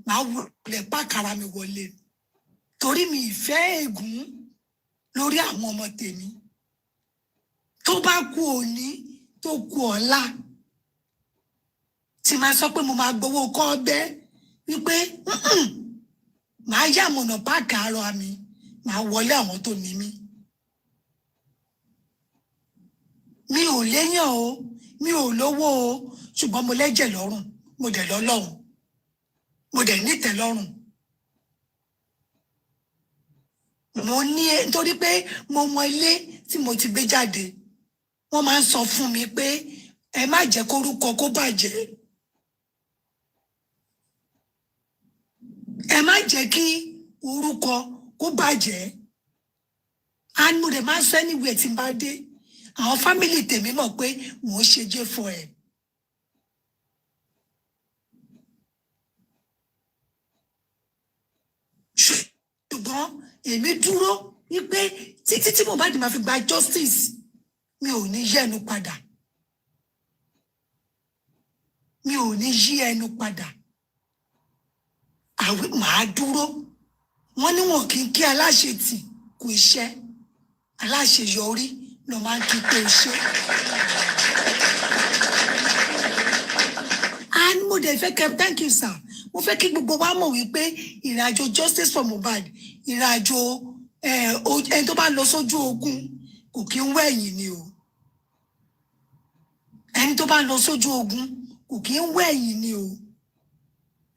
Màá wọlé pàkàrà mi wọlé torí mi ìfẹ́ ègún lórí àwọn ọmọ tèmi. Tó bá kú òní tó kú ọ̀la tí máa sọ pé mo máa gbowó kọ́ ọbẹ̀ wípé màá yà mọ̀nà páàkì àárọ̀ mi màá wọlé àwọn tó ní mí. Mi ò léyàn o mi ò lówó o ṣùgbọ́n mo lẹ́jẹ̀ lọ́rùn mo dẹ̀ lọ́lọ́run mo dẹ̀ nítẹ̀ lọ́rùn. Mo ní nítorí pé mo mọ ilé tí mo ti gbé jáde wọ́n máa ń sọ fún mi pé ẹ má jẹ́ kórúkọ kó bàjẹ́. Ẹ má jẹ́ kí orúkọ kó bàjẹ́. And mo dẹ̀ máa ń sọ anywhere tí n bá dé àwọn fámìlì tèmi mọ̀ pé mò ń ṣe jẹ́fọ́ ẹ̀. Ṣùgbọ́n èmi dúró wípé títí tí Mohbad máa fi gba justice mi ò ní yí ẹnu padà. Mi ò ní yí ẹnu padà. Màá dúró wọ́n ní wọn kì í kí aláṣetì kú iṣẹ́ aláṣeyọrí ló máa ń kí pé iṣẹ́. And mo dẹ̀ fẹ́ kẹ́ thank you sir mo fẹ́ kí gbogbo wa mọ̀ wípé ìrìnàjò justice for Mohbad ìrìnàjò ẹni tó bá lọ sójú ogun kò kí ń wẹ̀yìn ni o ẹni tó bá lọ sójú ogun kò kí ń wẹ̀yìn ni o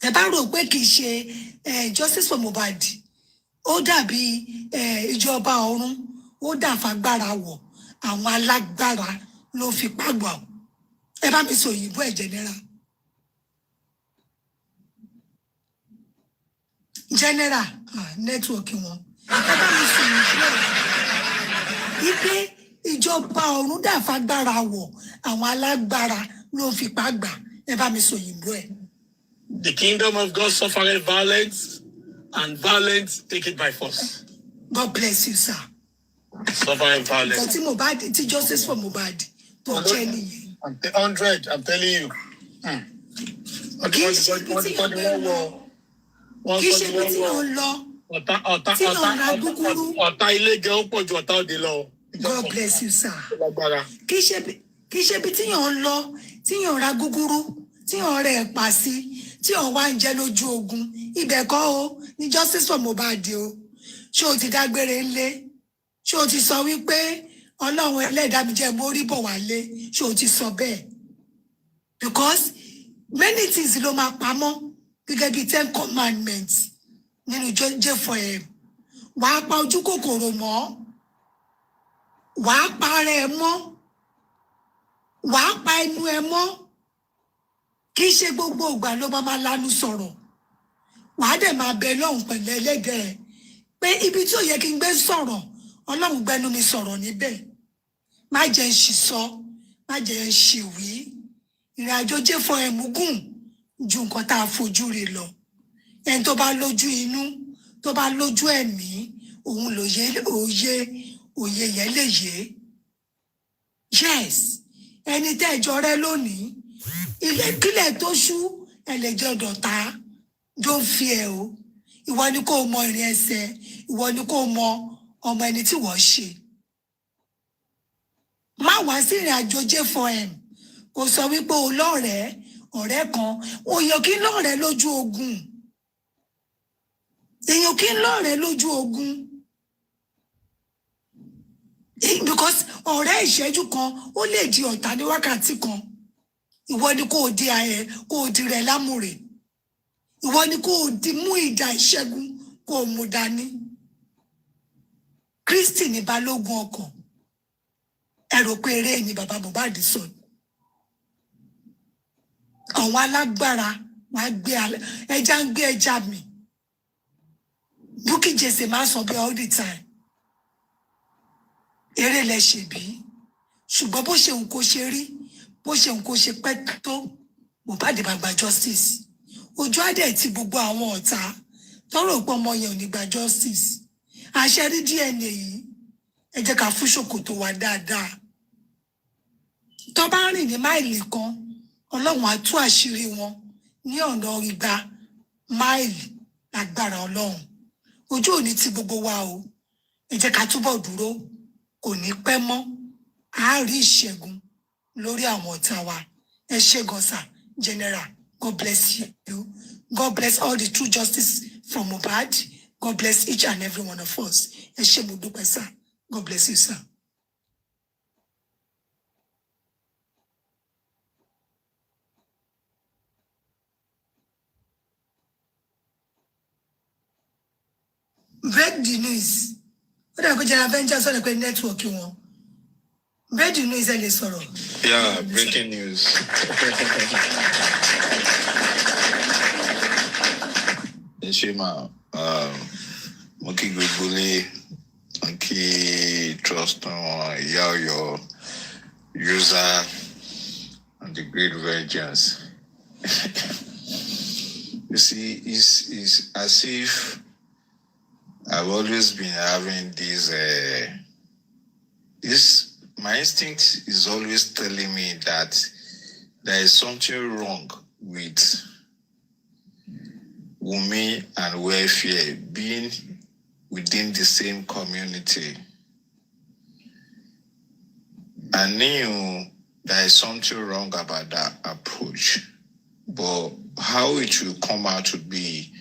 ẹ bá rò pé kì í ṣe justice for Mohbad ó dàbí ìjọba ọ̀run ó dàfagbára wọ̀ àwọn alágbára ló fi pàgbà ẹ bá mi sọ òyìnbó ẹ̀ general General, network wọn. Bàbá mi sùn ipe ìjọba ọ̀run dàfagbára wọ̀ àwọn alágbára ló fipá gbà. Ẹ bá mi sọ òyìnbó ẹ̀. The kingdom of God suffered violence, and violence take it by force. God bless you, sir. Suffering violence. Tí Mohbad, tí justice for Mohbad tó jẹ́ nìyẹn. 100, I'm telling you. Kì í ṣe bí tí yàn lọ. Ọ̀tá ilé jẹ́ ó pọ̀ ju ọ̀tá òde lọ. God bless you, sir. Kì í ṣe bí tí yàn lọ, tí yàn ra gúgúrú, tí yàn rẹ̀ pa sí, tí yàn wá ń jẹ lójú ogun. Ibẹ̀ kọ́ o, ní justice for Mohbad o. Ṣé o ti dágbére ńlé? Ṣé o ti sọ wípé Ọlọ́run ẹlẹ́dàá mi jẹ́ mórí bọ̀ wálé? Ṣé o ti sọ bẹ́ẹ̀? Because many things ló máa pamọ́ gẹ́gẹ́ bí 10 commandments nínú J4M. Wàá pa ojú kòkòrò mọ́, wàá pa ara ẹ mọ́, wàá pa ẹnu ẹ mọ́. Kì í ṣe gbogbo ìgbà ló máa lanu sọ̀rọ̀. Wàá dẹ̀ máa bẹ lọ́hùn pẹ̀lú ẹlẹ́dẹ̀ẹ́ pé ibi tí ò yẹ kí n gbé sọ̀rọ̀ Ọlọ́run gbẹ́nu mi sọ̀rọ̀ níbẹ̀. Má jẹ́ ń ṣì sọ, má jẹ́ ń ṣì wí. Ìrìnàjò J4M gùn ju nǹkan tá a fojú rí lọ. Ẹni tó bá lójú inú, tó bá lójú ẹ̀mí, òun lòye òye yẹn lè yé. Yes, ẹni tẹ́ ẹjọ́ rẹ lónìí, kílẹ̀ tó ṣú ẹlẹ́jọ́ dọ̀tá, don't fear o. Ìwọ ni kò mọ ìrìn ẹsẹ̀, ìwọ ni kò mọ ọmọ ẹni tí wọ́n ṣe. Má wá sí ìrìnàjò J4M. Kò sọ wípé o lọ́rẹ̀ẹ́ ọ̀rẹ́ kan, òyàn kí ń lọ́rẹ̀ẹ́ lójú ogun. Èèyàn kí ń lọ́rẹ̀ẹ́ lójú ogun. Because ọ̀rẹ́ ìṣẹ́jú kan ó lè di ọ̀tá ní wákàtí kan. Ìwọ ni kò di rẹ̀ lámùrè. Ìwọ ni kò di mú ìdá ìṣẹ́gun kò mú dání. Kristi ní balógun ọkàn. Ẹ rò pé eré ni bàbá Mohbad sọ. Àwọn alágbára wọ́n gbé ẹja ń gbé ẹja mi. Bukky Jesse máa sọ bí all the time. Eré lẹ ṣe bí. Ṣùgbọ́n bó ṣe ń kó ṣe rí, bó ṣe ń kó ṣe pẹ́ tó, Mohbad bá gba justice. Ojú adé ti gbogbo àwọn ọ̀tá tọrọ pé ọmọ yẹn ò ní gba justice. Àṣẹ rí DNA yìí, ẹ jẹ́ ká fún ṣòkòtò wa dáadáa. Tó bá rìn ní máìlì kan, Ọlọ́run á tú àṣírí wọn ní ọ̀nà igba máìlì lágbára Ọlọ́run. Ojú òní ti gbogbo wa o. Ẹ jẹ́ ká túbọ̀ dúró, kò ní pẹ́ mọ́. A rí ìṣẹ́gun lórí àwọn ọ̀tá wa. Ẹ ṣé gan sir, General. God bless you. God bless all the true justice from Mohbad. God bless each and every one of us. Ẹ ṣé mo dúpẹ́ sir. God bless you, sir. Break the news. What are you Avengers on the network you want? Break the news, ẹ lè sọ̀rọ̀. Yeah, breaking news. Shema, Monkey Gugule, Monkey Trust on your user and the great vengeance. You see, it's as if I've always been having this my instinct is always telling me that there is something wrong with Wummi and welfare being within the same community. I knew there is something wrong about that approach, but how it will come out to be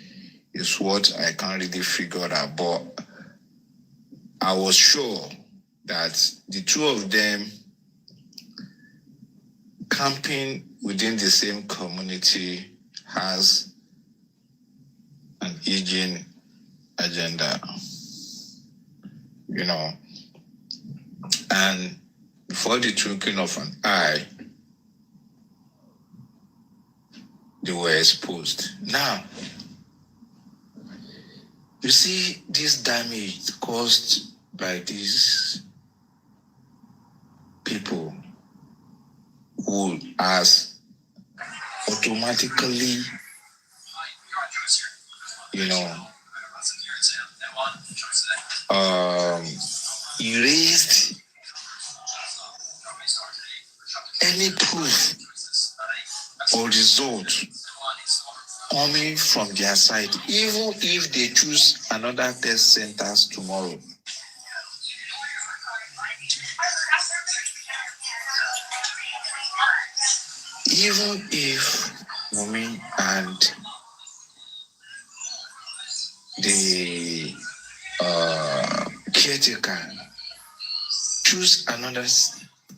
is what I can't really figure out. But I was sure that the two of them camping within the same community has an aging agenda, and before the twinkling of an eye, they were exposed. Now, You see this damage caused by these people who has automatically, erased any proof or result coming from their side, even if they choose another test centers tomorrow. Even if Wummi and the caretaker choose another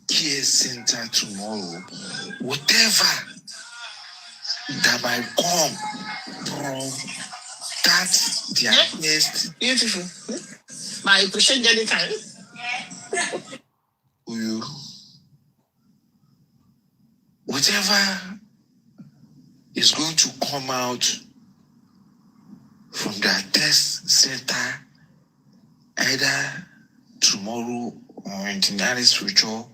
care center tomorrow, whatever that might come from that their test. Beautiful. My appreciate any time. Whatever is going to come out from their test center either tomorrow or in the nearest future,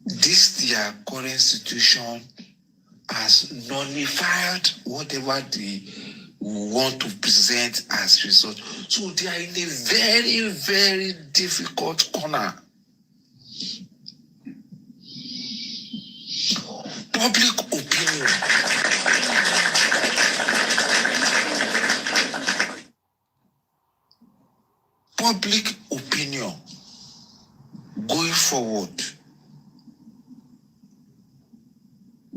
this their current situation has nullified whatever they want to present as result. So they are in a very, very difficult corner. Public opinion. Public opinion going forward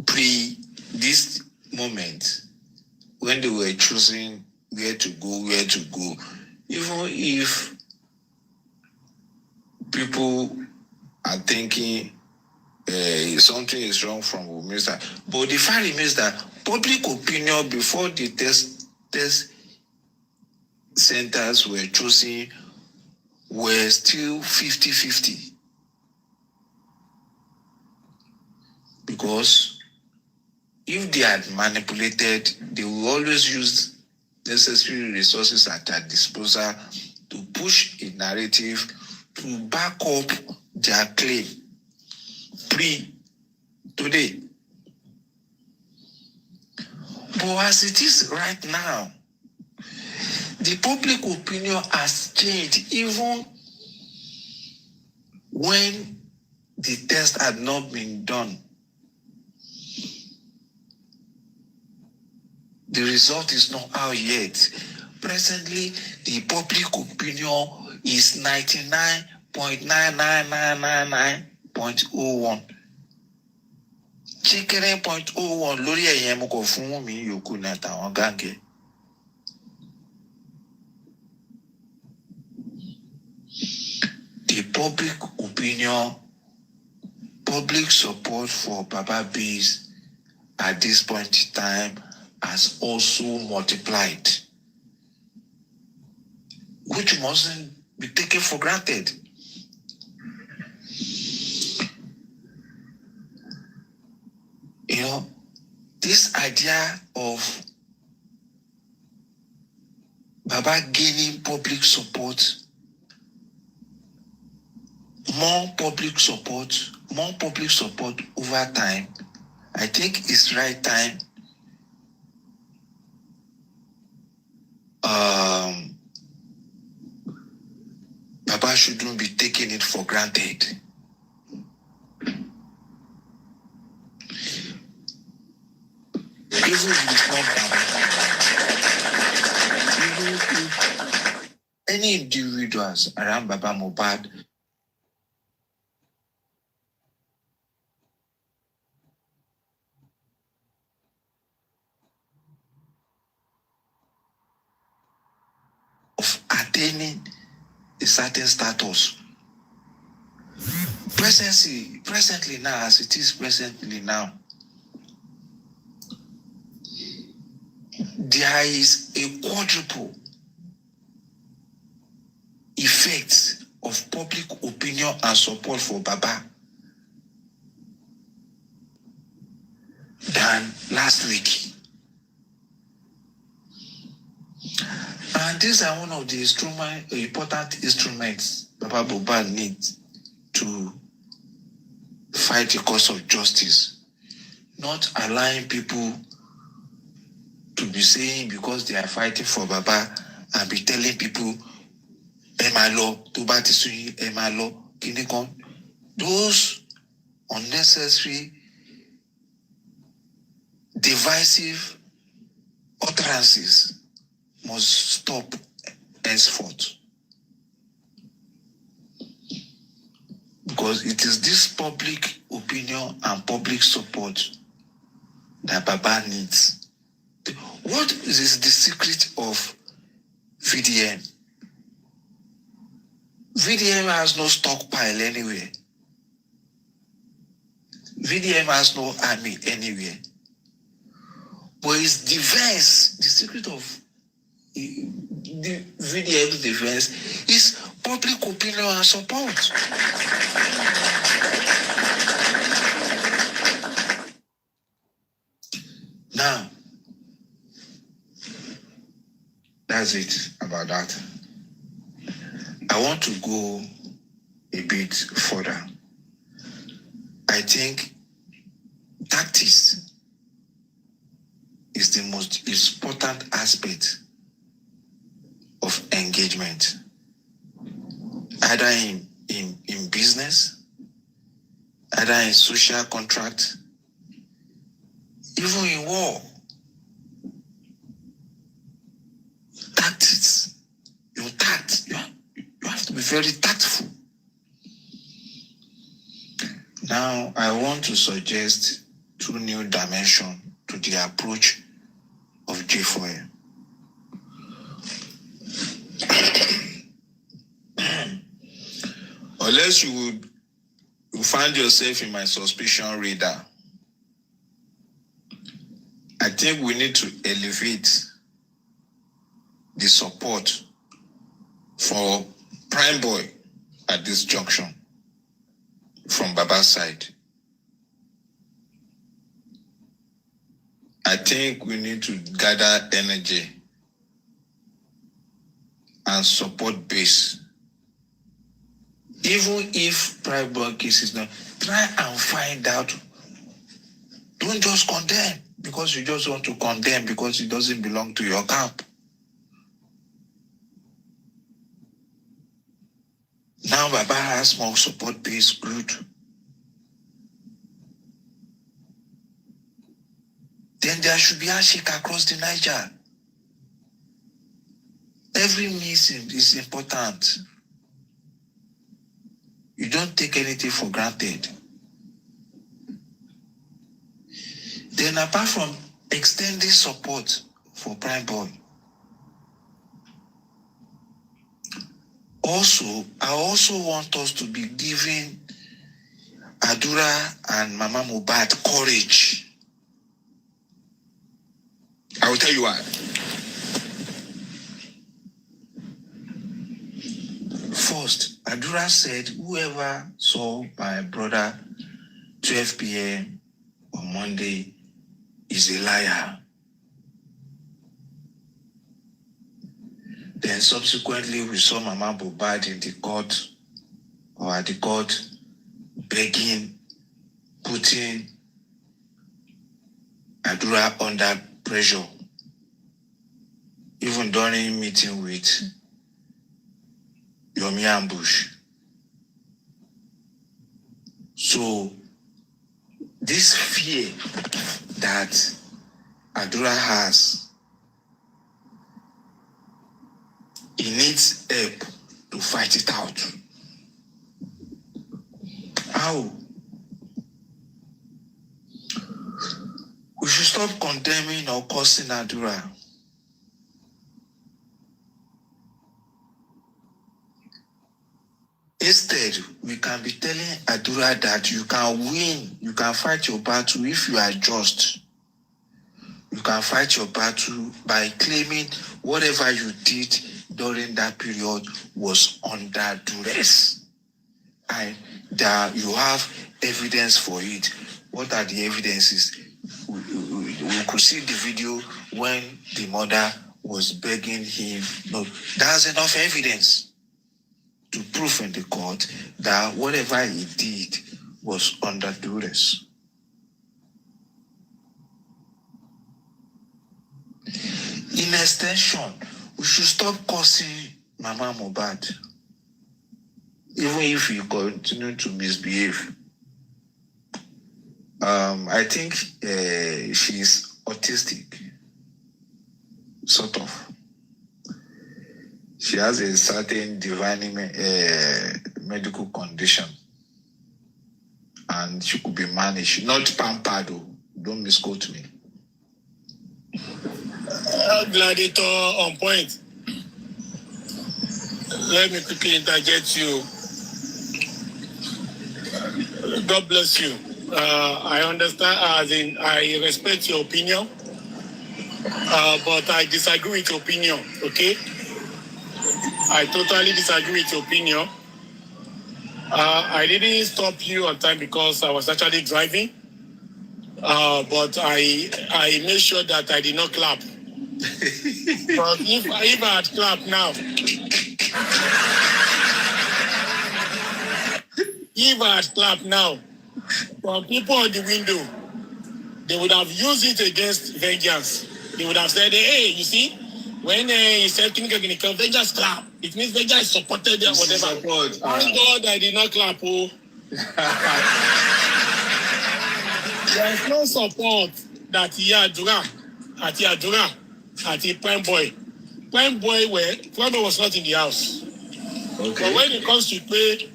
pre this moment when they were choosing where to go, even if people are thinking something is wrong from Wummi side, but the fact remains that public opinion before the test centers were chosen were still 50-50. Because if they had manipulated, they will always use necessary resources at their disposal to push a narrative to back up their claim today. But as it is right now, the public opinion has changed even when the test had not been done. The result is not out yet. Presently, the public opinion is 99.99999.01. Chicken 0.01 lórí ẹ̀yẹn mo kò fún Wummi yòókù náà tàwọn gángẹ́. The public opinion, public support for Baba Base at this point in time has also multiplied, which mustn't be taken for granted. This idea of Baba gaining public support, more public support over time, I think it's right time Baba shouldn't be taking it for granted. Even if it's not Baba, even if any individuals around Baba Mohbad of attaining a certain status. Presently now, as it is presently now, there is a quadruple effect of public opinion and support for Baba than last week. And these are one of the important instruments Baba Mohbad needs to fight the cause of justice. Not allowing people to be saying because they are fighting for Baba and be telling people, Emalo, Tubatisui, Emalo, Kinikon. Those unnecessary, divisive utterances must stop henceforth. Because it is this public opinion and public support that Baba needs. What is the secret of VDM? VDM has no stockpile anywhere. VDM has no army anywhere. But its defense, the secret of the VDM's defense is public opinion and support. Now, that's it about that. I want to go a bit further. I think tactics is the most important aspect of engagement, either in business, either in social contract, even in war. Tactics, you have to be very tactful. Now, I want to suggest 2 new dimensions to the approach of J4M. Unless you find yourself in my suspicion radar, I think we need to elevate the support for Prime Boy at this junction from Baba's side. I think we need to gather energy and support base. Even if Prime Boy case is not, try and find out. Don't just condemn because you just want to condemn because it doesn't belong to your camp. Now Baba has more support base, good. Then there should be a shake across the Niger. Every meeting is important. You don't take anything for granted. Then apart from extending support for Prime Boy, I also want us to be giving Adura and Mama Mohbad courage. I will tell you why. First, Adura said, whoever saw my brother 12 p.m. on Monday is a liar. Then subsequently, we saw Mama Mohbad in the court or at the court begging, putting Adura under pressure. Even during meeting with Yomi Ambush. So, this fear that Adura has, he needs help to fight it out. How? We should stop condemning or cursing Adura. Instead, we can be telling Adura that you can win, you can fight your battle if you are just. You can fight your battle by claiming whatever you did during that period was under duress. And that you have evidence for it. What are the evidences? We could see the video when the mother was begging him. No, that's enough evidence to prove in the court that whatever he did was under duress. In extension, we should stop cursing Mama Mohbad, even if he continue to misbehave. I think she's autistic, sort of. She has a certain divine medical condition, and she could be managed, not pampered. Don't misquote me. Gladiator on point. Let me quickly interject you. God bless you. I understand, as in, I respect your opinion, but I disagree with your opinion, okay? I totally disagree with your opinion. I didn't stop you on time because I was actually driving, but I made sure that I did not clap. But if I had clapped now, from people on the window, they would have used it against vengeance. They would have said, hey, you see, when he said vengeance clap, it means vengeance supported them, whatever. Thank God I did not clap. Oh. There is no support that Yadura, at Prime Boy. Prime Boy was not in the house. Okay. But when it comes to play,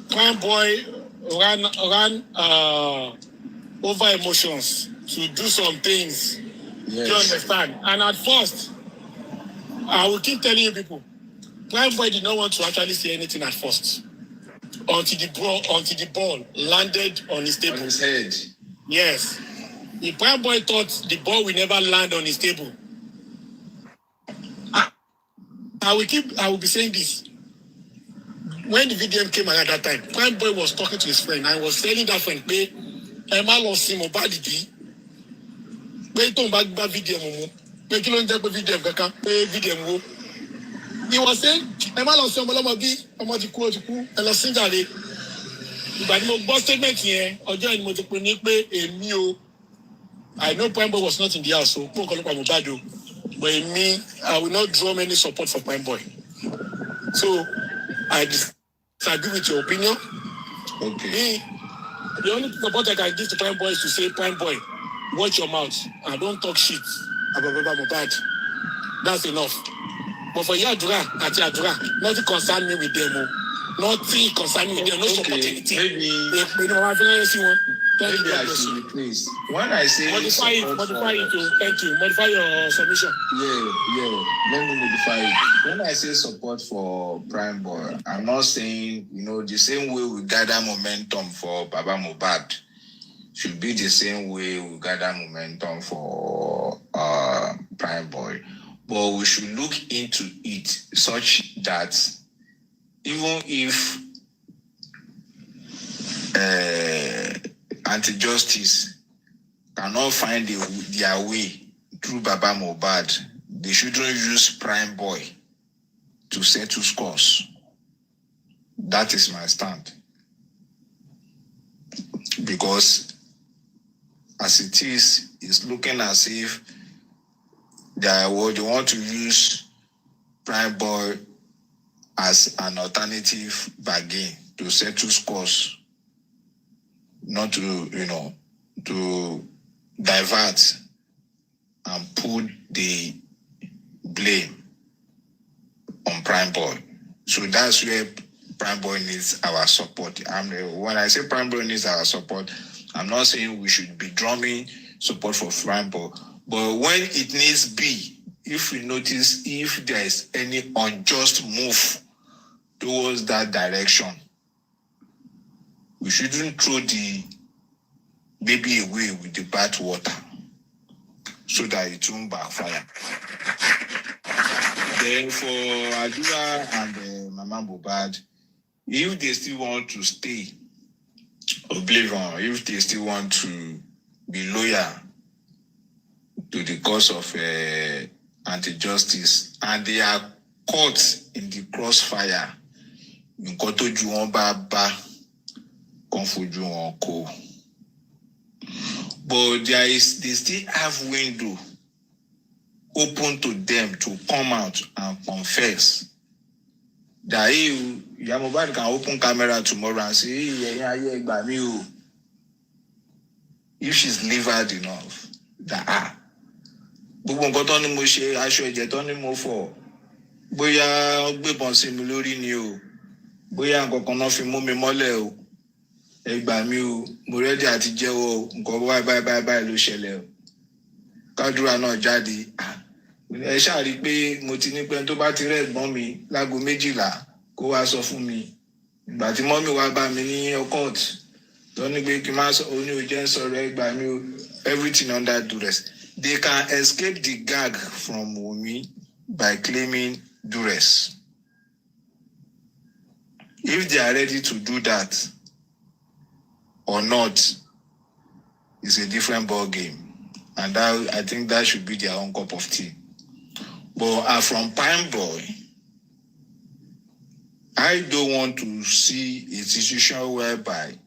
Prime Boy ran over emotions to do some things. Yes. Do you understand? And at first, I will keep telling you people, Prime Boy did not want to actually say anything at first. Until the ball landed on his table. On his head. Yes. The Prime Boy thought the ball will never land on his table. I will be saying this. When the video came out at that time, Prime Boy was talking to his friend and was telling that friend, pé Emma lost him about the day. Pé tó ń bá gbá video mo. Pé kí ló ń jẹ́ pé video kankan, pé video mo. He was saying, Emma lost him ọmọ bí ọmọ ti kú, ẹ lọ sing jàre. Ìgbà tí mo gbọ́ statement yẹn, ọjọ́ ni mo ti pè ní pé èmi o. I know Prime Boy was not in the house, so pé nǹkan ló pa Mohbad o. But me, I will not draw any support for Prime Boy. So I disagree with your opinion. Okay. Me, the only support I can give to Prime Boy is to say, Prime Boy, watch your mouth and don't talk shit about Mohbad. That's enough. But for Yadura, nothing concern me with them. Nothing concern me with them. No support anything. Maybe I should replace. When I say modify it. Thank you. Modify your submission. Yeah. Let me modify it. When I say support for Prime Boy, I'm not saying, the same way we gather momentum for Baba Mohbad should be the same way we gather momentum for Prime Boy. But we should look into it such that even if anti-justice cannot find their way through Baba Mohbad, they shouldn't use Prime Boy to settle scores. That is my stand. Because as it is, it's looking as if they want to use Prime Boy as an alternative bargain to settle scores. Not to, to divert and put the blame on Prime Boy. So that's where Prime Boy needs our support. When I say Prime Boy needs our support, I'm not saying we should be drumming support for Prime Boy. But when it needs be, if we notice if there is any unjust move towards that direction, we shouldn't throw the baby away with the bad water so that it won't backfire. Then for Adura and Mama Mohbad, if they still want to stay oblivion, if they still want to be loyal to the cause of anti-justice, and they are caught in the crossfire. Nǹkan tójú wọn bá bá, kàn fojú wọn kó. But they still have window open to them to come out and confess that Mohbad can open camera tomorrow and say, if she's livered enough, that gbogbo nǹkan tó ní mo ṣe, aṣọ ẹ̀jẹ̀ tó ní mo fọ̀, bóyá gbébọn sí mi lórí ni o, bóyá nǹkan kan náà fi mú mi mọ́lẹ̀ o, ẹ gbà mí o, mo rẹ́dí àti jẹ́wọ́ nǹkan báyìí ló ṣẹlẹ̀ o. Kádúrà náà jáde. Ẹ ṣáà rí pé mo ti ní pé tó bá ti rẹ̀ ẹ̀gbọ́n mi lágo 12 kó wá sọ fún mi. Ìgbà tí mọ́mì wá bá mi ní court tó ní pé kí n má sọ oní òjẹ́ ń sọ̀rọ̀ ẹ gbà mí o, everything under duress. They can escape the gag from Wummi by claiming duress. If they are ready to do that or not, it's a different ball game. And that, I think that should be their own cup of tea. But from Pine Boy, I don't want to see a situation whereby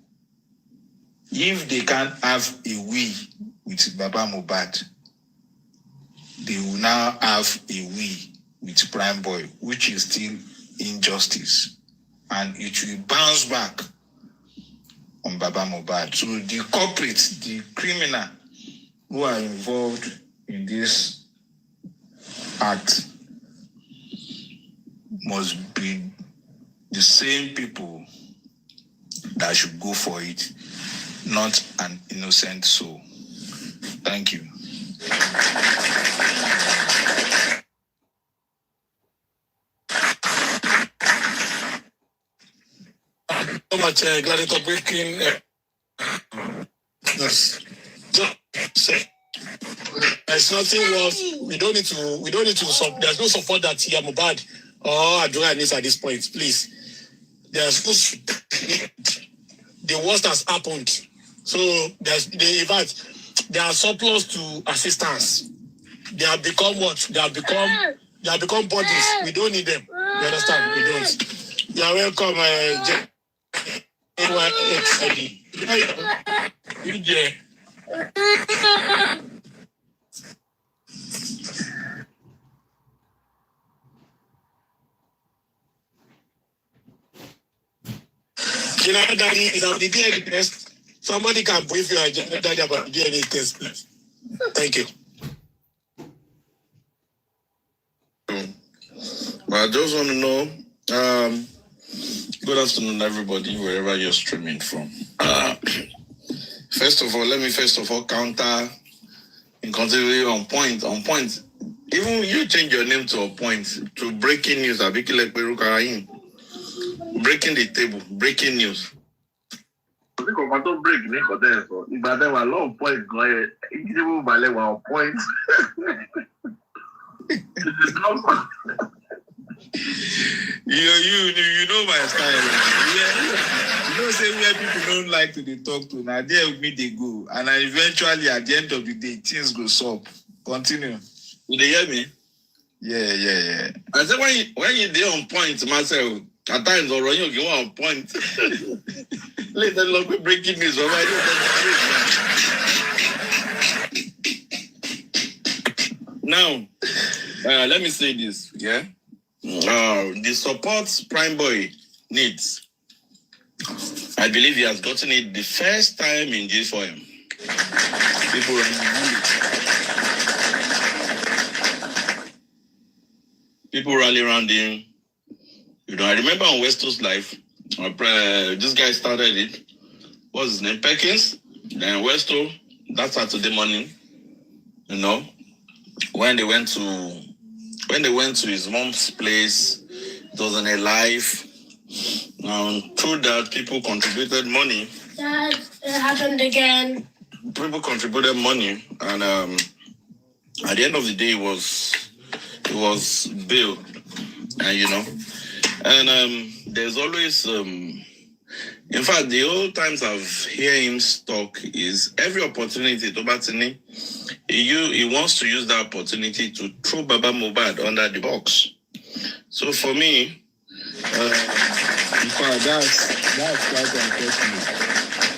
if they can't have a we with Baba Mohbad, they will now have a we with Prime Boy, which is still injustice. And it will bounce back on Baba Mohbad. So the culprits, the criminal who are involved in this act must be the same people that should go for it, not an innocent soul. Thank you. So much glad to breaking. Yes. There's nothing worse. We don't need to. There's no support that Mohbad or Adura needs at this point. Please, there's no. The worst has happened. So in fact, they are surplus to assistance. They have become what? They have become bodies. We don't need them. You understand? We don't. You are welcome, Daddy is on the DNA test. Somebody can brief you, Daddy, about the DNA test, please. Thank you. But I just want to know, good afternoon, everybody, wherever you're streaming from. First of all, counter in continuity on point. Even you change your name to a point to breaking news. Breaking the table, breaking news. I think I don't break me for there. So if I have a long point, going, even by level point. You know my style. Yeah. You know, say where people don't like to talk to. Now there with me they go, and eventually at the end of the day, things go solve. Continue. You hear me? Yeah. I said when you there on point, myself. At times, or you get on point. Later, look, we're breaking news. Now, let me say this. Yeah, the support Prime Boy needs. I believe he has gotten it the first time in G4M. People rally around him. You know, I remember on Westo's life, this guy started it. What's his name? Perkins. Then Westo, that Saturday morning, you know, when they went to his mom's place, it was on a live. Through that, people contributed money. Dad, it happened again. People contributed money, and at the end of the day, it was billed, and you know. And there's always In fact, the old times I've heard him talk is every opportunity to Batini, he wants to use that opportunity to throw Baba Mohbad under the box. So for me, in fact, that's quite unfortunate.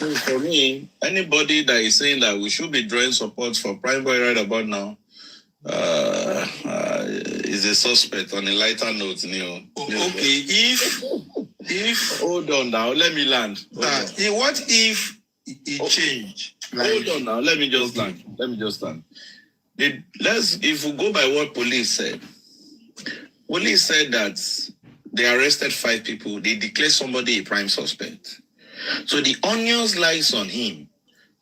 So for me, anybody that is saying that we should be drawing support for Prime Boy right about now is a suspect on a lighter note. Okay, if hold on now, let me land. What if it changed? Hold on now, let me just land. If we go by what police said that they arrested 5 people, they declared somebody a prime suspect. So the onions lies on him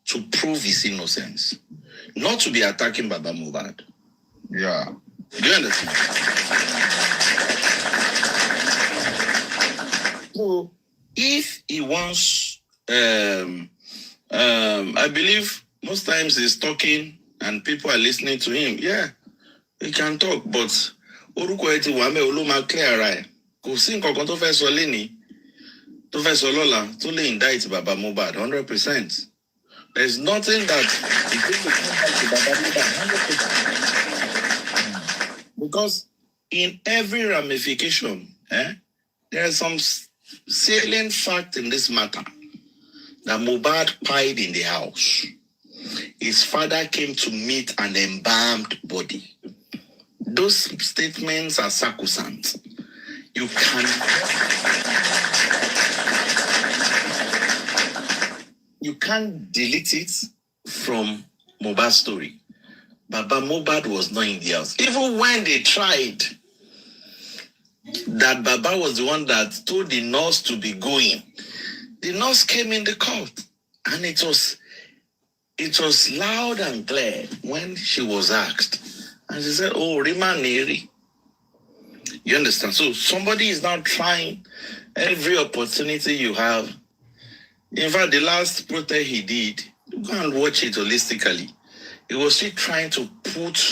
to prove his innocence, not to be attacking Baba Mohbad. Yeah. Do you understand? So if he wants, I believe most times he's talking and people are listening to him. Yeah, he can talk, but orúkọ ẹ ti wà mẹ́ olóma clear ara ẹ̀. Kò sí nǹkan kan tó fẹ́ sọ lénìí, tó fẹ́ sọ lọ́la, tó lè indict Baba Mohbad 100%. There's nothing that is going to come back to Baba Mohbad 100%. Because in every ramification, there is some salient fact in this matter that Mohbad pied in the house. His father came to meet an embalmed body. Those statements are sacrosanct. You can't delete it from Mohbad's story. Baba Mohbad was not in the house. Even when they tried, that Baba was the one that told the nurse to be going. The nurse came in the court, and it was loud and clear when she was asked. And she said, "Oh, Rima Neri." You understand? So somebody is now trying every opportunity you have. In fact, the last protest he did, go and watch it holistically. He was still trying to put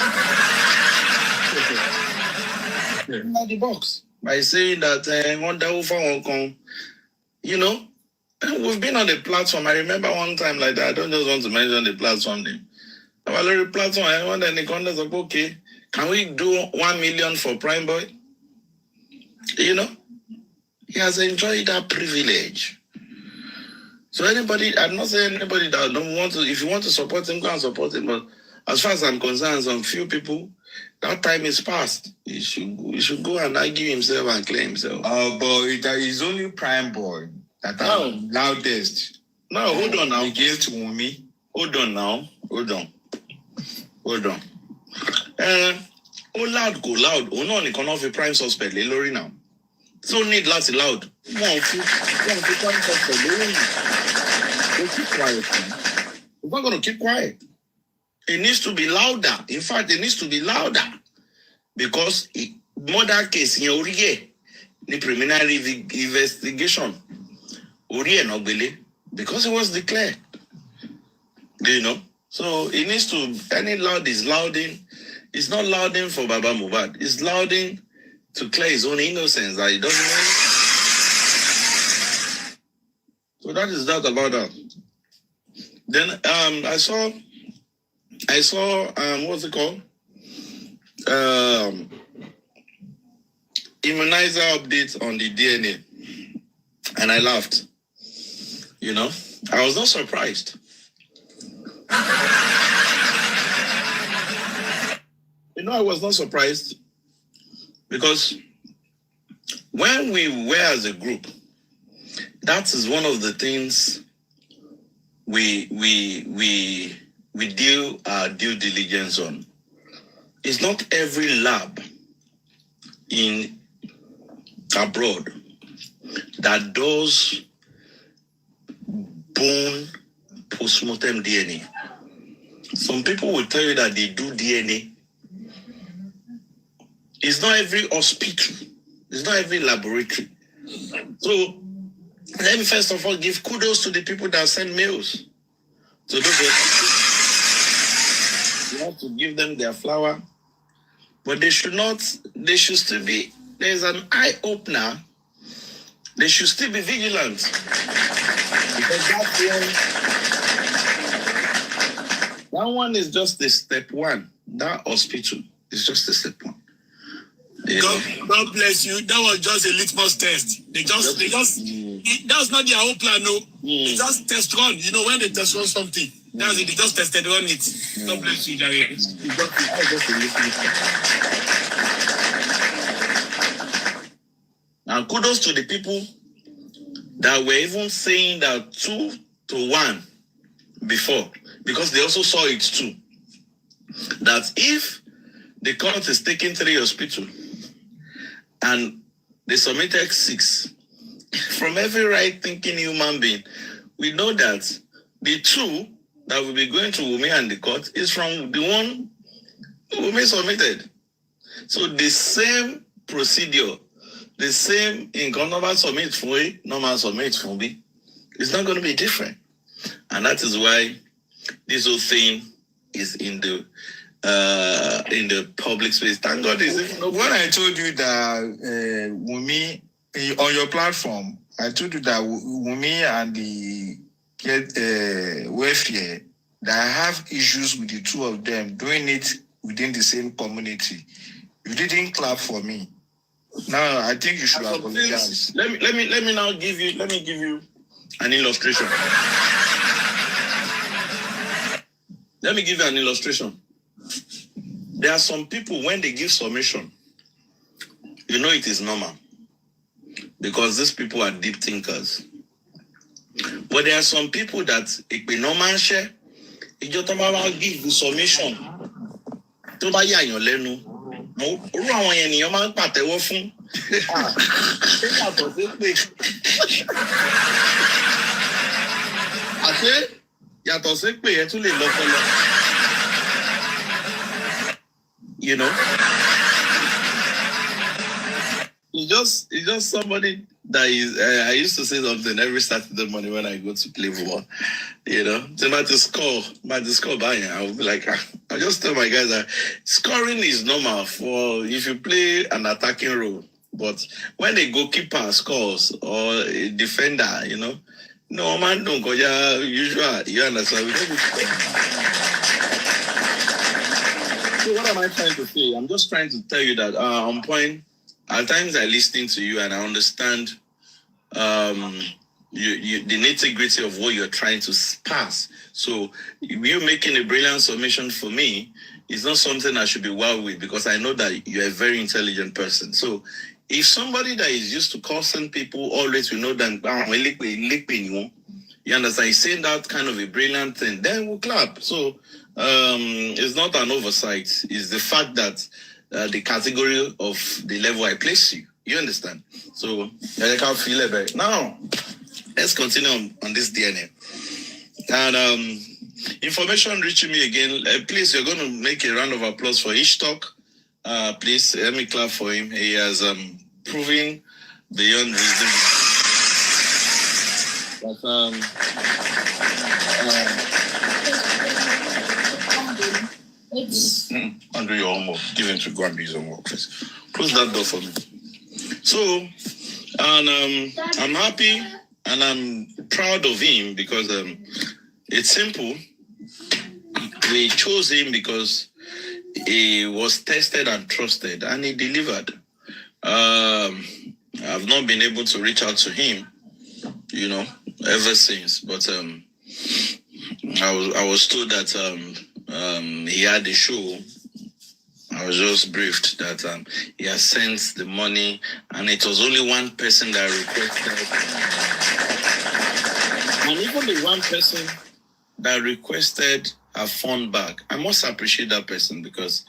in the box by saying that we've been on the platform. I remember one time like that. I don't just want to mention the platform name. Our platform, I want any context of okay, can we do 1 million for Prime Boy? He has enjoyed that privilege. So anybody, I'm not saying anybody that don't want to, if you want to support him, go and support him. But as far as I'm concerned, some few people, that time is past. He should go and argue himself and claim himself. But it is only Prime Boy that are loudest. No, hold on now. Against Wummi. Hold on now. Hold on. Loud go loud. No one can have a prime suspect. Lori now. So need lots loud. One prime suspect. Keep quiet. We're not going to keep quiet. It needs to be louder. In fact, it needs to be louder. Because murder case in Oriye, the preliminary investigation, Oriye no bele, because it was declared. So it needs to, any loud is louding. It's not louding for Baba Mohbad. It's louding to clear his own innocence that he doesn't know. So that is that about that. Then I saw what's it called? Immunizer update on the DNA. And I laughed. I was not surprised. I was not surprised because when we were as a group, that is one of the things we do our due diligence on. It's not every lab in abroad that does bone postmortem DNA. Some people will tell you that they do DNA. It's not every hospital. It's not every laboratory. So let me first of all give kudos to the people that send mails. So you have to give them their flower. But they should still be, there's an eye-opener they should still be vigilant. Because that one is just a step one. That hospital is just a step one. God bless you. That was just a litmus test. That's not their own plan, no. They just test run. You know, when they test run something, that's it. They just tested run it. God bless you, Jerry. Now, kudos to the people that were even saying that 2-1 before, because they also saw it too. That if the court is taking 3 hospitals and they submitted 6, from every right-thinking human being, we know that the 2 that will be going to Wummi and the court is from the one Wummi submitted. So the same procedure, the same in normal submit for A, normal submit for B, it's not going to be different. And that is why this whole thing is in the public space. Thank God is when I told you that Wummi on your platform, I told you that Wummi and the welfare that have issues with the 2 of them doing it within the same community. You didn't clap for me. Now I think you should apologize. Let me now give you an illustration. Let me give you an illustration. There are some people, when they give submission, you know it is normal. Because these people are deep thinkers. But there are some people that, if we no man share, if you don't give the submission, to buy your lenu, run any your man patewo fun. I say, yàtọ̀ sí pé ẹ tún lè lọ́pọlọ. You know? It's just somebody that is. I used to say something every Saturday morning when I go to play football. You know, so about to score by I will be like, I just tell my guys that scoring is normal for if you play an attacking role, but when a goalkeeper scores or a defender, you know, no man don't go usual. You understand? So what am I trying to say? I'm just trying to tell you that on point. At times I listen to you and I understand the nitty-gritty of what you're trying to pass. So you making a brilliant submission for me is not something I should be wild with, because I know that you're a very intelligent person. So if somebody that is used to causing people always will know that you understand, he's saying that kind of a brilliant thing, then we'll clap. So it's not an oversight. It's the fact that the category of the level I place you. You understand? So I can't feel it better. Now, let's continue on this DNA. And information reaching me again. Please, you're going to make a round of applause for each talk. Please, let me clap for him. He has proven beyond wisdom that Undo your homework. Give him to go and do his homework, please. Close that door for me. So, and I'm happy and I'm proud of him because it's simple. We chose him because he was tested and trusted, and he delivered. I've not been able to reach out to him, you know, ever since. But I was told that he had a show. I was just briefed that he has sent the money, and it was only one person that requested. And even the one person that requested a fund back, I must appreciate that person because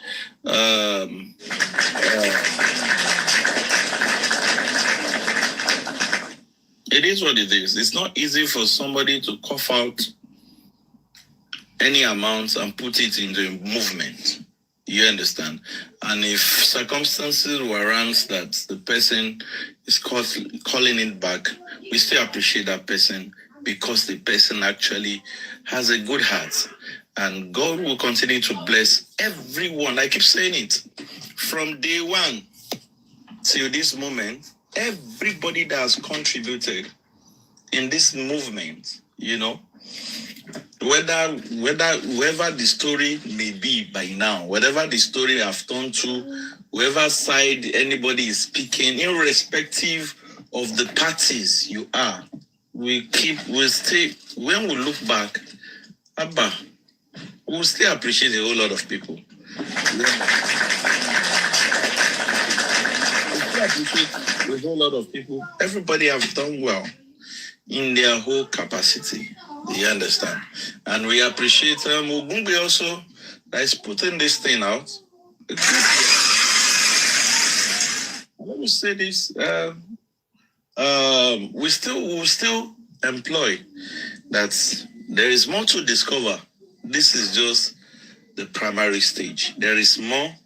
it is what it is. It's not easy for somebody to cough out any amount and put it in the movement. You understand? And if circumstances warrant that the person is calling it back, we still appreciate that person because the person actually has a good heart. And God will continue to bless everyone. I keep saying it. From day one till this moment, everybody that has contributed in this movement, you know, whether whoever the story may be by now, whatever the story I've turned to, whoever side anybody is speaking, irrespective of the parties you are, we'll stay, when we look back, Abba, we'll still appreciate a whole lot of people. We'll still appreciate a whole lot of people. Everybody have done well in their whole capacity. You understand? And we appreciate Wummi also that is putting this thing out. Let me say this. We still employ that there is more to discover. This is just the primary stage. There is more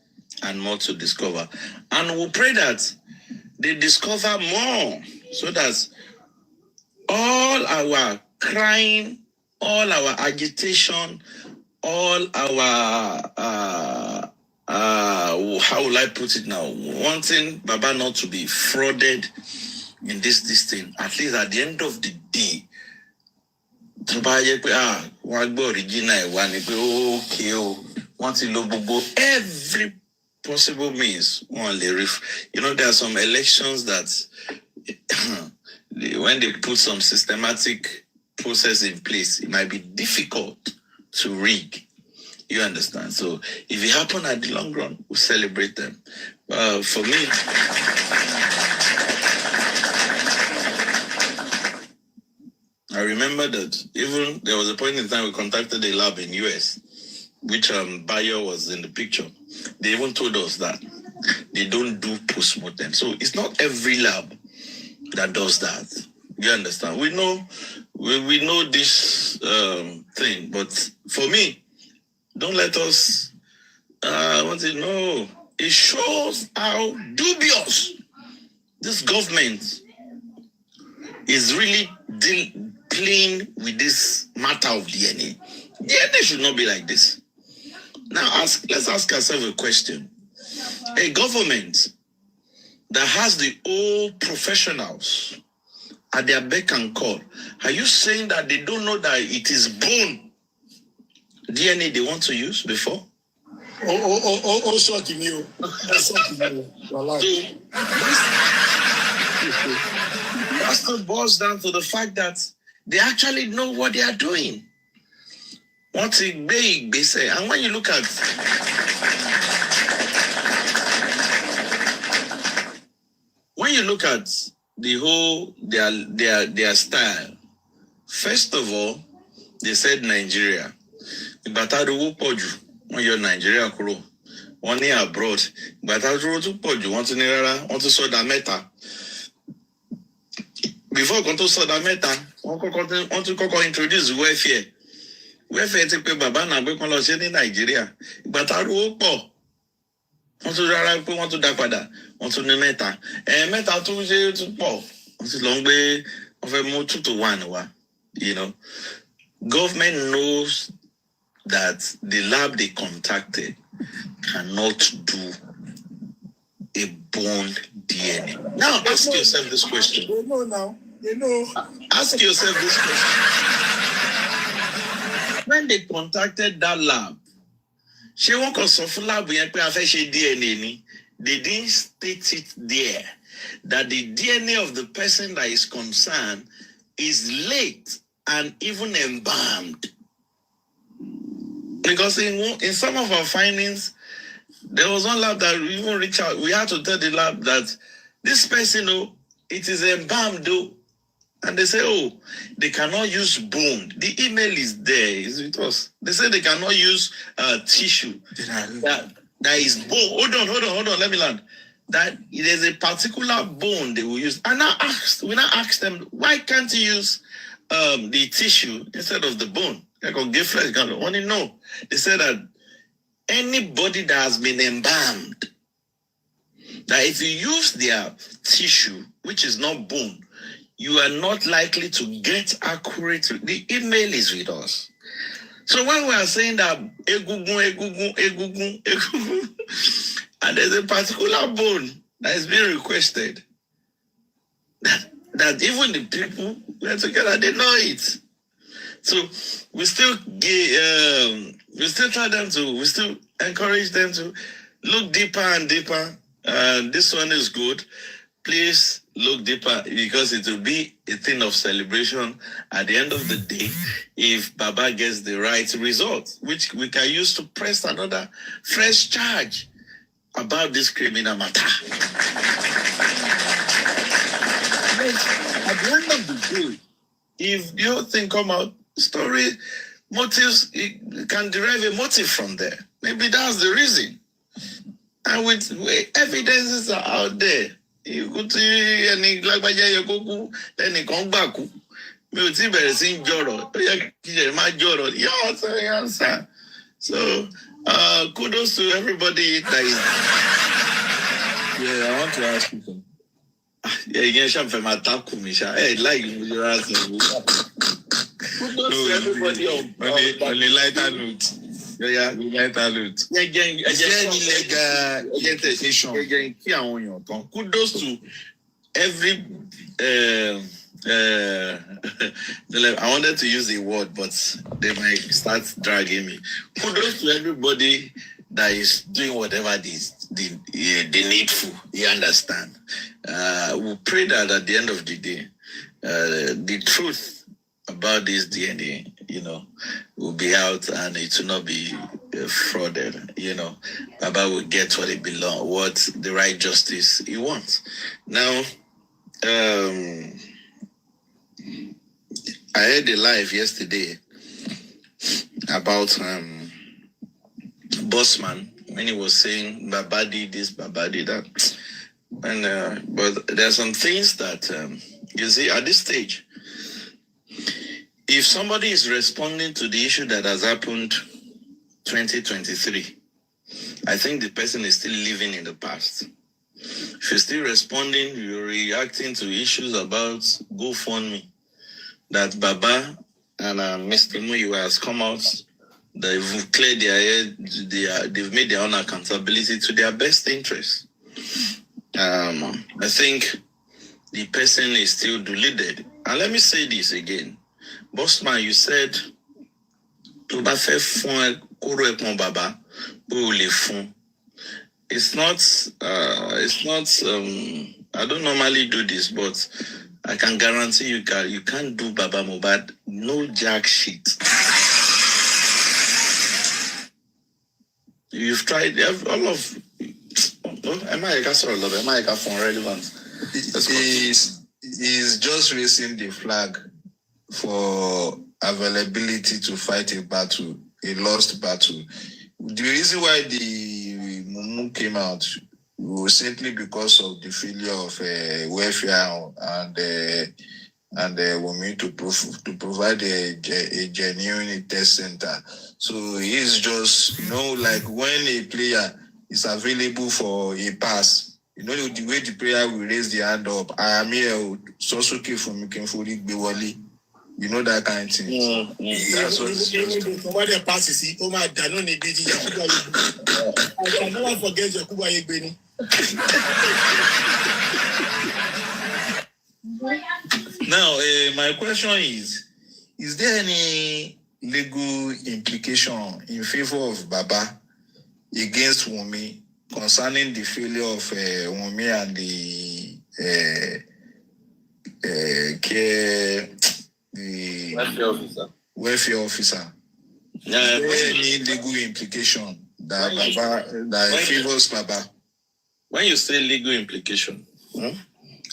and more to discover. And we pray that they discover more so that all our crying, all our agitation, all our how will I put it now? Wanting Baba not to be frauded in this thing. At least at the end of the day, every possible means. You know, there are some elections that when they put some systematic process in place, it might be difficult to rig. You understand? So if it happen at the long run, we'll celebrate them. For me, I remember that even there was a point in time we contacted a lab in US, which Bayo was in the picture. They even told us that they don't do post-mortem. So it's not every lab that does that. You understand? We know this thing, but for me, don't let us no. It shows how dubious this government is really playing with this matter of DNA. DNA should not be like this. Now let's ask ourselves a question. A government that has the old professionals at their beck and call, are you saying that they don't know that it is bone DNA they want to use before? Shocking you. That still boils down to the fact that they actually know what they are doing. What's a big say? And when you look at the whole their style, first of all, they said Nigeria. When you're Nigeria, one year abroad, but I wrote to Poju, want to saw that meta. Before going to saw that meta, want to introduce welfare. Welfare to pay Baba na be kon lo se ní Nigeria. But I wrote po. Want to dapada, want to ní meta. Meta to se to po. Want to long be of a more 2 to 1 wa. You know, government knows that the lab they contacted cannot do a bone DNA. Now ask yourself this question. They know now. They know. Ask yourself this question. When they contacted that lab, she won't consult lab DNA. They didn't state it there that the DNA of the person that is concerned is late and even embalmed. Because in some of our findings, there was one lab that we even reached out. We had to tell the lab that this person, it is embalmed, though. And they say, they cannot use bone. The email is there, is with us. They say they cannot use tissue that is bone. Hold on, let me land. That there's a particular bone they will use. And we now asked them, why can't you use the tissue instead of the bone? I can give flesh. Only no. They said that anybody that has been embalmed, that if you use their tissue, which is not bone, you are not likely to get accurate. The email is with us. So when we are saying that egungun, and there's a particular bone that is being requested, that even the people who are together, they know it. So we still we still encourage them to look deeper and deeper. This one is good. Please look deeper because it will be a thing of celebration at the end of the day if Baba gets the right result, which we can use to press another fresh charge about this criminal matter. At the end of the day, if the whole thing come out, story, motives, it can derive a motive from there. Maybe that's the reason. And with evidences are out there, you could see any lágbájá yẹ kó kú, ẹnìkan gbà kú. Mi ò tí bẹ̀rẹ̀ sí ń jọ̀rọ̀, ó yẹ kí ẹ má jọ̀rọ̀. Yeah, so kudos to everybody that is. Yeah, I want to ask you something. Yeah, you can shop for my taco, Misha. Hey, like you ask me. Kudos to everybody on the lighter note. Yeah, lighter note. Yeah, is there any legal interpretation? Kudos to every. I wanted to use the word, but they might start dragging me. Kudos to everybody that is doing whatever the needful. You understand? We pray that at the end of the day, the truth about this DNA, will be out and it will not be frauded. Baba will get what it belongs, what the right justice he wants. Now, I heard a live yesterday about Bossman when he was saying Baba did this, Baba did that. And but there are some things that you see at this stage. If somebody is responding to the issue that has happened 2023, I think the person is still living in the past. If you're still responding, you're reacting to issues about GoFundMe, that Baba and Mr. Muyiwa has come out, they've cleared their head, they've made their own accountability to their best interest. I think the person is still deluded. And let me say this again. Bossman, you said, Baba, it's not, I don't normally do this, but I can guarantee you can't do Baba Mohbad, no jack shit. You've tried all of, am I from relevant? He's just raising the flag for availability to fight a battle, a lost battle. The reason why the Mumu came out was simply because of the failure of welfare and Wummi to provide a genuine test center. So he's just, like when a player is available for a pass, the way the player will raise the hand up, I am here, Sosuke from Mikenfori Bewali. That kind of thing. That's what it's just. Somebody passes, oh my God, no need I can never forget Yakuba Yegbeni. Now, my question is there any legal implication in favor of Baba against Wummi concerning the failure of Wummi and the welfare officer? Is there any legal implication that favors Baba? When you say legal implication,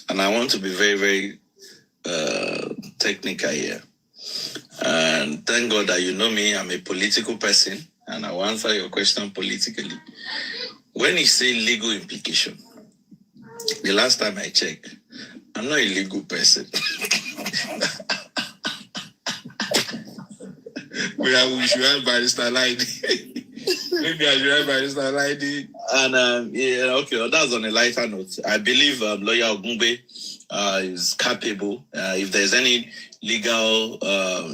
and I want to be very, very technical here, and thank God that you know me, I'm a political person, and I will answer your question politically. When you say legal implication, the last time I checked, I'm not a legal person. We should have Barrister Lady. Maybe I should have Barrister Lady. And okay, that's on a lighter note. I believe lawyer Ogungbe is capable. If there's any legal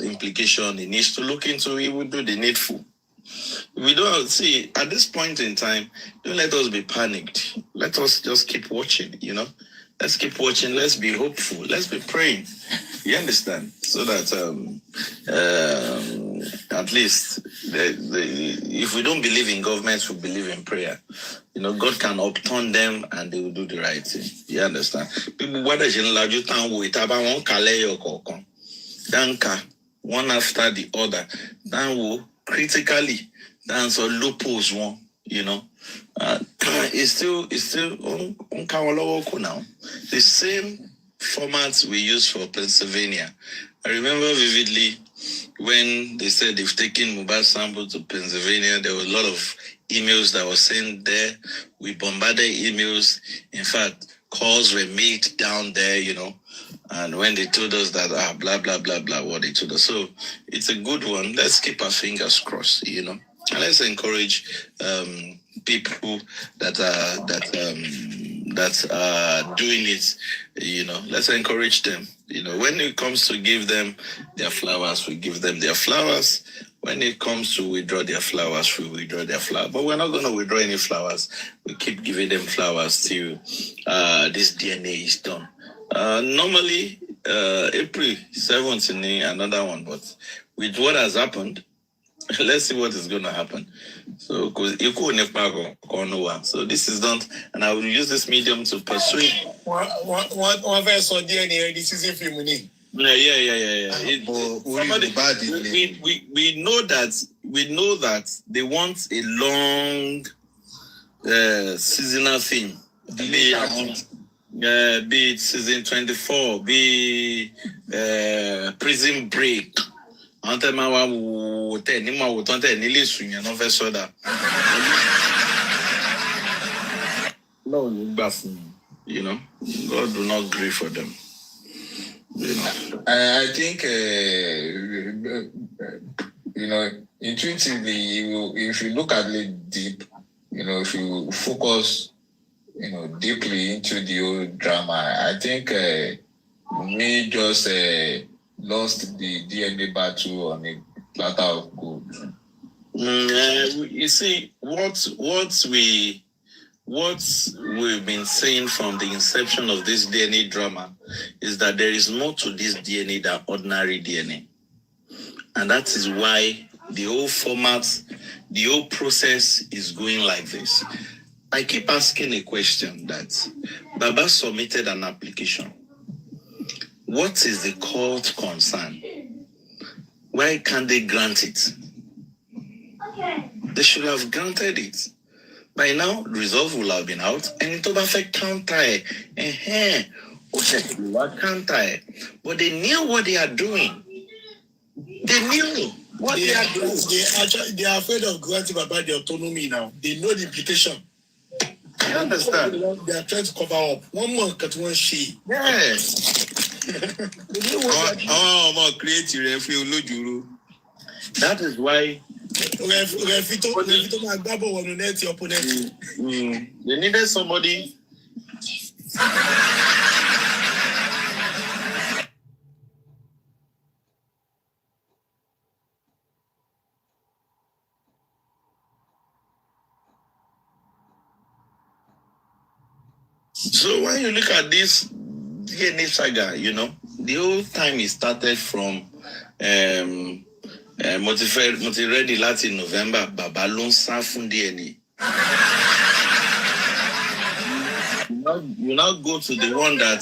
implication he needs to look into, he will do the needful. We don't see at this point in time, don't let us be panicked. Let us just keep watching, Let's keep watching. Let's be hopeful. Let's be praying. You understand? So that at least if we don't believe in government, we believe in prayer. You know, God can upturn them and they will do the right thing. You understand? People, what is in large town with about one kale or danka, one after the other. Then will critically dance or loopholes one, you know. It's still on now. The same format we use for Pennsylvania. I remember vividly when they said they've taken Mohbad sample to Pennsylvania. There were a lot of emails that were sent there. We bombarded emails. In fact, calls were made down there, you know. And when they told us that, blah, blah, blah, blah, what they told us. So it's a good one. Let's keep our fingers crossed, you know. And let's encourage people that are doing it, you know. Let's encourage them. You know, when it comes to give them their flowers, we give them their flowers. When it comes to withdraw their flowers, we withdraw their flowers. But we're not going to withdraw any flowers. We keep giving them flowers till this DNA is done. Normally, April 17th, another one. But with what has happened, let's see what is going to happen. So, because so this is done, and I will use this medium to persuade. One verse on DNA. This is if you money. Yeah. We know that they want a long seasonal thing. Be it season 24, be prison break. You know, God do not grieve for them. You know, I think you know, intuitively, if you look at it deep, you know, if you focus, you know, deeply into the old drama, I think me just lost the DNA battle on a platter of gold. You see, what we've been saying from the inception of this DNA drama is that there is more to this DNA than ordinary DNA. And that is why the whole format, the whole process is going like this. I keep asking a question that Baba submitted an application. What is the court concern? Why can't they grant it? They should have granted it. By now, result will have been out, and it will affect counter. But they knew what they are doing. They knew what they are doing. They are afraid of granting about the autonomy now. They know the implication. You understand? They are trying to cover up. One more cut one she. Yes. That is why they needed somebody. So when you look at this DNA saga, you know, the whole time it started from Motiready Latin November, Babalon Safun DNA. You now go to the one that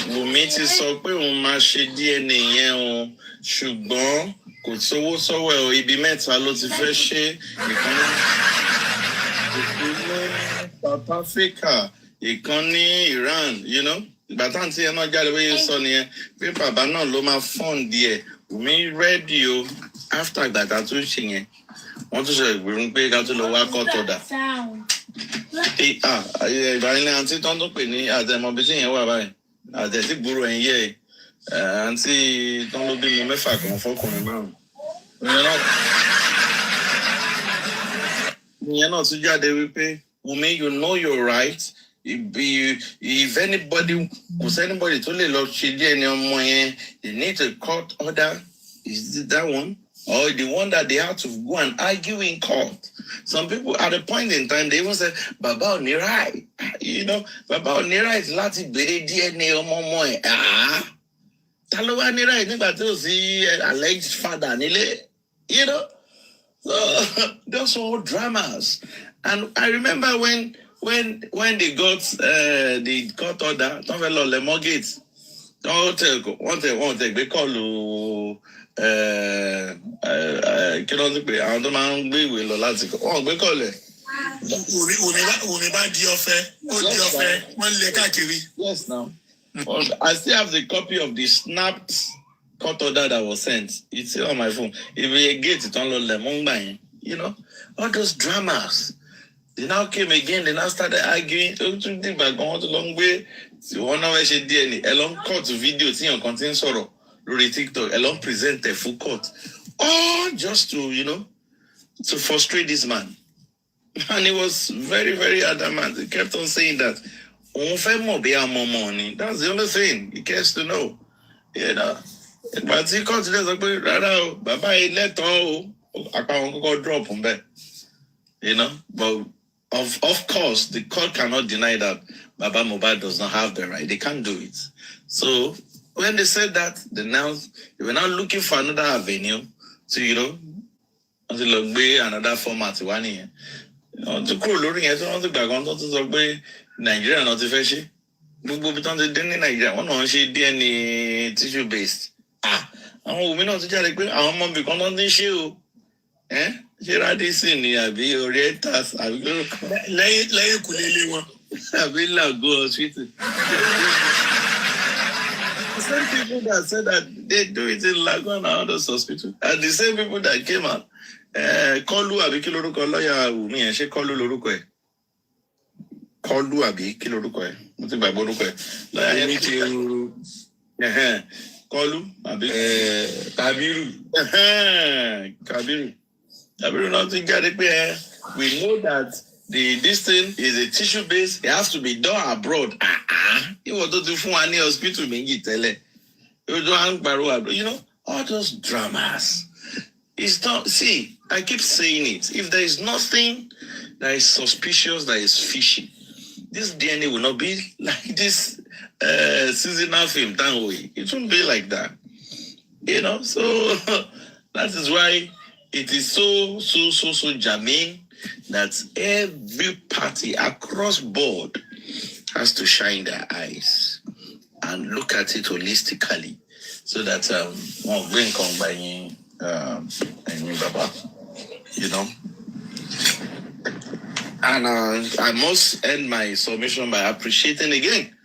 Wummi ti sọ pé òun máa ṣe DNA yẹn o, ṣùgbọ́n kò sówó sọ́wọ́ ẹ̀ ibi mẹ́ta ló ti fẹ́ ṣe ìkànnì South Africa, ìkànnì Iran, you know. Ìgbà táwọn tí ẹ náà jáde wáyé sọ nìyẹn pé bàbá náà ló máa fọ́ǹd díẹ̀. Wummi rédíò after ìgbà tá a tún ṣe yẹn wọ́n tún ṣe ìgbìmọ̀ pé ká tún lọ wá kọ́ tọ̀dà. Ìbáraẹni àǹtí tó ń tún pè ní àtẹ̀mọ́bí tí yẹn wà báyìí àtẹ̀tí gbúrò ẹ̀yìn yẹ̀ àǹtí tó ń lọ bí mo mẹ́fà kan fọ́kùnrin márùn-ún. Ìyẹn náà tún jáde wípé Wummi, you know you're right. If anybody, because anybody to lè lọ ṣe díẹ̀ ní ọmọ yẹn, you need a court order. Is it that one? or the one that they had to go and argue in court. Some people at a point in time, they even said, Baba Onirai, Baba Onirai is láti bèrè DNA ọmọ ẹ̀. Talo wa Onirai nígbà tí ó sí alleged father nílé, So those all dramas. And I remember when they got the court order, don't follow the mortgage. Don't take they call kí ló ń pè àwọn tó máa ń gbé ìwé lọ láti kọ wọn gbé kọlẹ. òní bá di ọ̀fẹ́ ó di ọ̀fẹ́ wọ́n lè káàkiri. Yes, now. I still have the copy of the snapped court order that was sent. It's still on my phone. If we get it on the all those dramas. They now came again. They now started arguing. Long way. One hour she DNA. Along court video. See on content sorrow. Lórí TikTok, along present a full court, all just to to frustrate this man, and he was very, very adamant. He kept on saying that money. That's the only thing he cares to know, But he considers Baba let all drop on that, But of course, the court cannot deny that Baba Mohbad does not have the right. They can't do it. So when they said that, they were now looking for another avenue to, until another format. One year. To cool looking at one of the background of Nigeria not the fashion. Gbogbo tó ń ṣe dé ní Nàìjíríà wọ́n náà ń ṣe DNA tissue based. Àwọn òbí náà ti jáde pé àwọn ọmọ ibì kan tó ń ṣe o. Ṣé Radisson ni àbí Orientas àbí lẹ́yìn kùlélé wọn. Àbí Lago Hospital. The same people that said that they do it in Lago and others hospital. And the same people that came out. Kọlu àbí kí lorúkọ lọ́yà Wummi yẹn ṣé Kọlu lorúkọ ẹ̀? Kọlu àbí kí lorúkọ ẹ̀? Mo ti gbàgbọ́ orúkọ ẹ̀. Lọ́yà yẹn ní ti Kọlu àbí Kabiru. Kabiru náà ti jáde pé we know that this thing is a tissue based. It has to be done abroad. Ìwọ tó ti fún wa ní hospital méjì tẹ́lẹ̀. All those dramas. It's not, see, I keep saying it. If there is nothing that is suspicious, that is fishy, this DNA will not be like this seasonal film. It won't be like that. So that is why it is so germane that every party across board has to shine their eyes and look at it holistically so that one bring combining Baba, And I must end my submission by appreciating again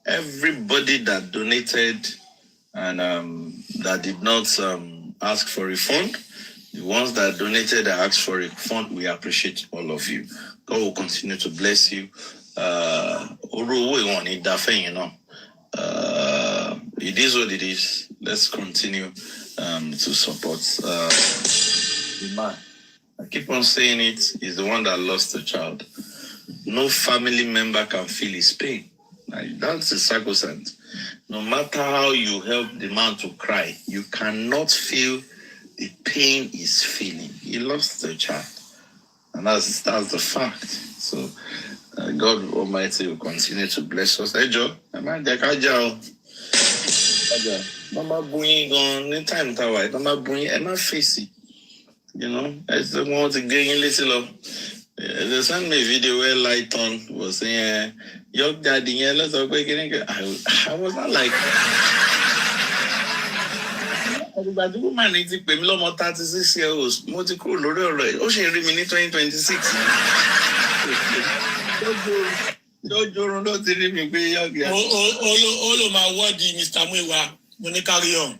everybody that donated and that did not ask for refund. The ones that donated and asked for refund, we appreciate all of you. God will continue to bless you. It is what it is. Let's continue to support the man. I keep on saying it. He's the one that lost a child. No family member can feel his pain. That's a sacrosanct. No matter how you help the man to cry, you cannot feel the pain he's feeling. He lost a child. And that's the fact. So God Almighty will continue to bless us. Hey, Joe. Mama bring on the time tower. Mama bring and my face. I still want to get in little of. They sent me a video where Lighton was saying, "Your daddy, yeah, let's go getting." I was not like. But the woman needs to pay me more 36 years old. Mo ti kúrò lórí ọ̀rọ̀ ẹ̀. Ó ṣe rí mi ní 2026. Lójórun ló ti rí mi pé yọ̀gì. Ó ló máa wọ́ọ̀dì Mr. Muiwa. Mo ní carry on.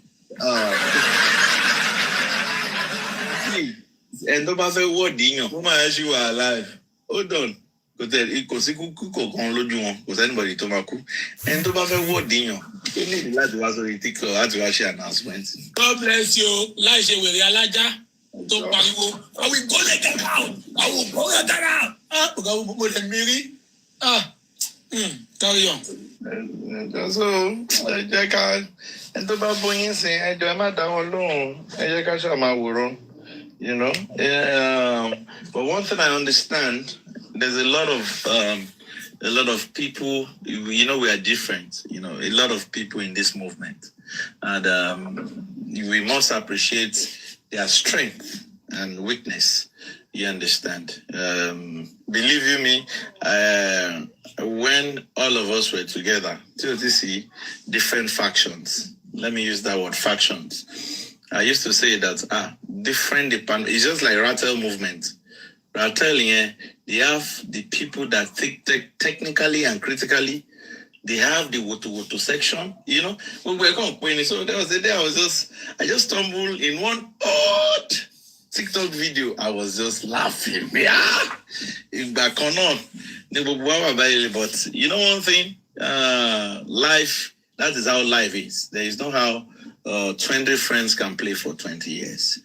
Ẹni tó bá fẹ́ wọ́ọ̀dì yàn, ó máa ṣì wà alive. Hold on. Kò sí kúkú kọ̀ọ̀kan lójú wọn. Kò sẹ́nibọ̀dì tó máa kú. Ẹni tó bá fẹ́ wọ́ọ̀dì yàn, ó ní ìdí láti wá sórí TikTok láti wá ṣe announcement. God bless you. Láì ṣe wèrè alájá tó pariwo. I will go let them out. I will go let them out. Mo lè mírí. Carry on. So, and to Baboyin say, I do not alone. I just you know. But one thing I understand, there's a lot of people. You know, we are different. You know, a lot of people in this movement, and we must appreciate their strength and weakness. You understand? Believe you me, when all of us were together, TOTC, different factions. Let me use that word, factions. I used to say that different departments. It's just like Rattle movement. Rattle, yeah, they have the people that think technically and critically. They have the woto section, you know. When we're complaining, so there was a day I just stumbled in one odd TikTok video. I was just laughing. Back on. But you know one thing, life, that is how life is. There is no how 20 friends can play for 20 years.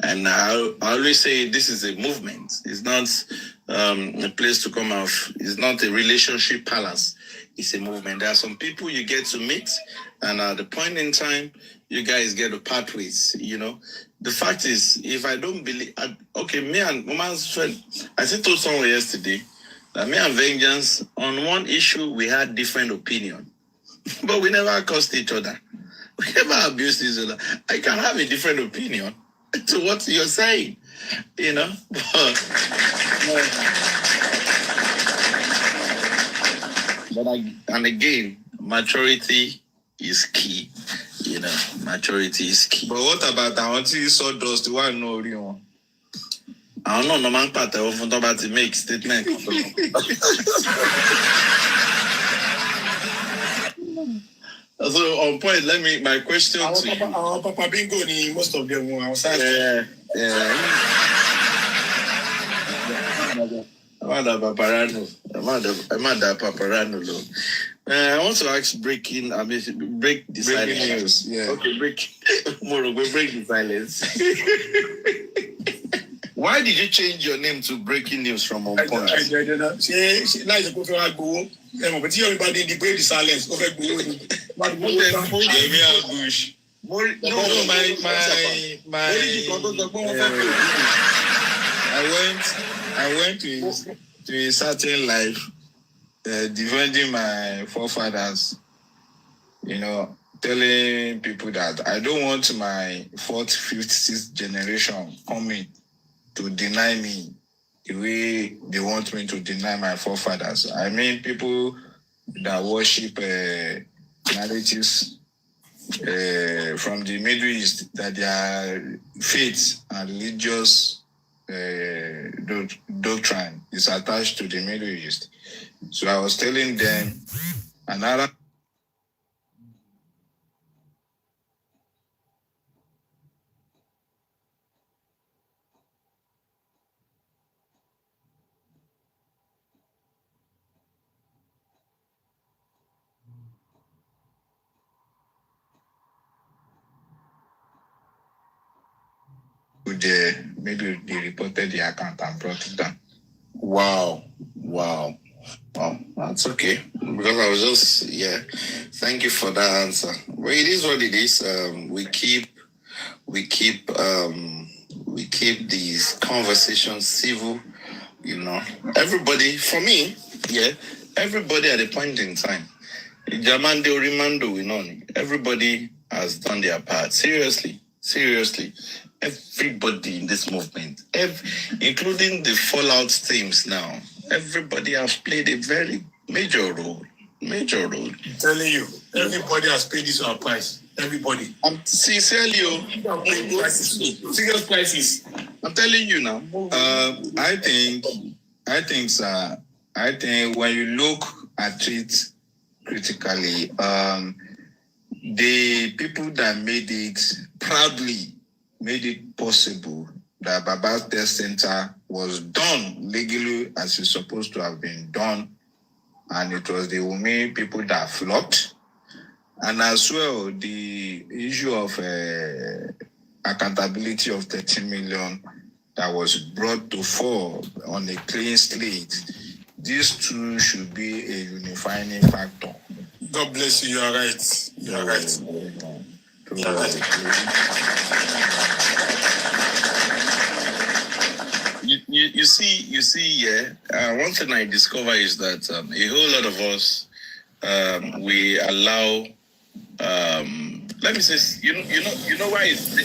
And I always say this is a movement. It's not a place to come off. It's not a relationship palace. It's a movement. There are some people you get to meet, and at the point in time, you guys get to part ways, you know. The fact is, if I don't believe, me and Mama's friend, I still told someone yesterday that me and Vengeance, on one issue, we had different opinion. But we never cursed each other. We never abused each other. I can have a different opinion to what you're saying, you know. And again, maturity is key. You know, maturity is key. But what about I want to use sawdust? The one no real. I don't know, no man part of about to make statement. So on point, my question to you. Our Papa Bingo ni most of them were outside. Amada Paparano. I want to ask break the silence. News. Yeah. Okay, break the silence. Why did you change your name to Breaking News from On Point? She likes to go to our go. But everybody debate the silence. Bush. I went to a certain life, defending my forefathers, you know, telling people that I don't want my 4th, 5th, 6th generation coming to deny me the way they want me to deny my forefathers. I mean, people that worship narratives from the Middle East, that their faith and religious doctrine is attached to the Middle East. So I was telling them another. Maybe they reported the account and brought it down. Wow. That's okay. Because I was just, thank you for that answer. Well, it is what it is. We keep these conversations civil, you know. Everybody, for me, everybody at a point in time. Jamande Orimando, you know, everybody has done their part. Seriously. Everybody in this movement, including the fallout teams now, everybody has played a very major role. I'm telling you, everybody has paid this price. Everybody. I'm sincerely, serious prices. I'm telling you now. I think, when you look at it critically, the people that made it possible that Baba's Test Center was done legally as it's supposed to have been done. And it was the Wummi people that flopped. And as well, the issue of accountability of 13 million that was brought to fore on a clean slate. These two should be a unifying factor. God bless you. You are right. You are right. You are right. You see, yeah. One thing I discover is that a whole lot of us we allow. Let me say, you know why it's